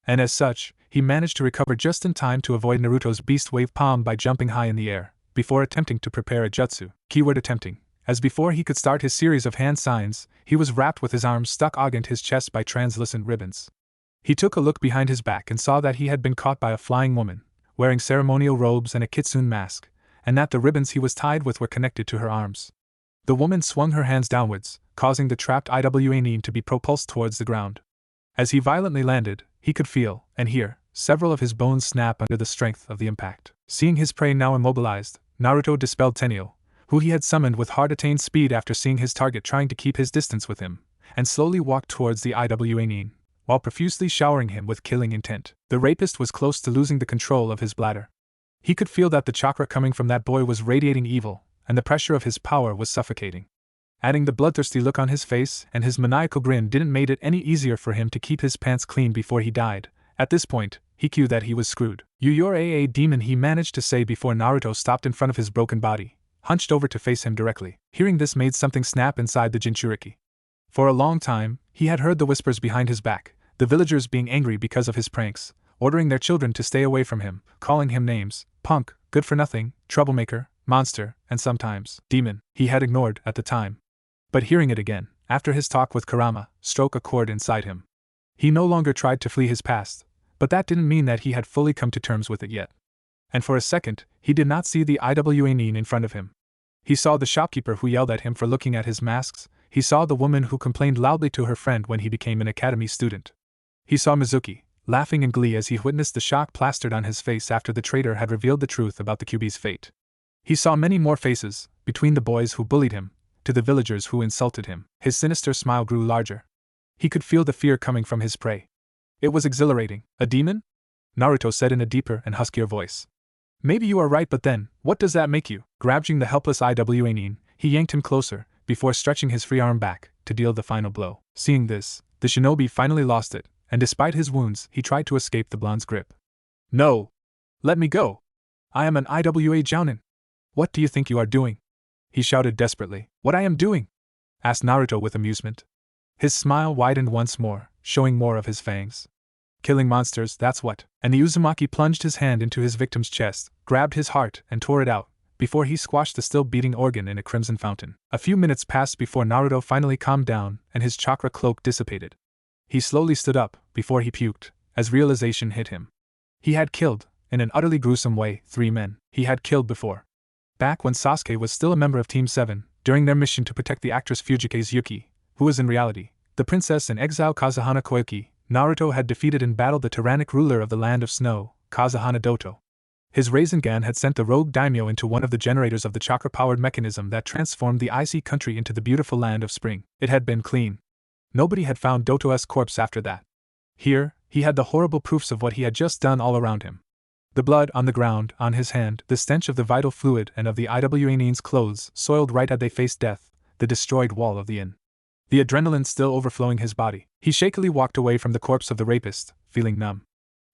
And as such, he managed to recover just in time to avoid Naruto's beast wave palm by jumping high in the air, before attempting to prepare a jutsu. Keyword attempting, as before he could start his series of hand signs, he was wrapped with his arms stuck against his chest by translucent ribbons. He took a look behind his back and saw that he had been caught by a flying woman, wearing ceremonial robes and a kitsune mask, and that the ribbons he was tied with were connected to her arms. The woman swung her hands downwards, causing the trapped IWA nin to be propulsed towards the ground. As he violently landed, he could feel, and hear, several of his bones snap under the strength of the impact. Seeing his prey now immobilized, Naruto dispelled Tenio, who he had summoned with hard-attained speed after seeing his target trying to keep his distance with him, and slowly walked towards the IWA nin, while profusely showering him with killing intent. The rapist was close to losing the control of his bladder. He could feel that the chakra coming from that boy was radiating evil, and the pressure of his power was suffocating. Adding the bloodthirsty look on his face and his maniacal grin didn't make it any easier for him to keep his pants clean before he died. At this point, he knew that he was screwed. "You're a demon," he managed to say before Naruto stopped in front of his broken body, hunched over to face him directly. Hearing this made something snap inside the Jinchuriki. For a long time, he had heard the whispers behind his back, the villagers being angry because of his pranks, ordering their children to stay away from him, calling him names: punk, good for nothing, troublemaker, monster, and sometimes demon. He had ignored at the time. But hearing it again, after his talk with Kurama, struck a chord inside him. He no longer tried to flee his past, but that didn't mean that he had fully come to terms with it yet. And for a second, he did not see the Iwa Nin in front of him. He saw the shopkeeper who yelled at him for looking at his masks. He saw the woman who complained loudly to her friend when he became an academy student. He saw Mizuki, laughing in glee as he witnessed the shock plastered on his face after the traitor had revealed the truth about the QB's fate. He saw many more faces, between the boys who bullied him, to the villagers who insulted him. His sinister smile grew larger. He could feel the fear coming from his prey. It was exhilarating. A demon? Naruto said in a deeper and huskier voice. Maybe you are right, but then, what does that make you? Grabbing the helpless Iwa Nin, he yanked him closer, before stretching his free arm back, to deal the final blow. Seeing this, the shinobi finally lost it, and despite his wounds, he tried to escape the blonde's grip. No! Let me go! I am an Iwa Jounin! What do you think you are doing? He shouted desperately. What I am doing? Asked Naruto with amusement. His smile widened once more, showing more of his fangs. Killing monsters, that's what. And the Uzumaki plunged his hand into his victim's chest, grabbed his heart, and tore it out, before he squashed the still beating organ in a crimson fountain. A few minutes passed before Naruto finally calmed down and his chakra cloak dissipated. He slowly stood up, before he puked, as realization hit him. He had killed, in an utterly gruesome way, 3 men. He had killed before. Back when Sasuke was still a member of Team 7, during their mission to protect the actress Fujike's Yuki, who was in reality the princess in exile Kazuhana Koyuki, Naruto had defeated in battle the tyrannic ruler of the Land of Snow, Kazuhana Doto. His Rasengan had sent the rogue daimyo into one of the generators of the chakra-powered mechanism that transformed the icy country into the beautiful land of spring. It had been clean. Nobody had found Doto's corpse after that. Here, he had the horrible proofs of what he had just done all around him. The blood on the ground, on his hand, the stench of the vital fluid and of the Iwa Nin's clothes soiled right as they faced death, the destroyed wall of the inn. The adrenaline still overflowing his body, he shakily walked away from the corpse of the rapist, feeling numb.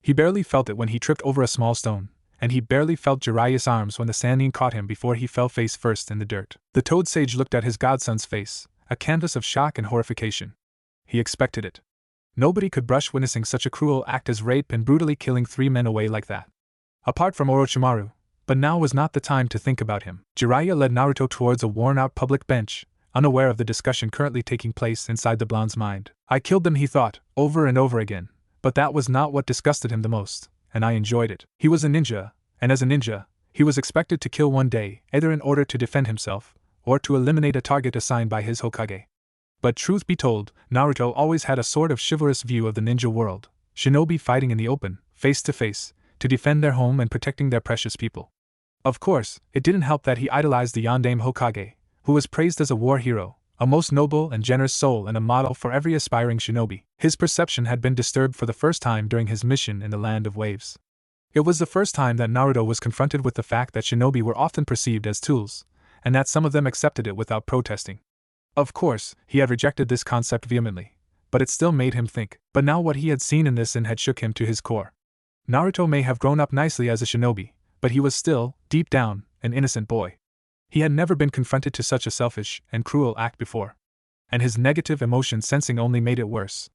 He barely felt it when he tripped over a small stone, and he barely felt Jiraiya's arms when the Sannin caught him before he fell face first in the dirt. The Toad Sage looked at his godson's face, a canvas of shock and horrification. He expected it. Nobody could brush witnessing such a cruel act as rape and brutally killing 3 men away like that. Apart from Orochimaru, but now was not the time to think about him. Jiraiya led Naruto towards a worn-out public bench, unaware of the discussion currently taking place inside the blonde's mind. I killed them, he thought, over and over again, but that was not what disgusted him the most, and I enjoyed it. He was a ninja, and as a ninja, he was expected to kill one day, either in order to defend himself, or to eliminate a target assigned by his Hokage. But truth be told, Naruto always had a sort of chivalrous view of the ninja world, shinobi fighting in the open, face to face, to defend their home and protecting their precious people. Of course, it didn't help that he idolized the Yondaime Hokage, who was praised as a war hero, a most noble and generous soul and a model for every aspiring shinobi. His perception had been disturbed for the first time during his mission in the Land of Waves. It was the first time that Naruto was confronted with the fact that shinobi were often perceived as tools, and that some of them accepted it without protesting. Of course, he had rejected this concept vehemently, but it still made him think. But now what he had seen in this inn had shook him to his core. Naruto may have grown up nicely as a shinobi, but he was still, deep down, an innocent boy. He had never been confronted to such a selfish and cruel act before. And his negative emotion sensing only made it worse.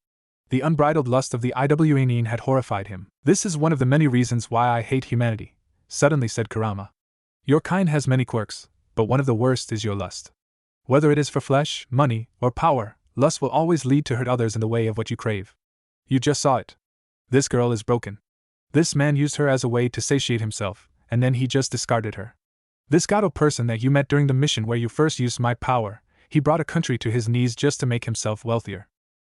The unbridled lust of the Iwa Nin had horrified him. This is one of the many reasons why I hate humanity, suddenly said Kurama. Your kind has many quirks, but one of the worst is your lust. Whether it is for flesh, money, or power, lust will always lead to hurt others in the way of what you crave. You just saw it. This girl is broken. This man used her as a way to satiate himself, and then he just discarded her. This Gato person that you met during the mission where you first used my power, he brought a country to his knees just to make himself wealthier.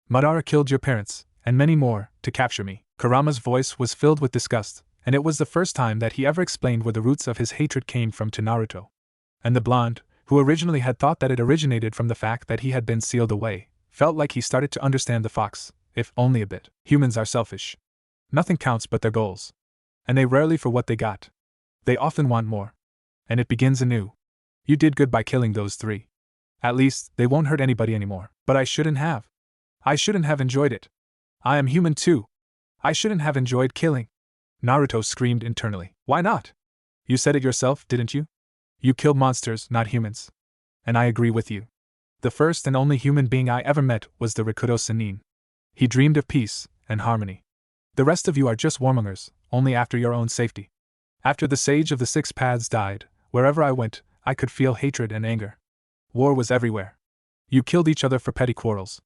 Madara killed your parents, and many more, to capture me. Kurama's voice was filled with disgust, and it was the first time that he ever explained where the roots of his hatred came from to Naruto. And the blonde, who originally had thought that it originated from the fact that he had been sealed away, felt like he started to understand the fox, if only a bit. Humans are selfish. Nothing counts but their goals. And they rarely for what they got. They often want more. And it begins anew. You did good by killing those 3. At least, they won't hurt anybody anymore. But I shouldn't have. I shouldn't have enjoyed it. I am human too. I shouldn't have enjoyed killing. Naruto screamed internally. Why not? You said it yourself, didn't you? You killed monsters, not humans. And I agree with you. The first and only human being I ever met was the Rikudo Sannin. He dreamed of peace and harmony. The rest of you are just warmongers, only after your own safety. After the Sage of the Six Paths died, wherever I went, I could feel hatred and anger. War was everywhere. You killed each other for petty quarrels.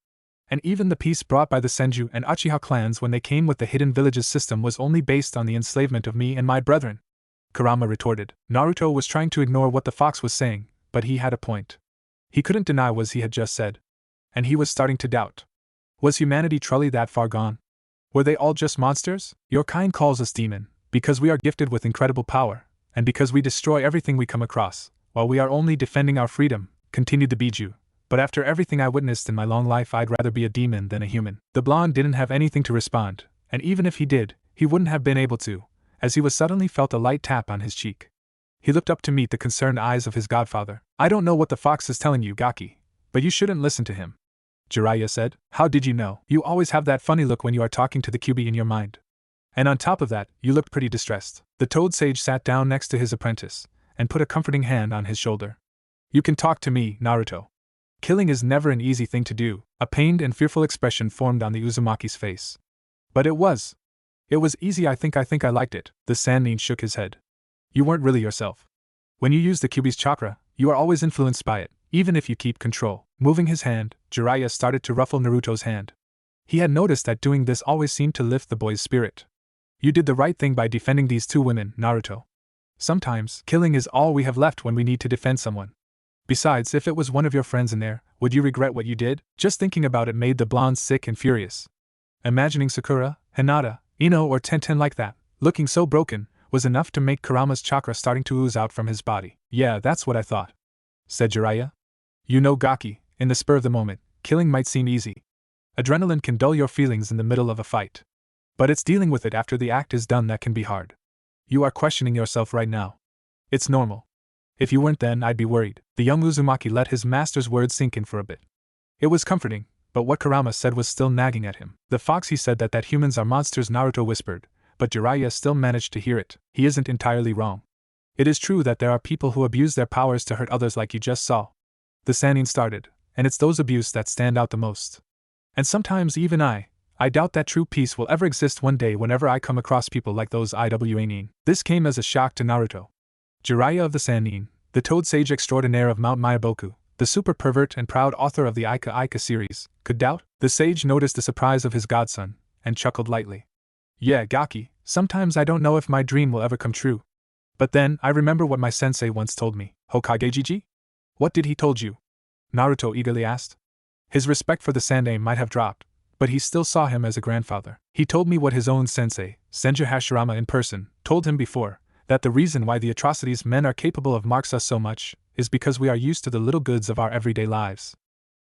And even the peace brought by the Senju and Uchiha clans when they came with the hidden villages system was only based on the enslavement of me and my brethren. Kurama retorted. Naruto was trying to ignore what the fox was saying, but he had a point. He couldn't deny what he had just said. And he was starting to doubt. Was humanity truly that far gone? Were they all just monsters? Your kind calls us demon, because we are gifted with incredible power, and because we destroy everything we come across, while we are only defending our freedom, continued the Biju. But after everything I witnessed in my long life, I'd rather be a demon than a human. The blonde didn't have anything to respond, and even if he did, he wouldn't have been able to, as he was suddenly felt a light tap on his cheek. He looked up to meet the concerned eyes of his godfather. I don't know what the fox is telling you, Gaki, but you shouldn't listen to him, Jiraiya said. How did you know? You always have that funny look when you are talking to the QB in your mind. And on top of that, you looked pretty distressed. The Toad Sage sat down next to his apprentice, and put a comforting hand on his shoulder. You can talk to me, Naruto. Killing is never an easy thing to do. A pained and fearful expression formed on the Uzumaki's face. But it was. It was easy. I think I liked it. The Sannin shook his head. You weren't really yourself. When you use the QB's chakra, you are always influenced by it, even if you keep control. Moving his hand, Jiraiya started to ruffle Naruto's hand. He had noticed that doing this always seemed to lift the boy's spirit. You did the right thing by defending these two women, Naruto. Sometimes, killing is all we have left when we need to defend someone. Besides, if it was one of your friends in there, would you regret what you did? Just thinking about it made the blonde sick and furious. Imagining Sakura, Hinata, Ino or Tenten like that, looking so broken, was enough to make Kurama's chakra starting to ooze out from his body. Yeah, that's what I thought, said Jiraiya. You know, Gaki, in the spur of the moment, killing might seem easy. Adrenaline can dull your feelings in the middle of a fight. But it's dealing with it after the act is done that can be hard. You are questioning yourself right now. It's normal. If you weren't, then I'd be worried. The young Uzumaki let his master's words sink in for a bit. It was comforting, but what Kurama said was still nagging at him. The fox, he said that humans are monsters, Naruto whispered, but Jiraiya still managed to hear it. He isn't entirely wrong. It is true that there are people who abuse their powers to hurt others like you just saw. The Sannin started, and it's those abuse that stand out the most. And sometimes even I doubt that true peace will ever exist one day whenever I come across people like those Iwanin. This came as a shock to Naruto. Jiraiya of the Sannin, the Toad Sage extraordinaire of Mount Myaboku, the super pervert and proud author of the Ika Ika series, could doubt? The sage noticed the surprise of his godson, and chuckled lightly. Yeah, Gaki, sometimes I don't know if my dream will ever come true. But then, I remember what my sensei once told me. Hokage Jiji? What did he told you? Naruto eagerly asked. His respect for the Sannin might have dropped, but he still saw him as a grandfather. He told me what his own sensei, Senju Hashirama in person, told him before, that the reason why the atrocities men are capable of marks us so much, is because we are used to the little goods of our everyday lives.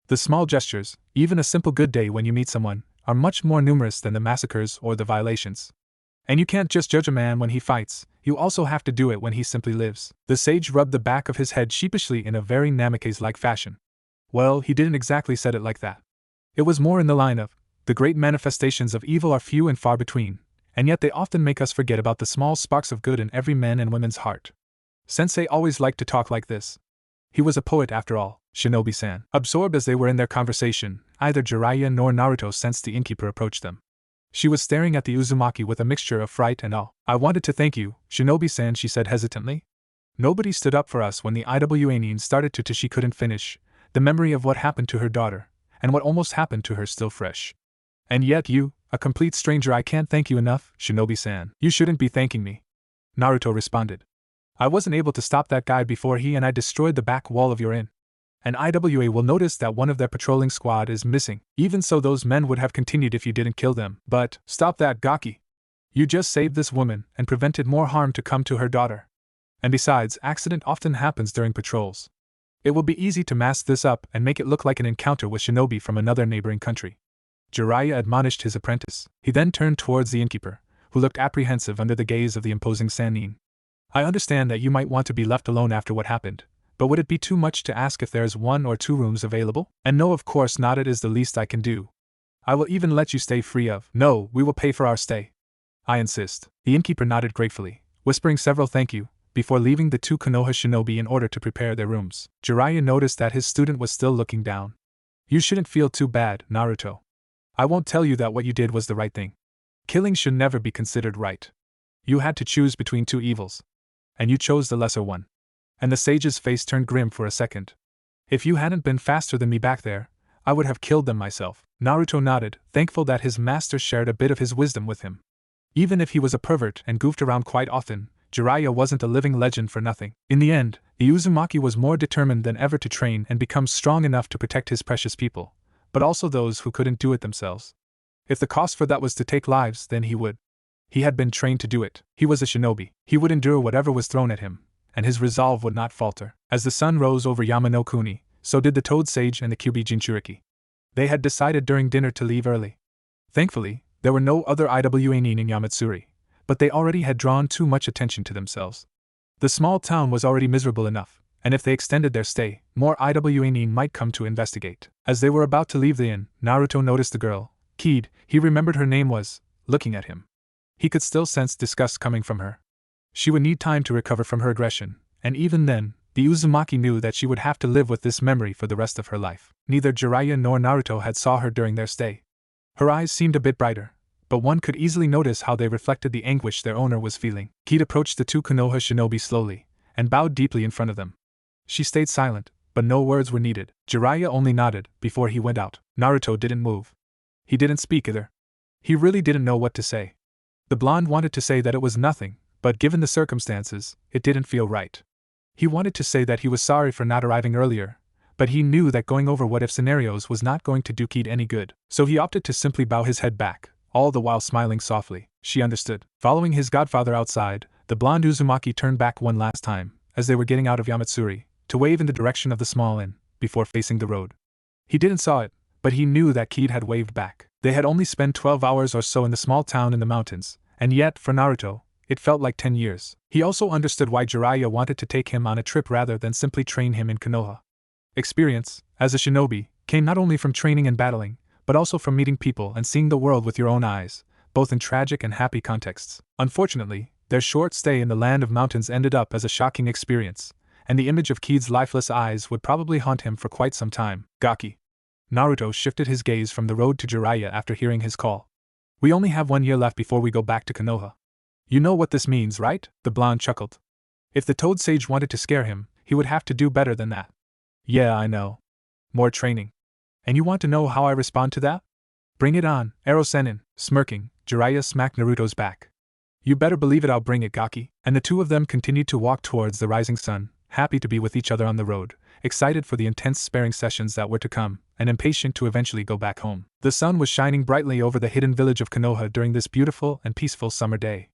The small gestures, even a simple good day when you meet someone, are much more numerous than the massacres or the violations. And you can't just judge a man when he fights, you also have to do it when he simply lives. The sage rubbed the back of his head sheepishly in a very Namikaze-like fashion. Well, he didn't exactly said it like that. It was more in the line of, the great manifestations of evil are few and far between, and yet they often make us forget about the small sparks of good in every man and woman's heart. Sensei always liked to talk like this. He was a poet after all, Shinobi-san. Absorbed as they were in their conversation, neither Jiraiya nor Naruto sensed the innkeeper approach them. She was staring at the Uzumaki with a mixture of fright and awe. I wanted to thank you, Shinobi-san, she said hesitantly. Nobody stood up for us when the Iwanin started to. She couldn't finish, the memory of what happened to her daughter, and what almost happened to her still fresh. And yet you, a complete stranger, I can't thank you enough, Shinobi-san. You shouldn't be thanking me, Naruto responded. I wasn't able to stop that guy before he and I destroyed the back wall of your inn. And IWA will notice that one of their patrolling squad is missing. Even so, those men would have continued if you didn't kill them. But, stop that, Gaki. You just saved this woman and prevented more harm to come to her daughter. And besides, accident often happens during patrols. It will be easy to mask this up and make it look like an encounter with shinobi from another neighboring country. Jiraiya admonished his apprentice. He then turned towards the innkeeper, who looked apprehensive under the gaze of the imposing Sannin. I understand that you might want to be left alone after what happened, but would it be too much to ask if there's 1 or 2 rooms available? And no, of course not, it is the least I can do. I will even let you stay free of. No, we will pay for our stay. I insist. The innkeeper nodded gratefully, whispering several thank you, before leaving the 2 Konoha shinobi in order to prepare their rooms. Jiraiya noticed that his student was still looking down. You shouldn't feel too bad, Naruto. I won't tell you that what you did was the right thing. Killing should never be considered right. You had to choose between two evils. And you chose the lesser one. And the sage's face turned grim for a second. If you hadn't been faster than me back there, I would have killed them myself. Naruto nodded, thankful that his master shared a bit of his wisdom with him. Even if he was a pervert and goofed around quite often, Jiraiya wasn't a living legend for nothing. In the end, the Uzumaki was more determined than ever to train and become strong enough to protect his precious people, but also those who couldn't do it themselves. If the cost for that was to take lives, then he would. He had been trained to do it. He was a shinobi. He would endure whatever was thrown at him, and his resolve would not falter. As the sun rose over Yama-no-Kuni, so did the Toad Sage and the Kyuubi Jinchuriki. They had decided during dinner to leave early. Thankfully, there were no other Iwa-nin in Yamatsuri, but they already had drawn too much attention to themselves. The small town was already miserable enough, and if they extended their stay, more Iwa-nin might come to investigate. As they were about to leave the inn, Naruto noticed the girl, Kid, he remembered her name was, looking at him. He could still sense disgust coming from her. She would need time to recover from her aggression, and even then, the Uzumaki knew that she would have to live with this memory for the rest of her life. Neither Jiraiya nor Naruto had saw her during their stay. Her eyes seemed a bit brighter, but one could easily notice how they reflected the anguish their owner was feeling. Kid approached the two Konoha shinobi slowly, and bowed deeply in front of them. She stayed silent, but no words were needed. Jiraiya only nodded before he went out. Naruto didn't move. He didn't speak either. He really didn't know what to say. The blonde wanted to say that it was nothing, but given the circumstances, it didn't feel right. He wanted to say that he was sorry for not arriving earlier, but he knew that going over what-if scenarios was not going to do Kid any good, so he opted to simply bow his head back, all the while smiling softly. She understood. Following his godfather outside, the blonde Uzumaki turned back one last time, as they were getting out of Yamatsuri, to wave in the direction of the small inn, before facing the road. He didn't saw it, but he knew that Kid had waved back. They had only spent 12 hours or so in the small town in the mountains, and yet, for Naruto, it felt like 10 years. He also understood why Jiraiya wanted to take him on a trip rather than simply train him in Konoha. Experience, as a shinobi, came not only from training and battling, but also from meeting people and seeing the world with your own eyes, both in tragic and happy contexts. Unfortunately, their short stay in the land of mountains ended up as a shocking experience, and the image of Kid's lifeless eyes would probably haunt him for quite some time. Gaki. Naruto shifted his gaze from the road to Jiraiya after hearing his call. We only have 1 year left before we go back to Konoha. You know what this means, right? The blonde chuckled. If the Toad Sage wanted to scare him, he would have to do better than that. Yeah, I know. More training. And you want to know how I respond to that? Bring it on, Ero-sennin. Smirking, Jiraiya smacked Naruto's back. You better believe it, I'll bring it, Gaki. And the two of them continued to walk towards the rising sun, happy to be with each other on the road, excited for the intense sparring sessions that were to come, and impatient to eventually go back home. The sun was shining brightly over the hidden village of Konoha during this beautiful and peaceful summer day.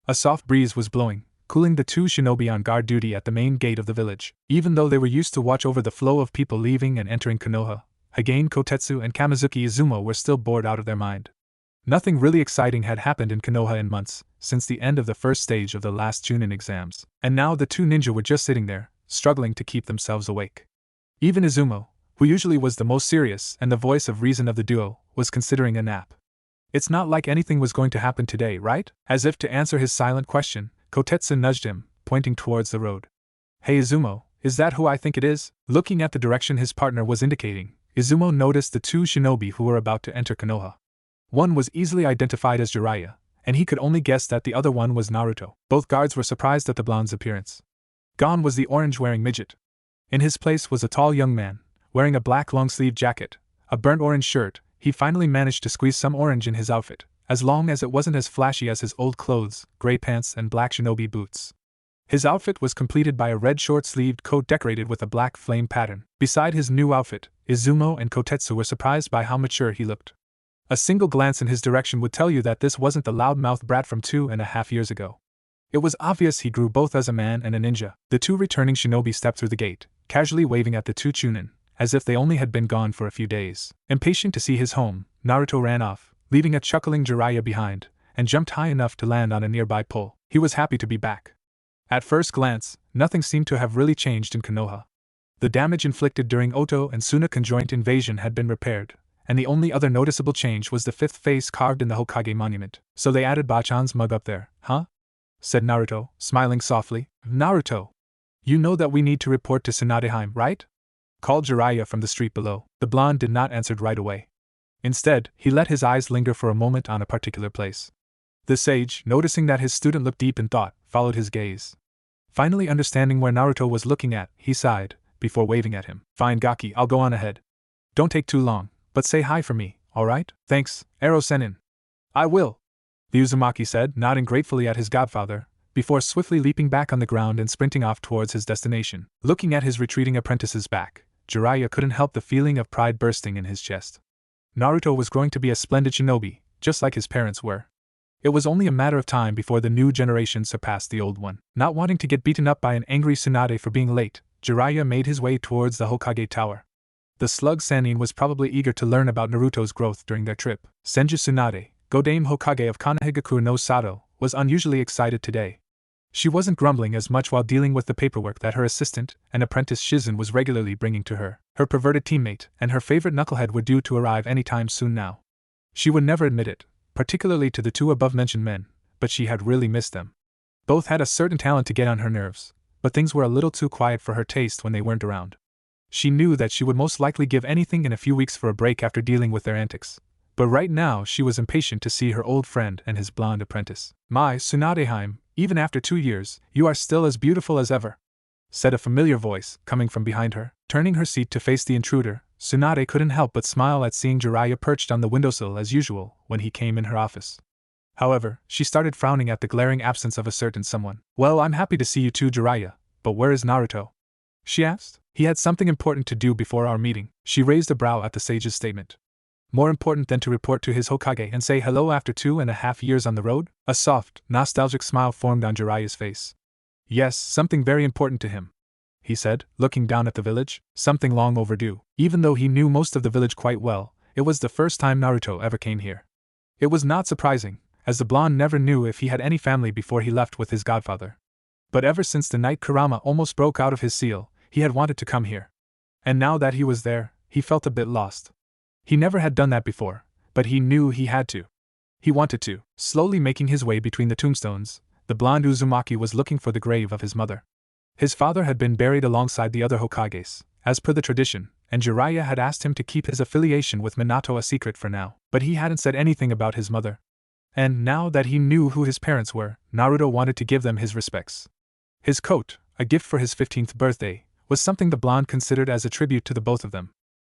A soft breeze was blowing, cooling the two shinobi on guard duty at the main gate of the village. Even though they were used to watch over the flow of people leaving and entering Konoha, Hagane Kotetsu and Kamizuki Izumo were still bored out of their mind. Nothing really exciting had happened in Konoha in months, since the end of the first stage of the last Chunin exams, and now the two ninja were just sitting there, struggling to keep themselves awake. Even Izumo, who usually was the most serious and the voice of reason of the duo, was considering a nap. It's not like anything was going to happen today, right? As if to answer his silent question, Kotetsu nudged him, pointing towards the road. Hey Izumo, is that who I think it is? Looking at the direction his partner was indicating, Izumo noticed the two shinobi who were about to enter Konoha. One was easily identified as Jiraiya, and he could only guess that the other one was Naruto. Both guards were surprised at the blonde's appearance. Gone was the orange-wearing midget. In his place was a tall young man, wearing a black long-sleeved jacket, a burnt orange shirt. He finally managed to squeeze some orange in his outfit, as long as it wasn't as flashy as his old clothes, gray pants and black shinobi boots. His outfit was completed by a red short-sleeved coat decorated with a black flame pattern. Beside his new outfit, Izumo and Kotetsu were surprised by how mature he looked. A single glance in his direction would tell you that this wasn't the loudmouth brat from 2.5 years ago. It was obvious he grew both as a man and a ninja. The two returning shinobi stepped through the gate, casually waving at the two Chunin, as if they only had been gone for a few days. Impatient to see his home, Naruto ran off, leaving a chuckling Jiraiya behind, and jumped high enough to land on a nearby pole. He was happy to be back. At first glance, nothing seemed to have really changed in Konoha. The damage inflicted during Oto and Suna conjoint invasion had been repaired, and the only other noticeable change was the fifth face carved in the Hokage monument. So they added Bachan's mug up there, huh? Said Naruto, smiling softly. Naruto, you know that we need to report to Tsunadeheim, right? Called Jiraiya from the street below. The blonde did not answer right away. Instead, he let his eyes linger for a moment on a particular place. The sage, noticing that his student looked deep in thought, followed his gaze. Finally understanding where Naruto was looking at, he sighed, before waving at him. Fine Gaki, I'll go on ahead. Don't take too long, but say hi for me, alright? Thanks, Ero Sennin. I will, the Uzumaki said, nodding gratefully at his godfather, before swiftly leaping back on the ground and sprinting off towards his destination. Looking at his retreating apprentice's back, Jiraiya couldn't help the feeling of pride bursting in his chest. Naruto was growing to be a splendid shinobi, just like his parents were. It was only a matter of time before the new generation surpassed the old one. Not wanting to get beaten up by an angry Tsunade for being late, Jiraiya made his way towards the Hokage Tower. The slug Sannin was probably eager to learn about Naruto's growth during their trip. Senju Tsunade, Godame Hokage of Konohagakure no Sato, was unusually excited today. She wasn't grumbling as much while dealing with the paperwork that her assistant and apprentice Shizen was regularly bringing to her. Her perverted teammate and her favorite knucklehead were due to arrive anytime soon now. She would never admit it, particularly to the two above-mentioned men, but she had really missed them. Both had a certain talent to get on her nerves, but things were a little too quiet for her taste when they weren't around. She knew that she would most likely give anything in a few weeks for a break after dealing with their antics, but right now she was impatient to see her old friend and his blonde apprentice. My Tsunadeheim, even after 2 years, you are still as beautiful as ever, said a familiar voice, coming from behind her. Turning her seat to face the intruder, Tsunade couldn't help but smile at seeing Jiraiya perched on the windowsill as usual when he came in her office. However, she started frowning at the glaring absence of a certain someone. Well, I'm happy to see you too, Jiraiya, but where is Naruto? She asked. He had something important to do before our meeting. She raised a brow at the sage's statement. More important than to report to his Hokage and say hello after 2.5 years on the road? A soft, nostalgic smile formed on Jiraiya's face. Yes, something very important to him, he said, looking down at the village. Something long overdue. Even though he knew most of the village quite well, it was the first time Naruto ever came here. It was not surprising, as the blonde never knew if he had any family before he left with his godfather. But ever since the night Kurama almost broke out of his seal, he had wanted to come here. And now that he was there, he felt a bit lost. He never had done that before, but he knew he had to. He wanted to. Slowly making his way between the tombstones, the blonde Uzumaki was looking for the grave of his mother. His father had been buried alongside the other Hokages, as per the tradition, and Jiraiya had asked him to keep his affiliation with Minato a secret for now, but he hadn't said anything about his mother. And now that he knew who his parents were, Naruto wanted to give them his respects. His coat, a gift for his 15th birthday, was something the blonde considered as a tribute to the both of them.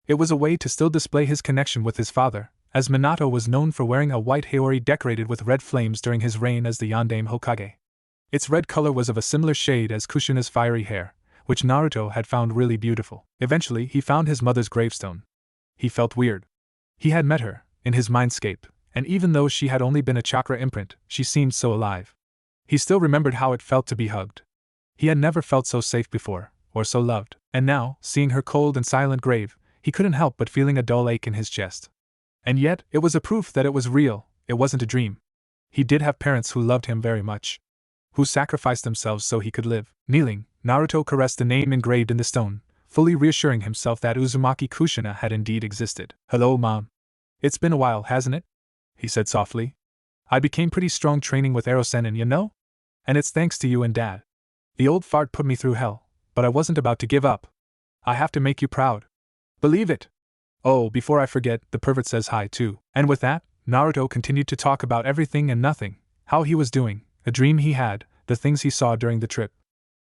It was a way to still display his connection with his father, as Minato was known for wearing a white haori decorated with red flames during his reign as the Yondaime Hokage. Its red color was of a similar shade as Kushina's fiery hair, which Naruto had found really beautiful. Eventually, he found his mother's gravestone. He felt weird. He had met her, in his mindscape, and even though she had only been a chakra imprint, she seemed so alive. He still remembered how it felt to be hugged. He had never felt so safe before, or so loved, and now, seeing her cold and silent grave, he couldn't help but feeling a dull ache in his chest. And yet, it was a proof that it was real, it wasn't a dream. He did have parents who loved him very much, who sacrificed themselves so he could live. Kneeling, Naruto caressed the name engraved in the stone, fully reassuring himself that Uzumaki Kushina had indeed existed. Hello, Mom. It's been a while, hasn't it? He said softly. I became pretty strong training with Ero Sennin, you know? And it's thanks to you and Dad. The old fart put me through hell, but I wasn't about to give up. I have to make you proud. Believe it. Oh, before I forget, the pervert says hi too. And with that, Naruto continued to talk about everything and nothing, how he was doing, a dream he had, the things he saw during the trip.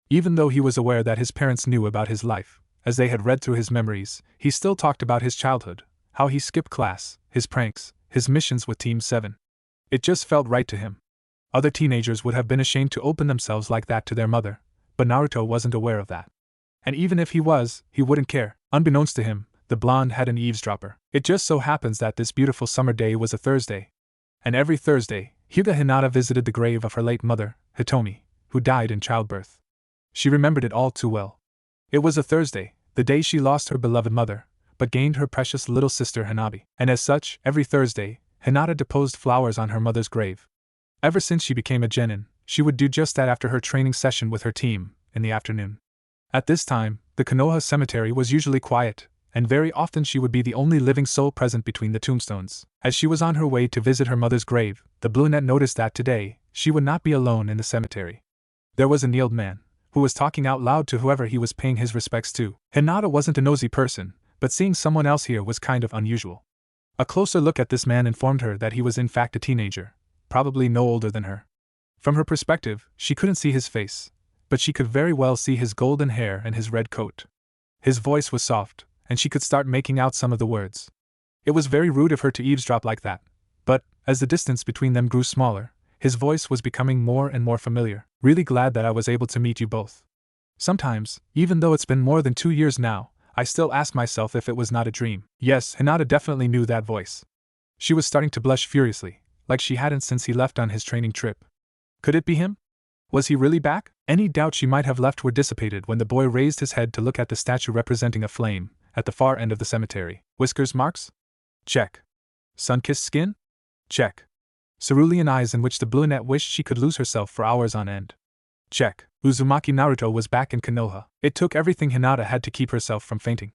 Even though he was aware that his parents knew about his life, as they had read through his memories, he still talked about his childhood, how he skipped class, his pranks, his missions with Team 7. It just felt right to him. Other teenagers would have been ashamed to open themselves like that to their mother, but Naruto wasn't aware of that. And even if he was, he wouldn't care. Unbeknownst to him, the blonde had an eavesdropper. It just so happens that this beautiful summer day was a Thursday. And every Thursday, Hyuga Hinata visited the grave of her late mother, Hitomi, who died in childbirth. She remembered it all too well. It was a Thursday, the day she lost her beloved mother, but gained her precious little sister Hanabi. And as such, every Thursday, Hinata deposed flowers on her mother's grave. Ever since she became a genin, she would do just that after her training session with her team, in the afternoon. At this time, the Konoha cemetery was usually quiet, and very often she would be the only living soul present between the tombstones. As she was on her way to visit her mother's grave, the brunette noticed that today, she would not be alone in the cemetery. There was a kneeled man, who was talking out loud to whoever he was paying his respects to. Hinata wasn't a nosy person, but seeing someone else here was kind of unusual. A closer look at this man informed her that he was in fact a teenager, probably no older than her. From her perspective, she couldn't see his face, but she could very well see his golden hair and his red coat. His voice was soft, and she could start making out some of the words. It was very rude of her to eavesdrop like that, but, as the distance between them grew smaller, his voice was becoming more and more familiar. Really glad that I was able to meet you both. Sometimes, even though it's been more than 2 years now, I still ask myself if it was not a dream. Yes, Hinata definitely knew that voice. She was starting to blush furiously, like she hadn't since he left on his training trip. Could it be him? Was he really back? Any doubt she might have left were dissipated when the boy raised his head to look at the statue representing a flame, at the far end of the cemetery. Whiskers marks? Check. Sun-kissed skin? Check. Cerulean eyes in which the brunette wished she could lose herself for hours on end. Check. Uzumaki Naruto was back in Konoha. It took everything Hinata had to keep herself from fainting.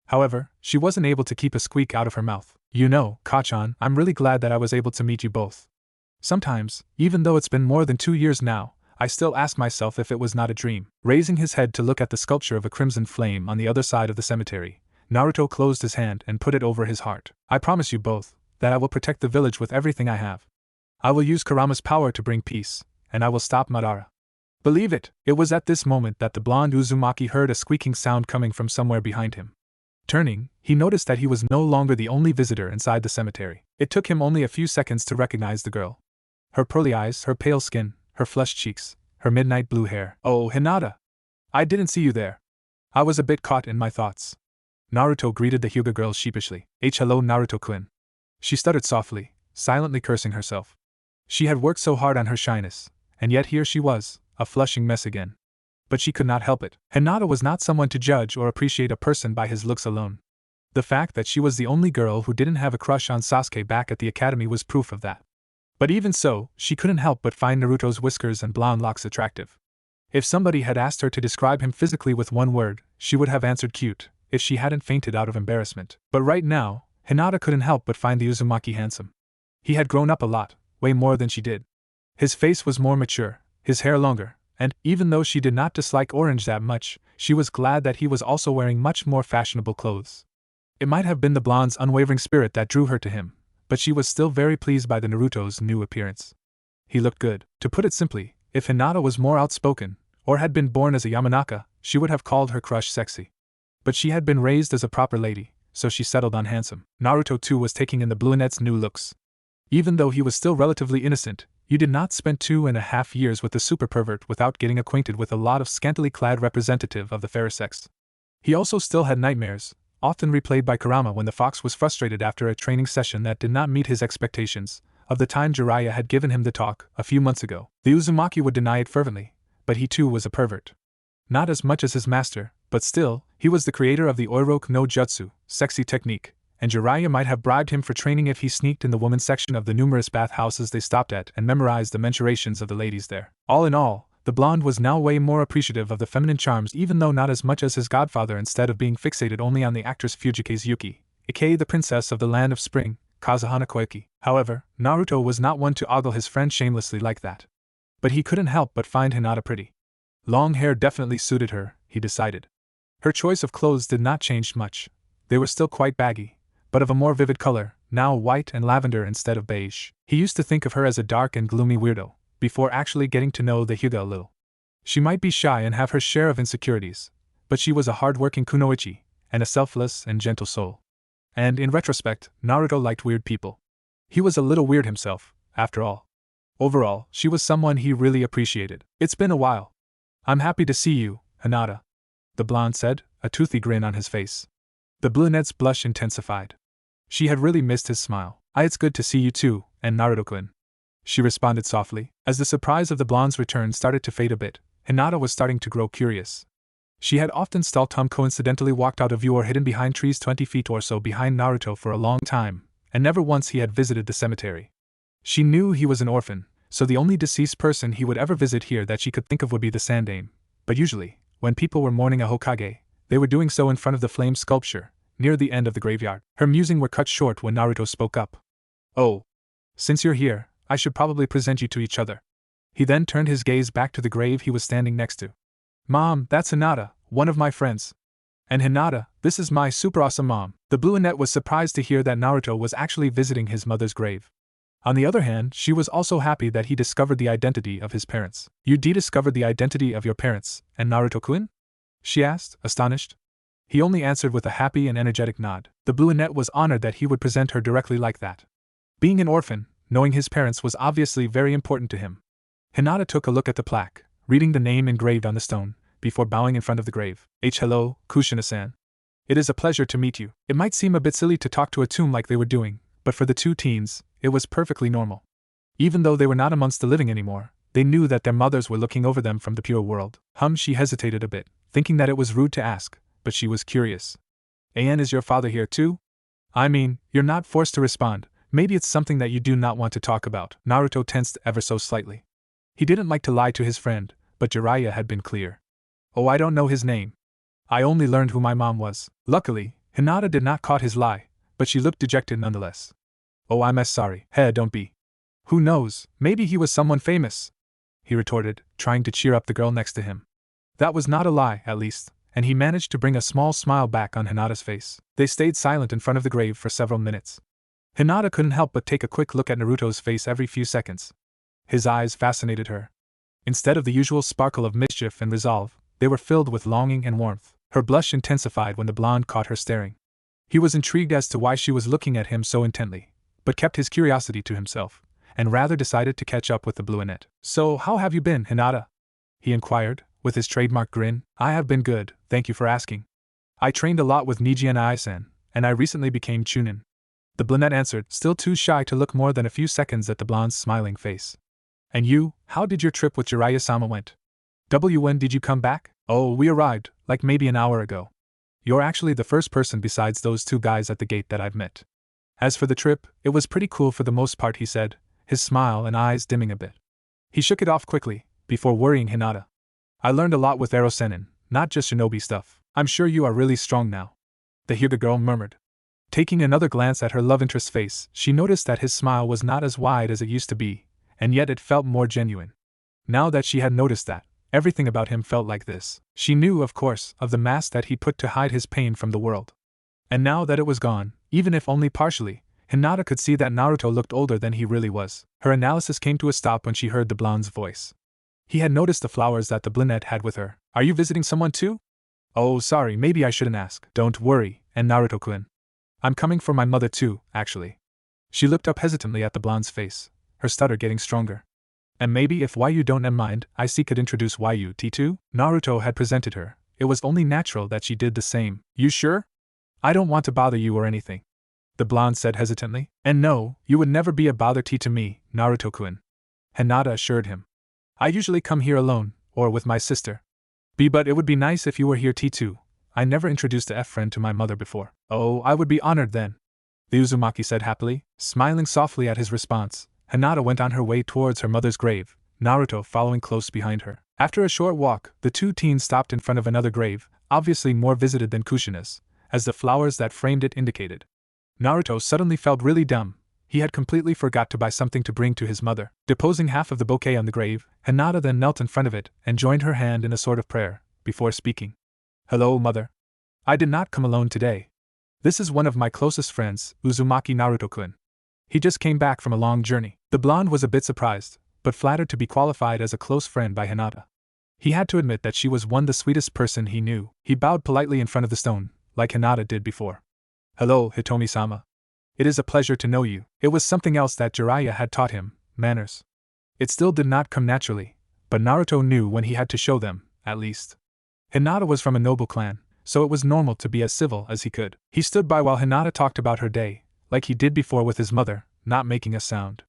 However, she wasn't able to keep a squeak out of her mouth. You know, Kachan, I'm really glad that I was able to meet you both. Sometimes, even though it's been more than 2 years now, I still ask myself if it was not a dream. Raising his head to look at the sculpture of a crimson flame on the other side of the cemetery, Naruto closed his hand and put it over his heart. I promise you both that I will protect the village with everything I have. I will use Kurama's power to bring peace, and I will stop Madara. Believe it! It was at this moment that the blonde Uzumaki heard a squeaking sound coming from somewhere behind him. Turning, he noticed that he was no longer the only visitor inside the cemetery. It took him only a few seconds to recognize the girl. Her pearly eyes, her pale skin, her flushed cheeks, her midnight blue hair. Oh, Hinata! I didn't see you there. I was a bit caught in my thoughts. Naruto greeted the Hyuga girl sheepishly. Hello Naruto-kun. She stuttered softly, silently cursing herself. She had worked so hard on her shyness, and yet here she was, a flushing mess again. But she could not help it. Hinata was not someone to judge or appreciate a person by his looks alone. The fact that she was the only girl who didn't have a crush on Sasuke back at the academy was proof of that. But even so, she couldn't help but find Naruto's whiskers and blonde locks attractive. If somebody had asked her to describe him physically with one word, she would have answered cute, if she hadn't fainted out of embarrassment. But right now, Hinata couldn't help but find the Uzumaki handsome. He had grown up a lot, way more than she did. His face was more mature, his hair longer, and, even though she did not dislike orange that much, she was glad that he was also wearing much more fashionable clothes. It might have been the blonde's unwavering spirit that drew her to him, but she was still very pleased by the Naruto's new appearance. He looked good. To put it simply, if Hinata was more outspoken, or had been born as a Yamanaka, she would have called her crush sexy. But she had been raised as a proper lady, so she settled on handsome. Naruto too was taking in the brunette's new looks. Even though he was still relatively innocent, you did not spend 2.5 years with the super pervert without getting acquainted with a lot of scantily clad representative of the fairer sex. He also still had nightmares, often replayed by Kurama when the fox was frustrated after a training session that did not meet his expectations, of the time Jiraiya had given him the talk a few months ago. The Uzumaki would deny it fervently, but he too was a pervert. Not as much as his master, but still, he was the creator of the Oiroku no Jutsu, sexy technique, and Jiraiya might have bribed him for training if he sneaked in the women's section of the numerous bathhouses they stopped at and memorized the mensurations of the ladies there. All in all, the blonde was now way more appreciative of the feminine charms, even though not as much as his godfather. Instead of being fixated only on the actress Fujika's Yuki, aka the princess of the land of spring, Kazuhana Koiki. However, Naruto was not one to ogle his friend shamelessly like that. But he couldn't help but find Hinata pretty. Long hair definitely suited her, he decided. Her choice of clothes did not change much. They were still quite baggy, but of a more vivid color, now white and lavender instead of beige. He used to think of her as a dark and gloomy weirdo, before actually getting to know the Hyuga a little. She might be shy and have her share of insecurities, but she was a hard-working kunoichi, and a selfless and gentle soul. And in retrospect, Naruto liked weird people. He was a little weird himself, after all. Overall, she was someone he really appreciated. It's been a while. I'm happy to see you, Hinata, the blonde said, a toothy grin on his face. The brunette's blush intensified. She had really missed his smile. It's good to see you too, and Naruto-kun, she responded softly. As the surprise of the blonde's return started to fade a bit, Hinata was starting to grow curious. She had often coincidentally walked out of view or hidden behind trees 20 feet or so behind Naruto for a long time, and never once he had visited the cemetery. She knew he was an orphan, so the only deceased person he would ever visit here that she could think of would be the Sandaime, but usually, when people were mourning a Hokage, they were doing so in front of the flame sculpture, near the end of the graveyard. Her musings were cut short when Naruto spoke up. Oh. Since you're here, I should probably present you to each other. He then turned his gaze back to the grave he was standing next to. Mom, that's Hinata, one of my friends. And Hinata, this is my super awesome mom. The brunette was surprised to hear that Naruto was actually visiting his mother's grave. On the other hand, she was also happy that he discovered the identity of his parents. You discovered the identity of your parents, and Naruto-kun? She asked, astonished. He only answered with a happy and energetic nod. The brunette was honored that he would present her directly like that. Being an orphan, knowing his parents was obviously very important to him. Hinata took a look at the plaque, reading the name engraved on the stone, before bowing in front of the grave. Hello, Kushina-san. It is a pleasure to meet you. It might seem a bit silly to talk to a tomb like they were doing, but for the two teens, it was perfectly normal. Even though they were not amongst the living anymore, they knew that their mothers were looking over them from the pure world. She hesitated a bit, thinking that it was rude to ask, but she was curious. Is your father here too? I mean, you're not forced to respond. Maybe it's something that you do not want to talk about. Naruto tensed ever so slightly. He didn't like to lie to his friend, but Jiraiya had been clear. Oh, I don't know his name. I only learned who my mom was. Luckily, Hinata did not caught his lie, but she looked dejected nonetheless. Oh, I'm sorry. Don't be. Who knows, maybe he was someone famous, he retorted, trying to cheer up the girl next to him. That was not a lie, at least, and he managed to bring a small smile back on Hinata's face. They stayed silent in front of the grave for several minutes. Hinata couldn't help but take a quick look at Naruto's face every few seconds. His eyes fascinated her. Instead of the usual sparkle of mischief and resolve, they were filled with longing and warmth. Her blush intensified when the blonde caught her staring. He was intrigued as to why she was looking at him so intently, but kept his curiosity to himself, and rather decided to catch up with the brunette. So, how have you been, Hinata? He inquired, with his trademark grin. I have been good, thank you for asking. I trained a lot with Niji and Ai-san, and I recently became Chunin. The brunette answered, still too shy to look more than a few seconds at the blonde's smiling face. And you, how did your trip with Jiraiya-sama went? When did you come back? Oh, we arrived, like maybe an hour ago. You're actually the first person besides those two guys at the gate that I've met. As for the trip, it was pretty cool for the most part, he said, his smile and eyes dimming a bit. He shook it off quickly, before worrying Hinata. I learned a lot with Ero Sennin, not just shinobi stuff. I'm sure you are really strong now. The Hyuga girl murmured. Taking another glance at her love interest's face, she noticed that his smile was not as wide as it used to be, and yet it felt more genuine. Now that she had noticed that, everything about him felt like this. She knew, of course, of the mask that he put to hide his pain from the world. And now that it was gone, even if only partially, Hinata could see that Naruto looked older than he really was. Her analysis came to a stop when she heard the blonde's voice. He had noticed the flowers that the brunette had with her. Are you visiting someone too? Oh, sorry, maybe I shouldn't ask. Don't worry, and Naruto-kun. I'm coming for my mother too, actually. She looked up hesitantly at the blonde's face, her stutter getting stronger. And maybe if you don't mind, I could introduce you too? Naruto had presented her. It was only natural that she did the same. You sure? I don't want to bother you or anything, the blonde said hesitantly. And no, you would never be a bother to me, Naruto-kun, Hinata assured him. I usually come here alone, or with my sister. But it would be nice if you were here too. I never introduced a friend to my mother before. Oh, I would be honored then, the Uzumaki said happily, smiling softly at his response. Hinata went on her way towards her mother's grave, Naruto following close behind her. After a short walk, the two teens stopped in front of another grave, obviously more visited than Kushina's, as the flowers that framed it indicated. Naruto suddenly felt really dumb. He had completely forgot to buy something to bring to his mother. Deposing half of the bouquet on the grave, Hinata then knelt in front of it and joined her hand in a sort of prayer, before speaking. Hello, mother. I did not come alone today. This is one of my closest friends, Uzumaki Naruto-kun. He just came back from a long journey. The blonde was a bit surprised, but flattered to be qualified as a close friend by Hinata. He had to admit that she was the sweetest person he knew. He bowed politely in front of the stone, like Hinata did before. Hello, Hitomi-sama. It is a pleasure to know you. It was something else that Jiraiya had taught him, manners. It still did not come naturally, but Naruto knew when he had to show them, at least. Hinata was from a noble clan, so it was normal to be as civil as he could. He stood by while Hinata talked about her day, like he did before with his mother, not making a sound.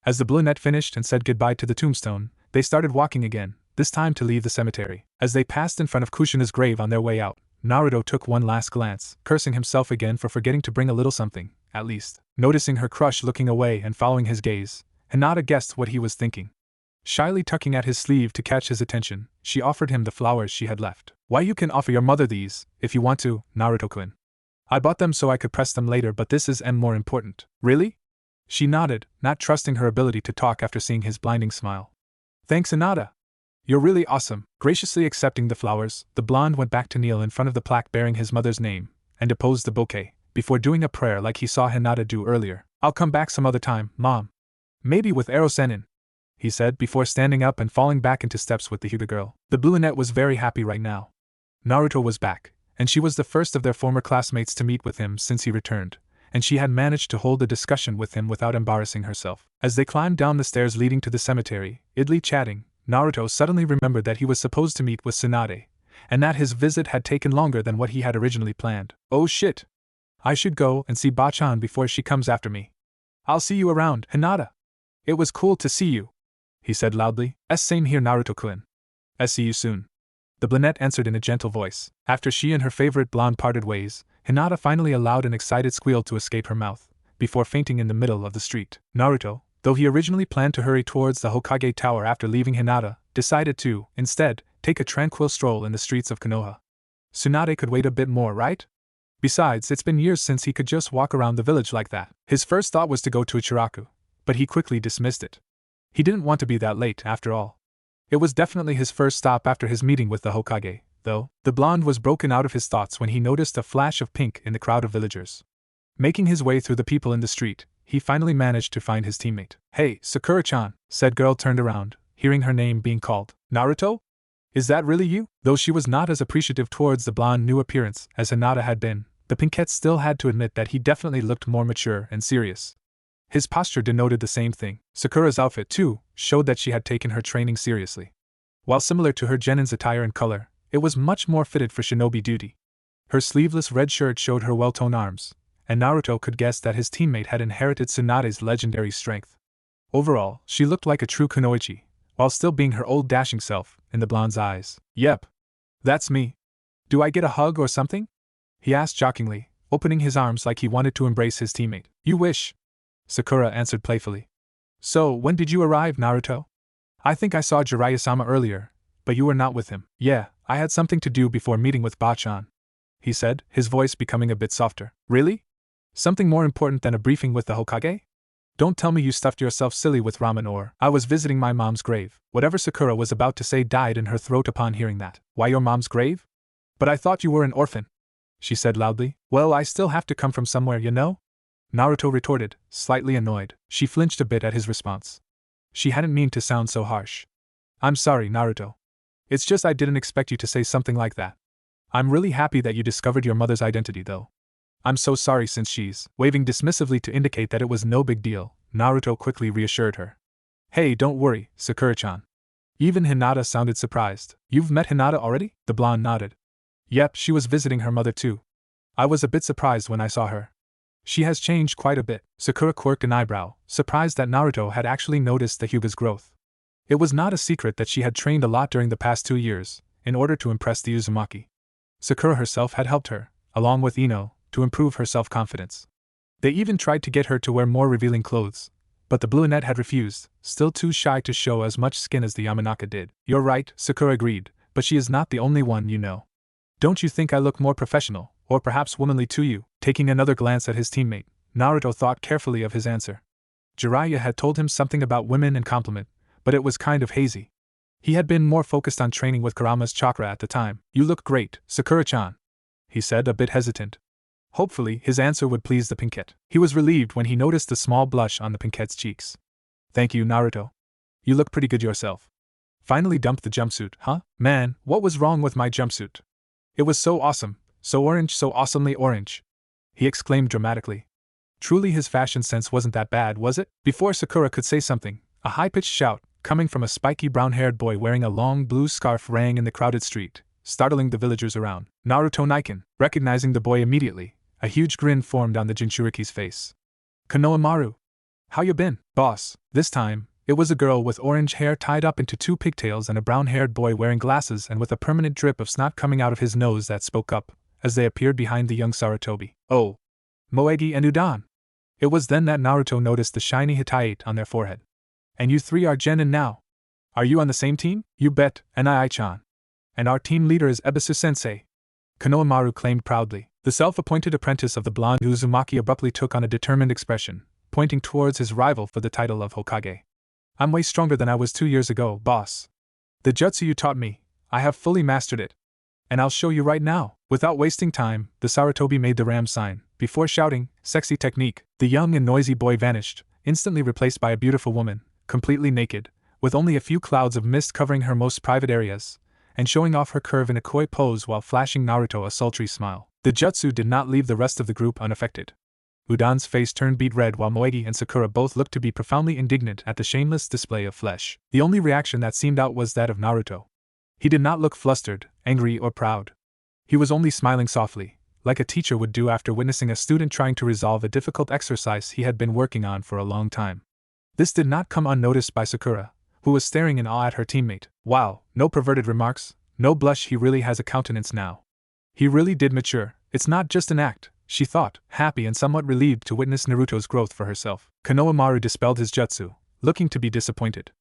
As the brunette finished and said goodbye to the tombstone, they started walking again, this time to leave the cemetery. As they passed in front of Kushina's grave on their way out, Naruto took one last glance, cursing himself again for forgetting to bring a little something, at least. Noticing her crush looking away and following his gaze, Hinata guessed what he was thinking. Shyly tucking at his sleeve to catch his attention, she offered him the flowers she had left. Why, you can offer your mother these, if you want to, Naruto-kun. I bought them so I could press them later, but this is more important. Really? She nodded, not trusting her ability to talk after seeing his blinding smile. Thanks, Hinata. You're really awesome. Graciously accepting the flowers, the blonde went back to kneel in front of the plaque bearing his mother's name, and deposed the bouquet, before doing a prayer like he saw Hinata do earlier. I'll come back some other time, Mom. Maybe with Ero Sennin, he said before standing up and falling back into steps with the Hyuga girl. The brunette was very happy right now. Naruto was back, and she was the first of their former classmates to meet with him since he returned, and she had managed to hold a discussion with him without embarrassing herself. As they climbed down the stairs leading to the cemetery, idly chatting, Naruto suddenly remembered that he was supposed to meet with Tsunade, and that his visit had taken longer than what he had originally planned. Oh shit! I should go and see Bachan before she comes after me. I'll see you around, Hinata. It was cool to see you, he said loudly. Same here, Naruto-kun. See you soon. The brunette answered in a gentle voice. After she and her favorite blonde parted ways, Hinata finally allowed an excited squeal to escape her mouth, before fainting in the middle of the street. Naruto, though he originally planned to hurry towards the Hokage Tower after leaving Hinata, decided to, instead, take a tranquil stroll in the streets of Konoha. Tsunade could wait a bit more, right? Besides, it's been years since he could just walk around the village like that. His first thought was to go to Ichiraku, but he quickly dismissed it. He didn't want to be that late, after all. It was definitely his first stop after his meeting with the Hokage, though. The blonde was broken out of his thoughts when he noticed a flash of pink in the crowd of villagers. Making his way through the people in the street, he finally managed to find his teammate. Hey, Sakura-chan, said girl turned around, hearing her name being called. Naruto? Is that really you? Though she was not as appreciative towards the blonde new appearance as Hinata had been, the pinkette still had to admit that he definitely looked more mature and serious. His posture denoted the same thing. Sakura's outfit, too, showed that she had taken her training seriously. While similar to her Genin's attire and color, it was much more fitted for shinobi duty. Her sleeveless red shirt showed her well-toned arms, and Naruto could guess that his teammate had inherited Tsunade's legendary strength. Overall, she looked like a true kunoichi, while still being her old dashing self, in the blonde's eyes. Yep. That's me. Do I get a hug or something? He asked jokingly, opening his arms like he wanted to embrace his teammate. You wish. Sakura answered playfully. So, when did you arrive, Naruto? I think I saw Jiraiya-sama earlier, but you were not with him. Yeah, I had something to do before meeting with Bachan, he said, his voice becoming a bit softer. Really? Something more important than a briefing with the Hokage? Don't tell me you stuffed yourself silly with ramen or I was visiting my mom's grave. Whatever Sakura was about to say died in her throat upon hearing that. Why your mom's grave? But I thought you were an orphan, she said loudly. Well, I still have to come from somewhere, you know? Naruto retorted, slightly annoyed. She flinched a bit at his response. She hadn't meant to sound so harsh. I'm sorry, Naruto. It's just I didn't expect you to say something like that. I'm really happy that you discovered your mother's identity, though. I'm so sorry since she's waving dismissively to indicate that it was no big deal. Naruto quickly reassured her. Hey, don't worry, Sakura-chan. Even Hinata sounded surprised. You've met Hinata already? The blonde nodded. Yep, she was visiting her mother too. I was a bit surprised when I saw her. She has changed quite a bit. Sakura quirked an eyebrow, surprised that Naruto had actually noticed the Hyuga's growth. It was not a secret that she had trained a lot during the past 2 years, in order to impress the Uzumaki. Sakura herself had helped her, along with Ino, to improve her self-confidence. They even tried to get her to wear more revealing clothes, but the brunette had refused, still too shy to show as much skin as the Yamanaka did. You're right, Sakura agreed, but she is not the only one you know. Don't you think I look more professional, or perhaps womanly to you? Taking another glance at his teammate, Naruto thought carefully of his answer. Jiraiya had told him something about women and compliment, but it was kind of hazy. He had been more focused on training with Kurama's chakra at the time. You look great, Sakura-chan, he said, a bit hesitant. Hopefully, his answer would please the pinkette. He was relieved when he noticed the small blush on the pinkette's cheeks. Thank you, Naruto. You look pretty good yourself. Finally dumped the jumpsuit, huh? Man, what was wrong with my jumpsuit? It was so awesome, so orange, so awesomely orange, he exclaimed dramatically. Truly his fashion sense wasn't that bad, was it? Before Sakura could say something, a high-pitched shout, coming from a spiky brown-haired boy wearing a long blue scarf, rang in the crowded street, startling the villagers around. Naruto Niken, recognizing the boy immediately, a huge grin formed on the Jinchuriki's face. Konohamaru. How you been, boss? This time, it was a girl with orange hair tied up into 2 pigtails and a brown-haired boy wearing glasses and with a permanent drip of snot coming out of his nose that spoke up, as they appeared behind the young Sarutobi. Oh. Moegi and Udan. It was then that Naruto noticed the shiny Hittite on their forehead. And you 3 are Genin now. Are you on the same team? You bet, and I-chan. And our team leader is Ebisu-sensei. Konohamaru claimed proudly. The self-appointed apprentice of the blonde Uzumaki abruptly took on a determined expression, pointing towards his rival for the title of Hokage. I'm way stronger than I was 2 years ago, boss. The jutsu you taught me, I have fully mastered it. And I'll show you right now. Without wasting time, the Sarutobi made the ram sign. Before shouting, sexy technique, the young and noisy boy vanished, instantly replaced by a beautiful woman, completely naked, with only a few clouds of mist covering her most private areas, and showing off her curve in a coy pose while flashing Naruto a sultry smile. The jutsu did not leave the rest of the group unaffected. Udan's face turned beet red while Moegi and Sakura both looked to be profoundly indignant at the shameless display of flesh. The only reaction that seemed out was that of Naruto. He did not look flustered, angry, or proud. He was only smiling softly, like a teacher would do after witnessing a student trying to resolve a difficult exercise he had been working on for a long time. This did not come unnoticed by Sakura, who was staring in awe at her teammate. Wow, no perverted remarks, no blush, he really has a countenance now. He really did mature, it's not just an act, she thought, happy and somewhat relieved to witness Naruto's growth for herself. Konohamaru dispelled his jutsu, looking to be disappointed.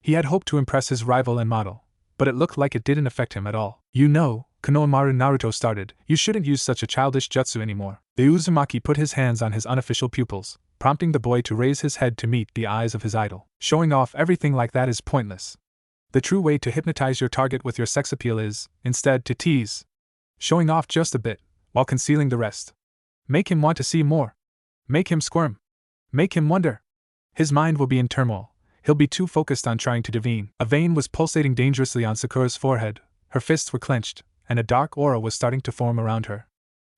He had hoped to impress his rival and model, but it looked like it didn't affect him at all. You know, Konohamaru, Naruto started, you shouldn't use such a childish jutsu anymore. The Uzumaki put his hands on his unofficial pupils, prompting the boy to raise his head to meet the eyes of his idol. Showing off everything like that is pointless. The true way to hypnotize your target with your sex appeal is, instead, to tease. Showing off just a bit, while concealing the rest. Make him want to see more. Make him squirm. Make him wonder. His mind will be in turmoil. He'll be too focused on trying to divine. A vein was pulsating dangerously on Sakura's forehead, her fists were clenched, and a dark aura was starting to form around her.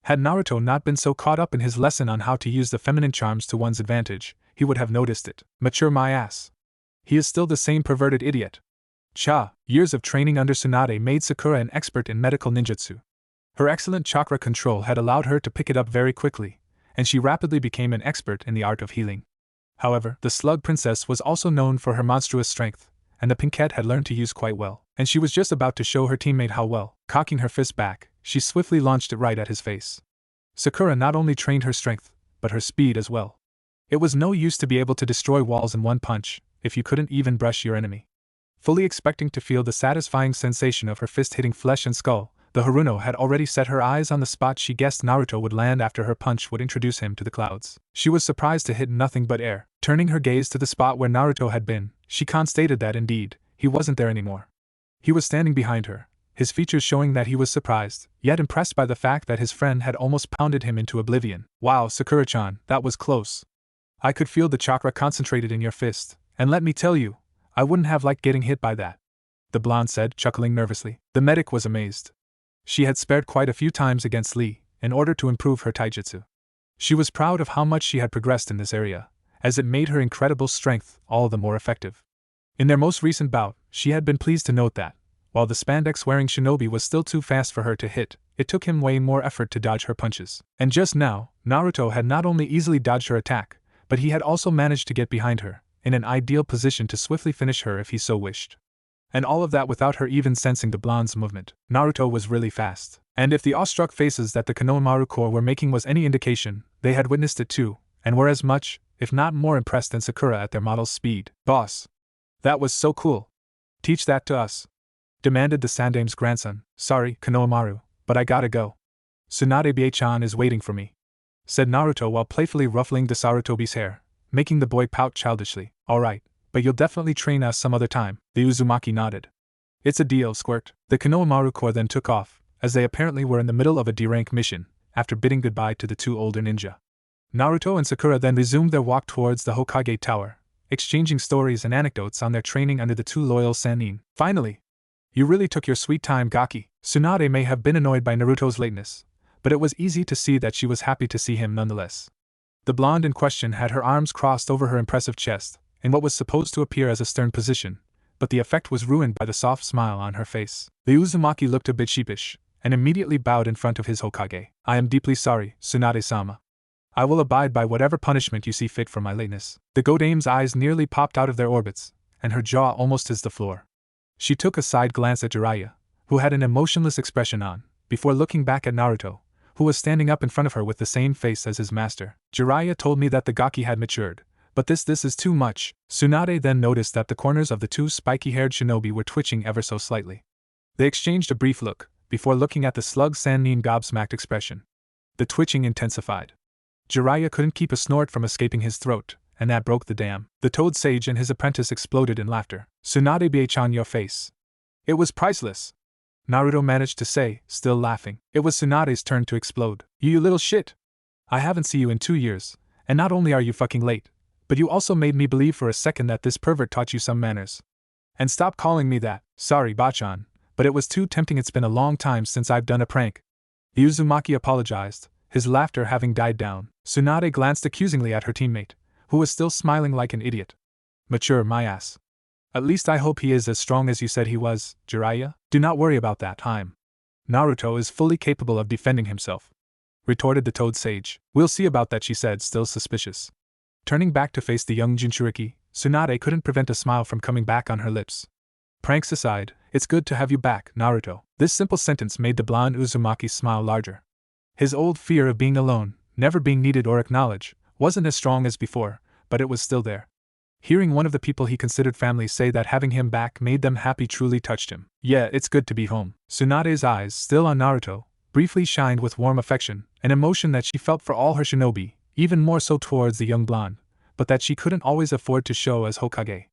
Had Naruto not been so caught up in his lesson on how to use the feminine charms to one's advantage, he would have noticed it. Mature my ass. He is still the same perverted idiot. Years of training under Tsunade made Sakura an expert in medical ninjutsu. Her excellent chakra control had allowed her to pick it up very quickly, and she rapidly became an expert in the art of healing. However, the Slug Princess was also known for her monstrous strength, and the Pinkette had learned to use quite well, and she was just about to show her teammate how well. Cocking her fist back, she swiftly launched it right at his face. Sakura not only trained her strength, but her speed as well. It was no use to be able to destroy walls in one punch, if you couldn't even brush your enemy. Fully expecting to feel the satisfying sensation of her fist hitting flesh and skull, the Haruno had already set her eyes on the spot she guessed Naruto would land after her punch would introduce him to the clouds. She was surprised to hit nothing but air. Turning her gaze to the spot where Naruto had been, she constated that indeed, he wasn't there anymore. He was standing behind her, his features showing that he was surprised, yet impressed by the fact that his friend had almost pounded him into oblivion. Wow, Sakura-chan, that was close. I could feel the chakra concentrated in your fist, and let me tell you, I wouldn't have liked getting hit by that, the blonde said, chuckling nervously. The medic was amazed. She had spared quite a few times against Lee, in order to improve her taijutsu. She was proud of how much she had progressed in this area, as it made her incredible strength all the more effective. In their most recent bout, she had been pleased to note that, while the spandex-wearing shinobi was still too fast for her to hit, it took him way more effort to dodge her punches. And just now, Naruto had not only easily dodged her attack, but he had also managed to get behind her, in an ideal position to swiftly finish her if he so wished. And all of that without her even sensing the blonde's movement. Naruto was really fast. And if the awestruck faces that the Konohamaru Corps were making was any indication, they had witnessed it too, and were as much, if not more impressed than Sakura at their model's speed. Boss! That was so cool! Teach that to us! Demanded the Sandame's grandson. Sorry, Konohamaru, but I gotta go. Tsunade-bie-chan is waiting for me, said Naruto while playfully ruffling the Sarutobi's hair, making the boy pout childishly. Alright, but you'll definitely train us some other time. The Uzumaki nodded. It's a deal, Squirt. The Konohamaru Corps then took off, as they apparently were in the middle of a D-rank mission, after bidding goodbye to the two older ninja. Naruto and Sakura then resumed their walk towards the Hokage Tower, exchanging stories and anecdotes on their training under the two loyal Sannin. Finally! You really took your sweet time, Gaki. Tsunade may have been annoyed by Naruto's lateness, but it was easy to see that she was happy to see him nonetheless. The blonde in question had her arms crossed over her impressive chest, in what was supposed to appear as a stern position, but the effect was ruined by the soft smile on her face. The Uzumaki looked a bit sheepish, and immediately bowed in front of his Hokage. I am deeply sorry, Tsunade-sama. I will abide by whatever punishment you see fit for my lateness. The Godame's eyes nearly popped out of their orbits, and her jaw almost hissed the floor. She took a side glance at Jiraiya, who had an emotionless expression on, before looking back at Naruto, who was standing up in front of her with the same face as his master. Jiraiya told me that the Gaki had matured, but this is too much. Tsunade then noticed that the corners of the two spiky-haired shinobi were twitching ever so slightly. They exchanged a brief look, before looking at the slug Sannin gobsmacked expression. The twitching intensified. Jiraiya couldn't keep a snort from escaping his throat, and that broke the dam. The Toad Sage and his apprentice exploded in laughter. Tsunade-bie-chan, your face. It was priceless, Naruto managed to say, still laughing. It was Tsunade's turn to explode. You little shit! I haven't seen you in 2 years, and not only are you fucking late, But you also made me believe for a second that this pervert taught you some manners. And stop calling me that. Sorry, Bachan, but it was too tempting. It's been a long time since I've done a prank. The Uzumaki apologized, his laughter having died down. Tsunade glanced accusingly at her teammate, who was still smiling like an idiot. Mature, my ass. At least I hope he is as strong as you said he was, Jiraiya. Do not worry about that. Naruto is fully capable of defending himself, retorted the Toad Sage. We'll see about that, she said, still suspicious. Turning back to face the young Jinchuriki, Tsunade couldn't prevent a smile from coming back on her lips. Pranks aside, it's good to have you back, Naruto. This simple sentence made the blonde Uzumaki smile larger. His old fear of being alone, never being needed or acknowledged, wasn't as strong as before, but it was still there. Hearing one of the people he considered family say that having him back made them happy truly touched him. Yeah, it's good to be home. Tsunade's eyes, still on Naruto, briefly shined with warm affection, an emotion that she felt for all her shinobi, even more so towards the young blonde, but that she couldn't always afford to show as Hokage.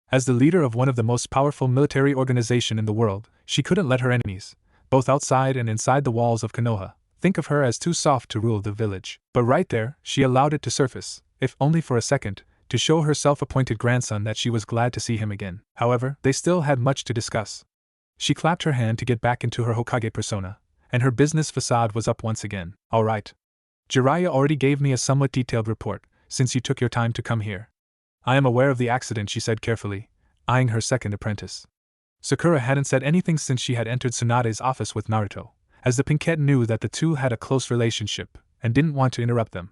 As the leader of one of the most powerful military organizations in the world, she couldn't let her enemies, both outside and inside the walls of Konoha, think of her as too soft to rule the village. But right there, she allowed it to surface, if only for a second, to show her self-appointed grandson that she was glad to see him again. However, they still had much to discuss. She clapped her hand to get back into her Hokage persona, and her business facade was up once again. All right. Jiraiya already gave me a somewhat detailed report, since you took your time to come here. I am aware of the accident, she said carefully, eyeing her second apprentice. Sakura hadn't said anything since she had entered Tsunade's office with Naruto, as the Pinkette knew that the two had a close relationship, and didn't want to interrupt them.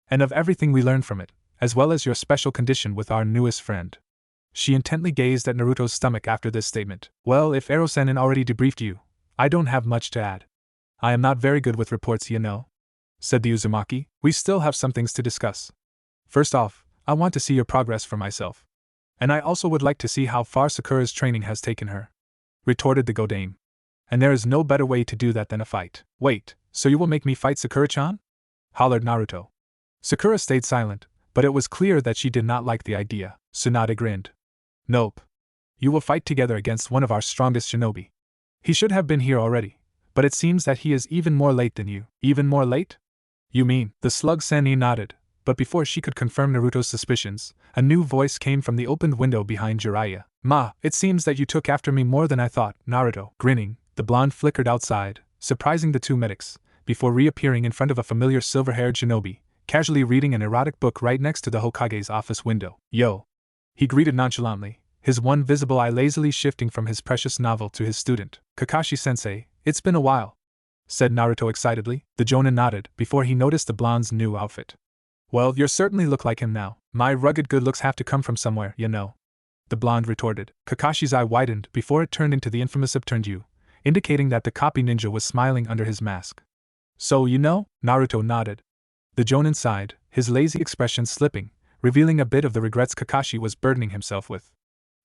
And of everything we learned from it, as well as your special condition with our newest friend. She intently gazed at Naruto's stomach after this statement. Well, if Ero-sennin already debriefed you, I don't have much to add. I am not very good with reports, you know, said the Uzumaki. We still have some things to discuss. First off, I want to see your progress for myself. And I also would like to see how far Sakura's training has taken her, retorted the Godame. And there is no better way to do that than a fight. Wait, so you will make me fight Sakura-chan? Hollered Naruto. Sakura stayed silent, but it was clear that she did not like the idea. Tsunade grinned. Nope. You will fight together against one of our strongest shinobi. He should have been here already, but it seems that he is even more late than you. Even more late? You mean? The slug Sanni nodded, but before she could confirm Naruto's suspicions, a new voice came from the opened window behind Jiraiya. Ma, it seems that you took after me more than I thought. Naruto, grinning, the blonde flickered outside, surprising the two medics, before reappearing in front of a familiar silver-haired shinobi, casually reading an erotic book right next to the Hokage's office window. Yo! He greeted nonchalantly, his one visible eye lazily shifting from his precious novel to his student. Kakashi-sensei, it's been a while, said Naruto excitedly. The Jonin nodded, before he noticed the blonde's new outfit. Well, you certainly look like him now. My rugged good looks have to come from somewhere, you know, the blonde retorted. Kakashi's eye widened before it turned into the infamous upturned U, indicating that the copy ninja was smiling under his mask. So you know? Naruto nodded. The Jonin sighed, his lazy expression slipping, revealing a bit of the regrets Kakashi was burdening himself with.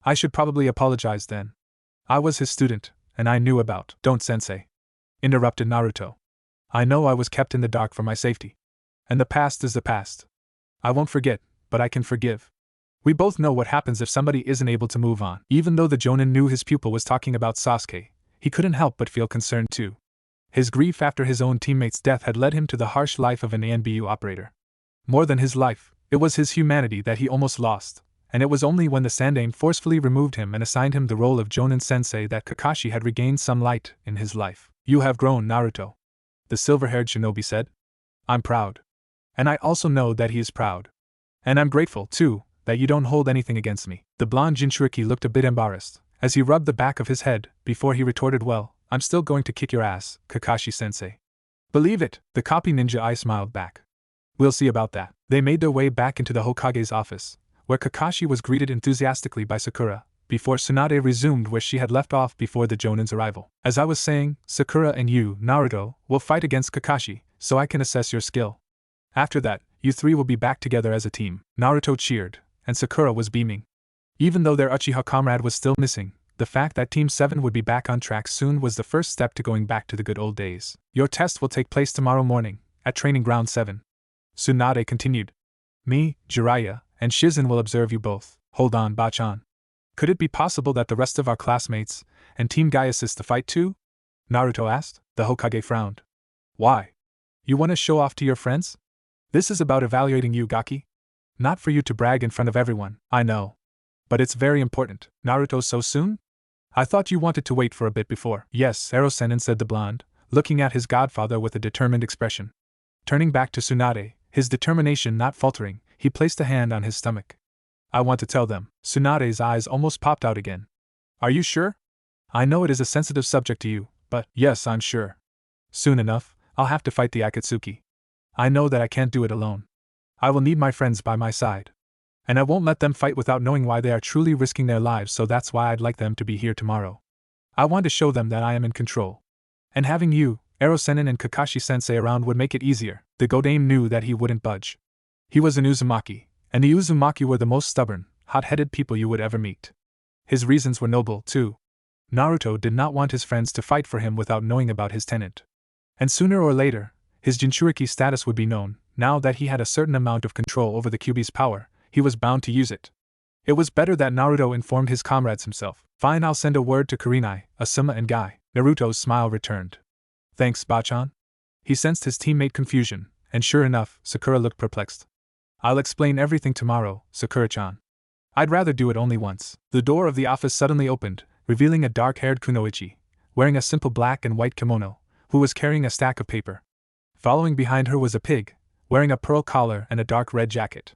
I should probably apologize then. I was his student, and I knew about. Don't, sensei, interrupted Naruto. I know I was kept in the dark for my safety. And the past is the past. I won't forget, but I can forgive. We both know what happens if somebody isn't able to move on. Even though the Jonin knew his pupil was talking about Sasuke, he couldn't help but feel concerned too. His grief after his own teammate's death had led him to the harsh life of an ANBU operator. More than his life, it was his humanity that he almost lost, and it was only when the Sandaime forcefully removed him and assigned him the role of Jonin sensei that Kakashi had regained some light in his life. You have grown, Naruto, the silver-haired shinobi said. I'm proud. And I also know that he is proud. And I'm grateful, too, that you don't hold anything against me. The blonde Jinchuriki looked a bit embarrassed, as he rubbed the back of his head, before he retorted, well, I'm still going to kick your ass, Kakashi-sensei. Believe it, the copy ninja eye smiled back. We'll see about that. They made their way back into the Hokage's office, where Kakashi was greeted enthusiastically by Sakura, before Tsunade resumed where she had left off before the Jonin's arrival. As I was saying, Sakura and you, Naruto, will fight against Kakashi, so I can assess your skill. After that, you three will be back together as a team. Naruto cheered, and Sakura was beaming. Even though their Uchiha comrade was still missing, the fact that Team 7 would be back on track soon was the first step to going back to the good old days. Your test will take place tomorrow morning, at Training Ground 7. Tsunade continued. Me, Jiraiya, and Shizen will observe you both. Hold on, Bachan. Could it be possible that the rest of our classmates and Team Guy assist the fight too? Naruto asked. The Hokage frowned. Why? You want to show off to your friends? This is about evaluating you, Gaki. Not for you to brag in front of everyone, I know. But it's very important. Naruto so soon? I thought you wanted to wait for a bit before. Yes, Ero-sennin, said the blonde, looking at his godfather with a determined expression. Turning back to Tsunade, his determination not faltering, he placed a hand on his stomach. I want to tell them. Tsunade's eyes almost popped out again. Are you sure? I know it is a sensitive subject to you, but yes, I'm sure. Soon enough, I'll have to fight the Akatsuki. I know that I can't do it alone. I will need my friends by my side. And I won't let them fight without knowing why they are truly risking their lives, so that's why I'd like them to be here tomorrow. I want to show them that I am in control. And having you, Ero-sennin and Kakashi-sensei around would make it easier. The Godame knew that he wouldn't budge. He was an Uzumaki, and the Uzumaki were the most stubborn, hot-headed people you would ever meet. His reasons were noble, too. Naruto did not want his friends to fight for him without knowing about his tenant. And sooner or later, his Jinchuriki status would be known. Now that he had a certain amount of control over the Kyuubi's power, he was bound to use it. It was better that Naruto informed his comrades himself. Fine, I'll send a word to Kurenai, Asuma and Guy. Naruto's smile returned. Thanks, Bachan. He sensed his teammate confusion, and sure enough, Sakura looked perplexed. I'll explain everything tomorrow, Sakura-chan. I'd rather do it only once. The door of the office suddenly opened, revealing a dark-haired kunoichi, wearing a simple black and white kimono, who was carrying a stack of paper. Following behind her was a pig, wearing a pearl collar and a dark red jacket.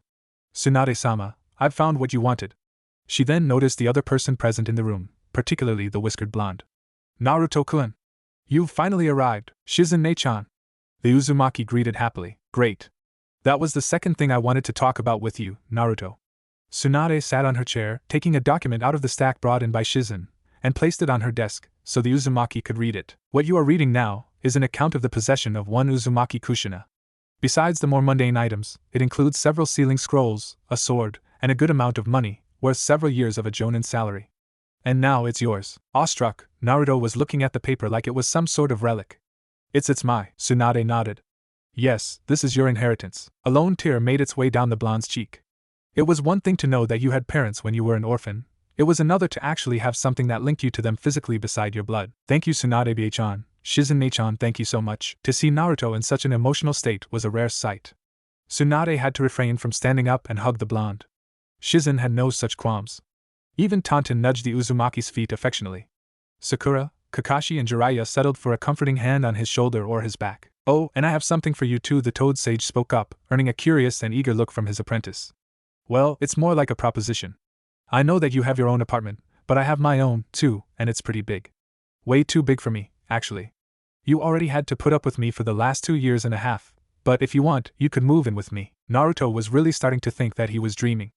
Tsunade-sama, I've found what you wanted. She then noticed the other person present in the room, particularly the whiskered blonde. Naruto-kun! You've finally arrived, Shizune-chan! The Uzumaki greeted happily. Great. That was the second thing I wanted to talk about with you, Naruto. Tsunade sat on her chair, taking a document out of the stack brought in by Shizen, and placed it on her desk, so the Uzumaki could read it. What you are reading now is an account of the possession of one Uzumaki Kushina. Besides the more mundane items, it includes several sealing scrolls, a sword, and a good amount of money, worth several years of a jonin salary. And now it's yours. Awestruck, Naruto was looking at the paper like it was some sort of relic. It's my. Tsunade nodded. Yes, this is your inheritance. A lone tear made its way down the blonde's cheek. It was one thing to know that you had parents when you were an orphan. It was another to actually have something that linked you to them physically beside your blood. Thank you, Tsunade-chan. Shizune-chan, thank you so much. To see Naruto in such an emotional state was a rare sight. Tsunade had to refrain from standing up and hug the blonde. Shizen had no such qualms. Even Taunton nudged the Uzumaki's feet affectionately. Sakura, Kakashi and Jiraiya settled for a comforting hand on his shoulder or his back. Oh, and I have something for you too, the Toad Sage spoke up, earning a curious and eager look from his apprentice. Well, it's more like a proposition. I know that you have your own apartment, but I have my own, too, and it's pretty big. Way too big for me, actually. You already had to put up with me for the last 2 years and a half, but if you want, you could move in with me. Naruto was really starting to think that he was dreaming.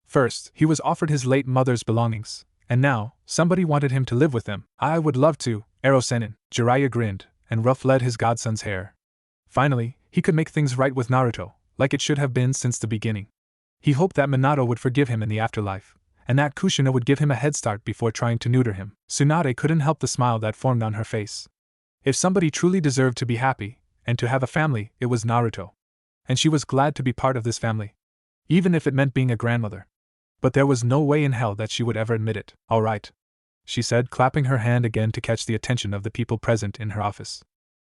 First, he was offered his late mother's belongings, and now, somebody wanted him to live with them. I would love to, Ero-sennin. Jiraiya grinned, and ruffled his godson's hair. Finally, he could make things right with Naruto, like it should have been since the beginning. He hoped that Minato would forgive him in the afterlife, and that Kushina would give him a head start before trying to neuter him. Tsunade couldn't help the smile that formed on her face. If somebody truly deserved to be happy, and to have a family, it was Naruto. And she was glad to be part of this family. Even if it meant being a grandmother. But there was no way in hell that she would ever admit it. All right, she said, clapping her hand again to catch the attention of the people present in her office.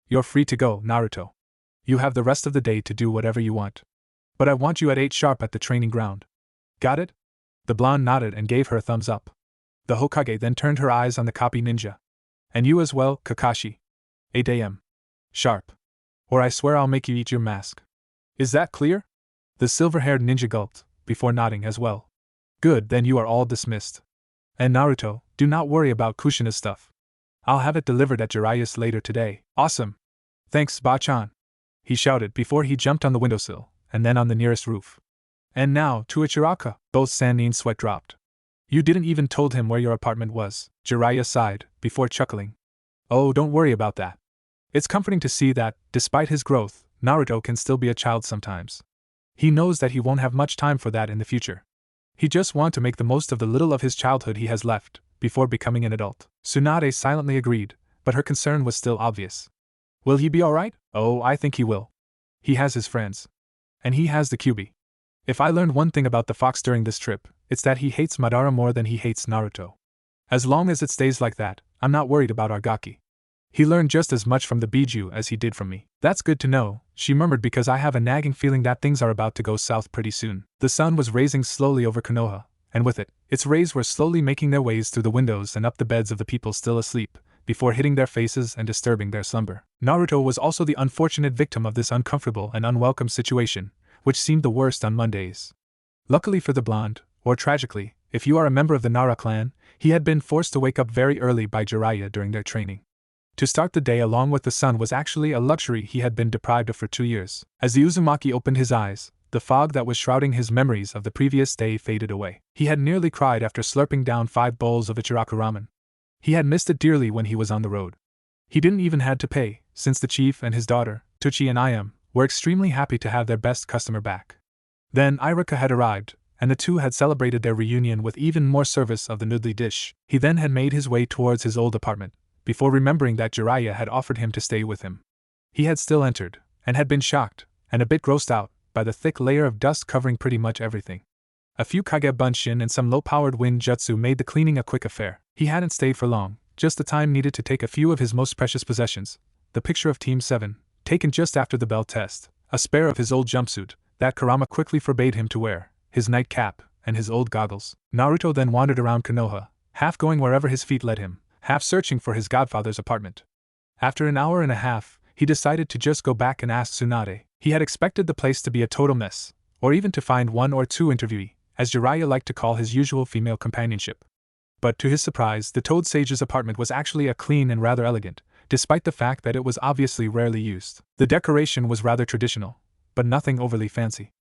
You're free to go, Naruto. You have the rest of the day to do whatever you want. But I want you at 8 sharp at the training ground. Got it? The blonde nodded and gave her a thumbs up. The Hokage then turned her eyes on the copy ninja. And you as well, Kakashi. 8 a.m. Sharp. Or I swear I'll make you eat your mask. Is that clear? The silver-haired ninja gulped, before nodding as well. Good, then you are all dismissed. And Naruto, do not worry about Kushina's stuff. I'll have it delivered at Jiraiya's later today. Awesome. Thanks, Bachan. He shouted before he jumped on the windowsill, and then on the nearest roof. And now, to Ichiraka. Both Sannin's sweat dropped. You didn't even told him where your apartment was. Jiraiya sighed, before chuckling. Oh, don't worry about that. It's comforting to see that, despite his growth, Naruto can still be a child sometimes. He knows that he won't have much time for that in the future. He just wants to make the most of the little of his childhood he has left, before becoming an adult. Tsunade silently agreed, but her concern was still obvious. Will he be alright? Oh, I think he will. He has his friends. And he has the Kyuubi. If I learned one thing about the fox during this trip, it's that he hates Madara more than he hates Naruto. As long as it stays like that, I'm not worried about Argaki. He learned just as much from the Biju as he did from me. That's good to know, she murmured, because I have a nagging feeling that things are about to go south pretty soon. The sun was rising slowly over Konoha, and with it, its rays were slowly making their ways through the windows and up the beds of the people still asleep, before hitting their faces and disturbing their slumber. Naruto was also the unfortunate victim of this uncomfortable and unwelcome situation, which seemed the worst on Mondays. Luckily for the blonde, or tragically, if you are a member of the Nara clan, he had been forced to wake up very early by Jiraiya during their training. To start the day along with the sun was actually a luxury he had been deprived of for 2 years. As the Uzumaki opened his eyes, the fog that was shrouding his memories of the previous day faded away. He had nearly cried after slurping down 5 bowls of Ichiraku ramen. He had missed it dearly when he was on the road. He didn't even had to pay, since the chief and his daughter, Tuchi and Iam, were extremely happy to have their best customer back. Then Iruka had arrived, and the two had celebrated their reunion with even more service of the noodly dish. He then had made his way towards his old apartment, before remembering that Jiraiya had offered him to stay with him. He had still entered, and had been shocked, and a bit grossed out, by the thick layer of dust covering pretty much everything. A few kage bunshin and some low-powered wind jutsu made the cleaning a quick affair. He hadn't stayed for long, just the time needed to take a few of his most precious possessions: the picture of Team 7, taken just after the bell test, a spare of his old jumpsuit, that Kurama quickly forbade him to wear, his nightcap, and his old goggles. Naruto then wandered around Konoha, half going wherever his feet led him, half searching for his godfather's apartment. After an hour and a half, he decided to just go back and ask Tsunade. He had expected the place to be a total mess, or even to find 1 or 2 interviewee, as Jiraiya liked to call his usual female companionship. But to his surprise, the Toad Sage's apartment was actually a clean and rather elegant, despite the fact that it was obviously rarely used. The decoration was rather traditional, but nothing overly fancy.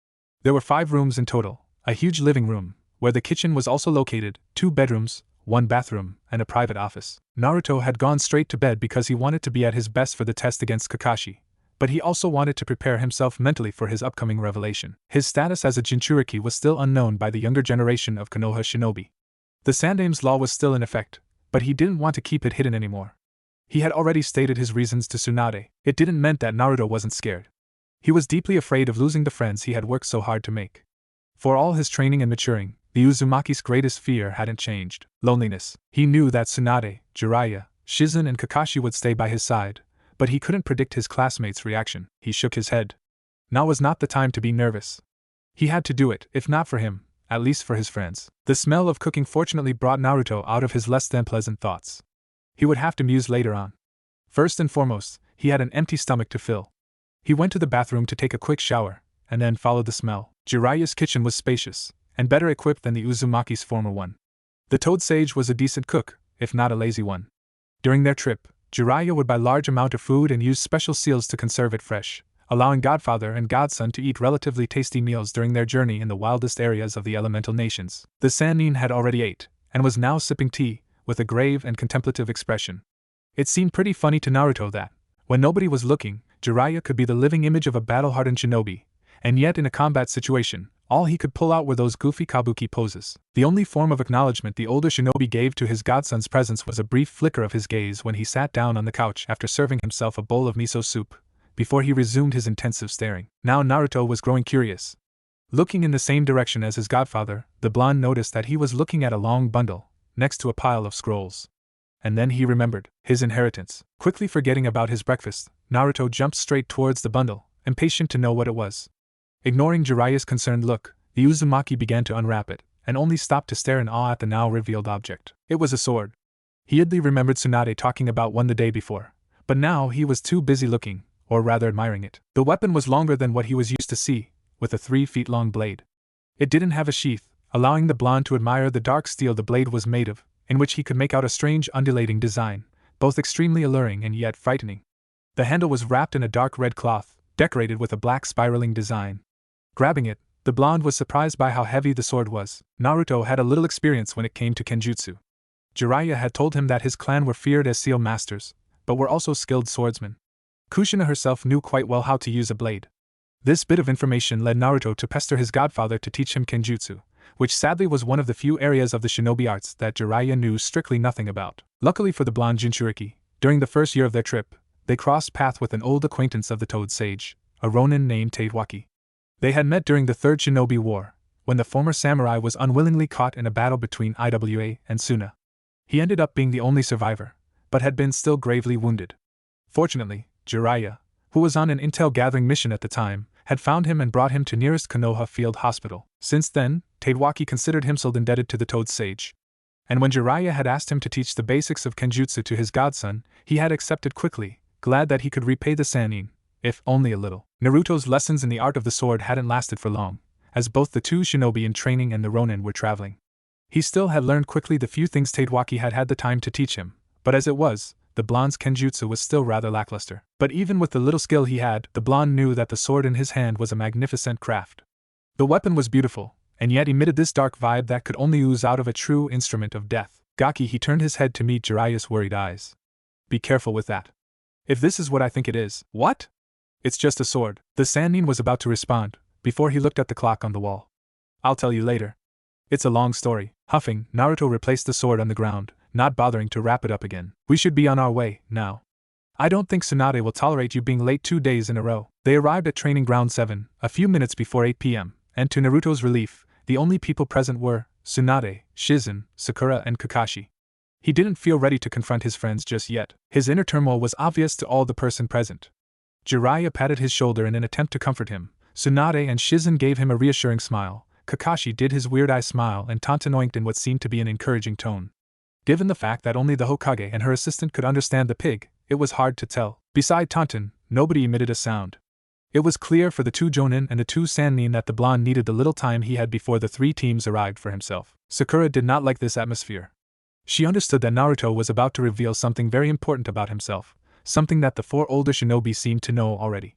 There were 5 rooms in total, a huge living room, where the kitchen was also located, 2 bedrooms, 1 bathroom, and a private office. Naruto had gone straight to bed because he wanted to be at his best for the test against Kakashi, but he also wanted to prepare himself mentally for his upcoming revelation. His status as a Jinchuriki was still unknown by the younger generation of Konoha shinobi. The Sandame's law was still in effect, but he didn't want to keep it hidden anymore. He had already stated his reasons to Tsunade. It didn't mean that Naruto wasn't scared. He was deeply afraid of losing the friends he had worked so hard to make. For all his training and maturing, the Uzumaki's greatest fear hadn't changed: loneliness. He knew that Tsunade, Jiraiya, Shizen and Kakashi would stay by his side, but he couldn't predict his classmates' reaction. He shook his head. Now was not the time to be nervous. He had to do it, if not for him, at least for his friends. The smell of cooking fortunately brought Naruto out of his less than pleasant thoughts. He would have to muse later on. First and foremost, he had an empty stomach to fill. He went to the bathroom to take a quick shower, and then followed the smell. Jiraiya's kitchen was spacious, and better equipped than the Uzumaki's former one. The Toad Sage was a decent cook, if not a lazy one. During their trip, Jiraiya would buy large amount of food and use special seals to conserve it fresh, allowing Godfather and Godson to eat relatively tasty meals during their journey in the wildest areas of the elemental nations. The Sannin had already ate, and was now sipping tea, with a grave and contemplative expression. It seemed pretty funny to Naruto that, when nobody was looking, Jiraiya could be the living image of a battle-hardened shinobi, and yet in a combat situation, all he could pull out were those goofy kabuki poses. The only form of acknowledgement the older shinobi gave to his godson's presence was a brief flicker of his gaze when he sat down on the couch after serving himself a bowl of miso soup, before he resumed his intensive staring. Now Naruto was growing curious. Looking in the same direction as his godfather, the blonde noticed that he was looking at a long bundle, next to a pile of scrolls. And then he remembered his inheritance. Quickly forgetting about his breakfast, Naruto jumped straight towards the bundle, impatient to know what it was. Ignoring Jiraiya's concerned look, the Uzumaki began to unwrap it, and only stopped to stare in awe at the now revealed object. It was a sword. He idly remembered Tsunade talking about one the day before, but now he was too busy looking, or rather admiring it. The weapon was longer than what he was used to see, with a 3-feet-long blade. It didn't have a sheath, allowing the blonde to admire the dark steel the blade was made of, in which he could make out a strange undulating design, both extremely alluring and yet frightening. The handle was wrapped in a dark red cloth, decorated with a black spiraling design. Grabbing it, the blonde was surprised by how heavy the sword was. Naruto had a little experience when it came to kenjutsu. Jiraiya had told him that his clan were feared as seal masters, but were also skilled swordsmen. Kushina herself knew quite well how to use a blade. This bit of information led Naruto to pester his godfather to teach him kenjutsu, which sadly was one of the few areas of the shinobi arts that Jiraiya knew strictly nothing about. Luckily for the blonde Jinchuriki, during the first year of their trip, they crossed paths with an old acquaintance of the Toad Sage, a ronin named Teiwaki. They had met during the Third Shinobi War, when the former samurai was unwillingly caught in a battle between Iwa and Suna. He ended up being the only survivor, but had been still gravely wounded. Fortunately, Jiraiya, who was on an intel-gathering mission at the time, had found him and brought him to nearest Konoha Field Hospital. Since then, Tadewaki considered himself indebted to the Toad Sage. And when Jiraiya had asked him to teach the basics of Kenjutsu to his godson, he had accepted quickly, glad that he could repay the Sannin, if only a little. Naruto's lessons in the art of the sword hadn't lasted for long, as both the two shinobi in training and the Ronin were traveling. He still had learned quickly the few things Tadewaki had had the time to teach him, but as it was, the blonde's Kenjutsu was still rather lackluster. But even with the little skill he had, the blonde knew that the sword in his hand was a magnificent craft. The weapon was beautiful, and yet emitted this dark vibe that could only ooze out of a true instrument of death. Gaki, he turned his head to meet Jiraiya's worried eyes. Be careful with that. If this is what I think it is. What? It's just a sword. The Sannin was about to respond, before he looked at the clock on the wall. I'll tell you later. It's a long story. Huffing, Naruto replaced the sword on the ground, not bothering to wrap it up again. We should be on our way, now. I don't think Tsunade will tolerate you being late 2 days in a row. They arrived at Training Ground 7, a few minutes before 8 p.m., and to Naruto's relief, the only people present were Tsunade, Shizen, Sakura, and Kakashi. He didn't feel ready to confront his friends just yet. His inner turmoil was obvious to all the person present. Jiraiya patted his shoulder in an attempt to comfort him. Tsunade and Shizen gave him a reassuring smile. Kakashi did his weird eye smile and taunted in what seemed to be an encouraging tone. Given the fact that only the Hokage and her assistant could understand the pig, it was hard to tell. Beside Taunton, nobody emitted a sound. It was clear for the two Jonin and the two Sannin that the blonde needed the little time he had before the three teams arrived for himself. Sakura did not like this atmosphere. She understood that Naruto was about to reveal something very important about himself, something that the four older shinobi seemed to know already.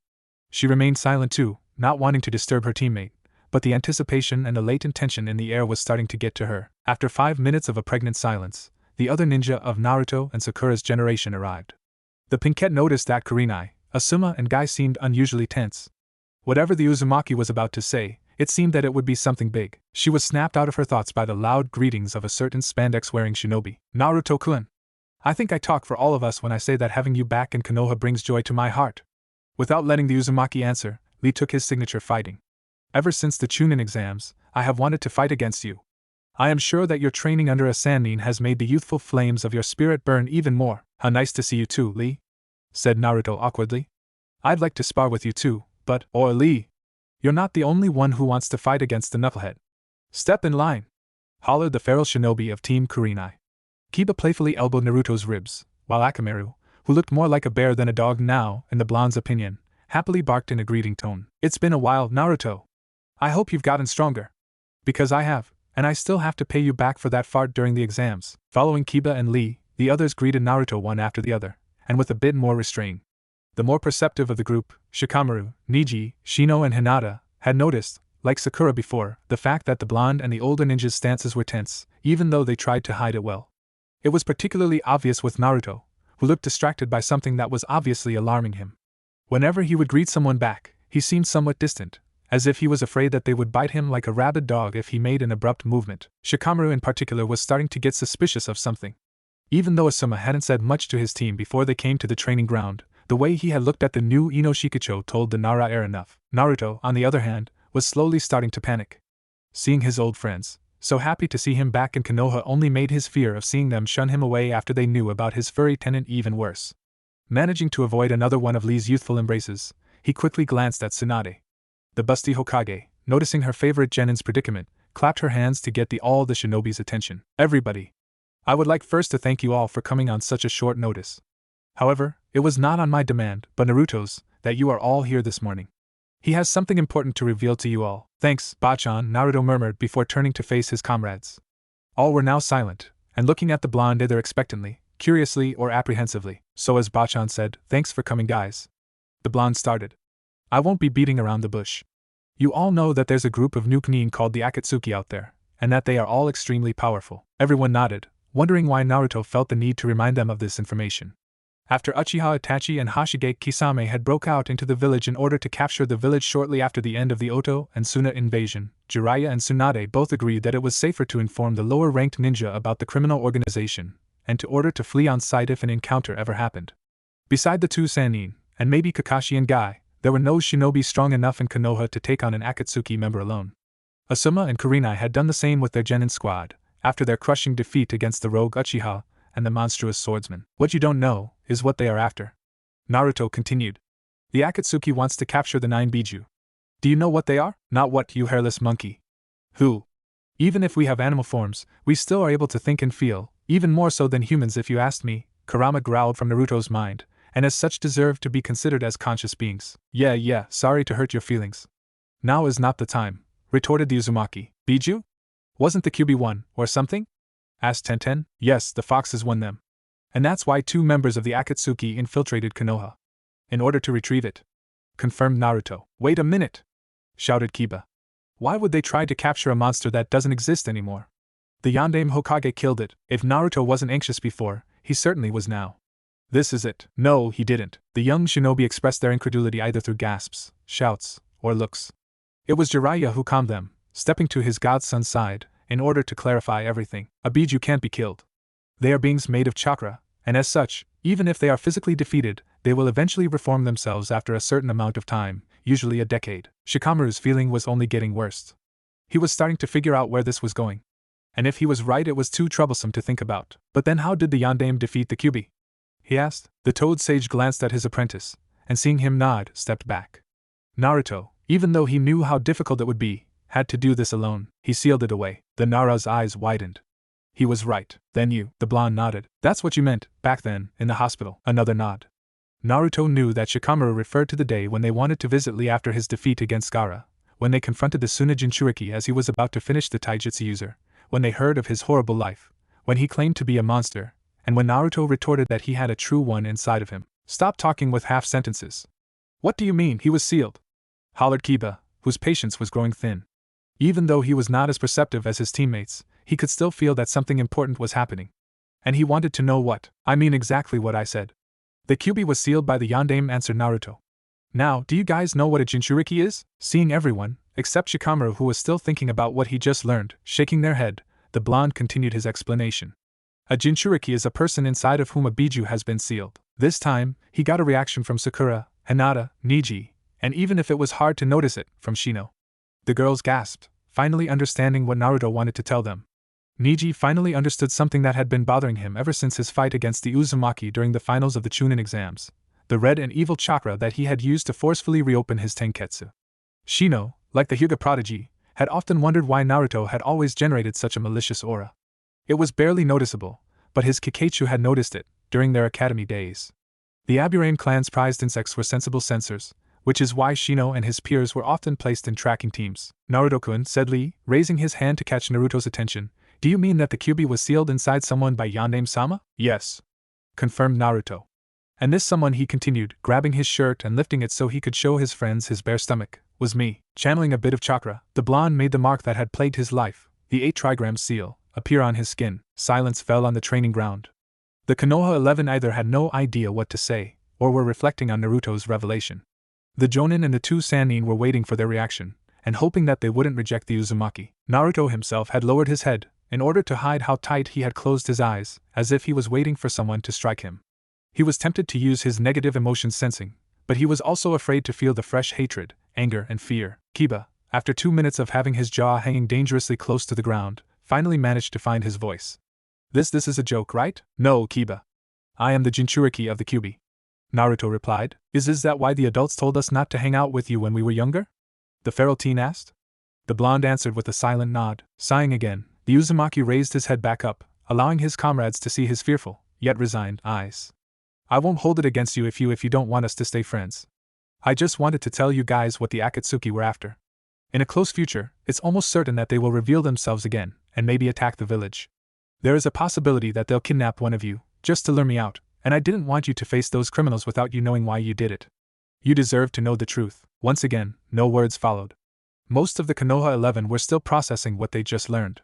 She remained silent too, not wanting to disturb her teammate, but the anticipation and the latent tension in the air was starting to get to her. After 5 minutes of a pregnant silence, the other ninja of Naruto and Sakura's generation arrived. The Pinkette noticed that Kurenai, Asuma, and Guy seemed unusually tense. Whatever the Uzumaki was about to say, it seemed that it would be something big. She was snapped out of her thoughts by the loud greetings of a certain spandex-wearing shinobi. Naruto-kun. I think I talk for all of us when I say that having you back in Konoha brings joy to my heart. Without letting the Uzumaki answer, Lee took his signature fighting. Ever since the Chunin exams, I have wanted to fight against you. I am sure that your training under a Sannin has made the youthful flames of your spirit burn even more. How nice to see you too, Lee, said Naruto awkwardly. I'd like to spar with you too, but, Lee, you're not the only one who wants to fight against the knucklehead. Step in line, hollered the feral shinobi of Team Kurenai. Kiba playfully elbowed Naruto's ribs, while Akamaru, who looked more like a bear than a dog now, in the blonde's opinion, happily barked in a greeting tone. It's been a while, Naruto. I hope you've gotten stronger. Because I have, and I still have to pay you back for that fart during the exams. Following Kiba and Lee, the others greeted Naruto one after the other, and with a bit more restraint. The more perceptive of the group, Shikamaru, Niji, Shino, and Hinata, had noticed, like Sakura before, the fact that the blonde and the older ninja's stances were tense, even though they tried to hide it well. It was particularly obvious with Naruto, who looked distracted by something that was obviously alarming him. Whenever he would greet someone back, he seemed somewhat distant, as if he was afraid that they would bite him like a rabid dog if he made an abrupt movement. Shikamaru in particular was starting to get suspicious of something. Even though Asuma hadn't said much to his team before they came to the training ground, the way he had looked at the new Ino Shikucho told the Nara air enough. Naruto, on the other hand, was slowly starting to panic. Seeing his old friends, so happy to see him back in Konoha, only made his fear of seeing them shun him away after they knew about his furry tenant even worse. Managing to avoid another one of Lee's youthful embraces, he quickly glanced at Tsunade. The busty Hokage, noticing her favorite genin's predicament, clapped her hands to get all the shinobi's attention. Everybody! I would like first to thank you all for coming on such a short notice. However, it was not on my demand, but Naruto's, that you are all here this morning. He has something important to reveal to you all. Thanks, Bachan, Naruto murmured before turning to face his comrades. All were now silent, and looking at the blonde either expectantly, curiously, or apprehensively. So as Bachan said, thanks for coming, guys. The blonde started. I won't be beating around the bush. You all know that there's a group of Nukenin called the Akatsuki out there, and that they are all extremely powerful. Everyone nodded, wondering why Naruto felt the need to remind them of this information. After Uchiha Itachi and Hashige Kisame had broke out into the village in order to capture the village shortly after the end of the Oto and Suna invasion, Jiraiya and Tsunade both agreed that it was safer to inform the lower-ranked ninja about the criminal organization, and to order to flee on sight if an encounter ever happened. Beside the two Sannin, and maybe Kakashi and Guy, there were no shinobi strong enough in Konoha to take on an Akatsuki member alone. Asuma and Kurenai had done the same with their genin squad, after their crushing defeat against the rogue Uchiha and the monstrous swordsman. What you don't know is what they are after. Naruto continued. The Akatsuki wants to capture the 9 Biju. Do you know what they are? Not what, you hairless monkey. Who? Even if we have animal forms, we still are able to think and feel, even more so than humans if you asked me, Kurama growled from Naruto's mind, and as such deserve to be considered as conscious beings. Yeah, sorry to hurt your feelings. Now is not the time, retorted the Uzumaki. Biju? Wasn't the Kyuubi one, or something? Asked Tenten. Yes, the foxes won them. And that's why 2 members of the Akatsuki infiltrated Konoha. In order to retrieve it. Confirmed Naruto. Wait a minute! Shouted Kiba. Why would they try to capture a monster that doesn't exist anymore? The Yondaime Hokage killed it. If Naruto wasn't anxious before, he certainly was now. This is it. No, he didn't. The young shinobi expressed their incredulity either through gasps, shouts, or looks. It was Jiraiya who calmed them, stepping to his godson's side, in order to clarify everything. A Biju can't be killed. They are beings made of chakra, and as such, even if they are physically defeated, they will eventually reform themselves after a certain amount of time, usually a decade. Shikamaru's feeling was only getting worse. He was starting to figure out where this was going. And if he was right, it was too troublesome to think about. But then how did the Yondaime defeat the Kyuubi? He asked. The Toad Sage glanced at his apprentice, and seeing him nod, stepped back. Naruto, even though he knew how difficult it would be, had to do this alone. He sealed it away. The Nara's eyes widened. He was right. Then you, the blonde nodded. That's what you meant, back then, in the hospital. Another nod. Naruto knew that Shikamaru referred to the day when they wanted to visit Lee after his defeat against Gaara, when they confronted the Suna Jinchuriki as he was about to finish the taijutsu user, when they heard of his horrible life, when he claimed to be a monster, and when Naruto retorted that he had a true one inside of him. Stop talking with half sentences. What do you mean, he was sealed? Hollered Kiba, whose patience was growing thin. Even though he was not as perceptive as his teammates, he could still feel that something important was happening. And he wanted to know what. I mean exactly what I said. The Kyuubi was sealed by the Yondaime, answered Naruto. Now, do you guys know what a Jinchuriki is? Seeing everyone, except Shikamaru who was still thinking about what he just learned, shaking their head, the blonde continued his explanation. A Jinchuriki is a person inside of whom a Biju has been sealed. This time, he got a reaction from Sakura, Hinata, Niji, and even if it was hard to notice it, from Shino. The girls gasped, finally understanding what Naruto wanted to tell them. Niji finally understood something that had been bothering him ever since his fight against the Uzumaki during the finals of the Chunin exams, the red and evil chakra that he had used to forcefully reopen his tenketsu. Shino, like the Hyuga prodigy, had often wondered why Naruto had always generated such a malicious aura. It was barely noticeable, but his Kikeichu had noticed it, during their academy days. The Aburame clan's prized insects were sensible sensors, which is why Shino and his peers were often placed in tracking teams. Naruto-kun, said Lee, raising his hand to catch Naruto's attention. Do you mean that the Kyuubi was sealed inside someone by Yondaime-sama? Yes. Confirmed Naruto. And this someone, he continued, grabbing his shirt and lifting it so he could show his friends his bare stomach, was me. Channeling a bit of chakra, the blonde made the mark that had plagued his life, the 8 trigram seal, appear on his skin. Silence fell on the training ground. The Konoha 11 either had no idea what to say, or were reflecting on Naruto's revelation. The Jonin and the 2 Sannin were waiting for their reaction, and hoping that they wouldn't reject the Uzumaki. Naruto himself had lowered his head, in order to hide how tight he had closed his eyes, as if he was waiting for someone to strike him. He was tempted to use his negative emotion sensing, but he was also afraid to feel the fresh hatred, anger, and fear. Kiba, after 2 minutes of having his jaw hanging dangerously close to the ground, finally managed to find his voice. This is a joke, right? No, Kiba. I am the Jinchuriki of the Kyuubi. Naruto replied. Is that why the adults told us not to hang out with you when we were younger? The feral teen asked. The blonde answered with a silent nod. Sighing again, the Uzumaki raised his head back up, allowing his comrades to see his fearful, yet resigned, eyes. I won't hold it against you if you don't want us to stay friends. I just wanted to tell you guys what the Akatsuki were after. In a close future, it's almost certain that they will reveal themselves again, and maybe attack the village. There is a possibility that they'll kidnap one of you, just to lure me out, and I didn't want you to face those criminals without you knowing why you did it. You deserve to know the truth. Once again, no words followed. Most of the Konoha 11 were still processing what they just learned.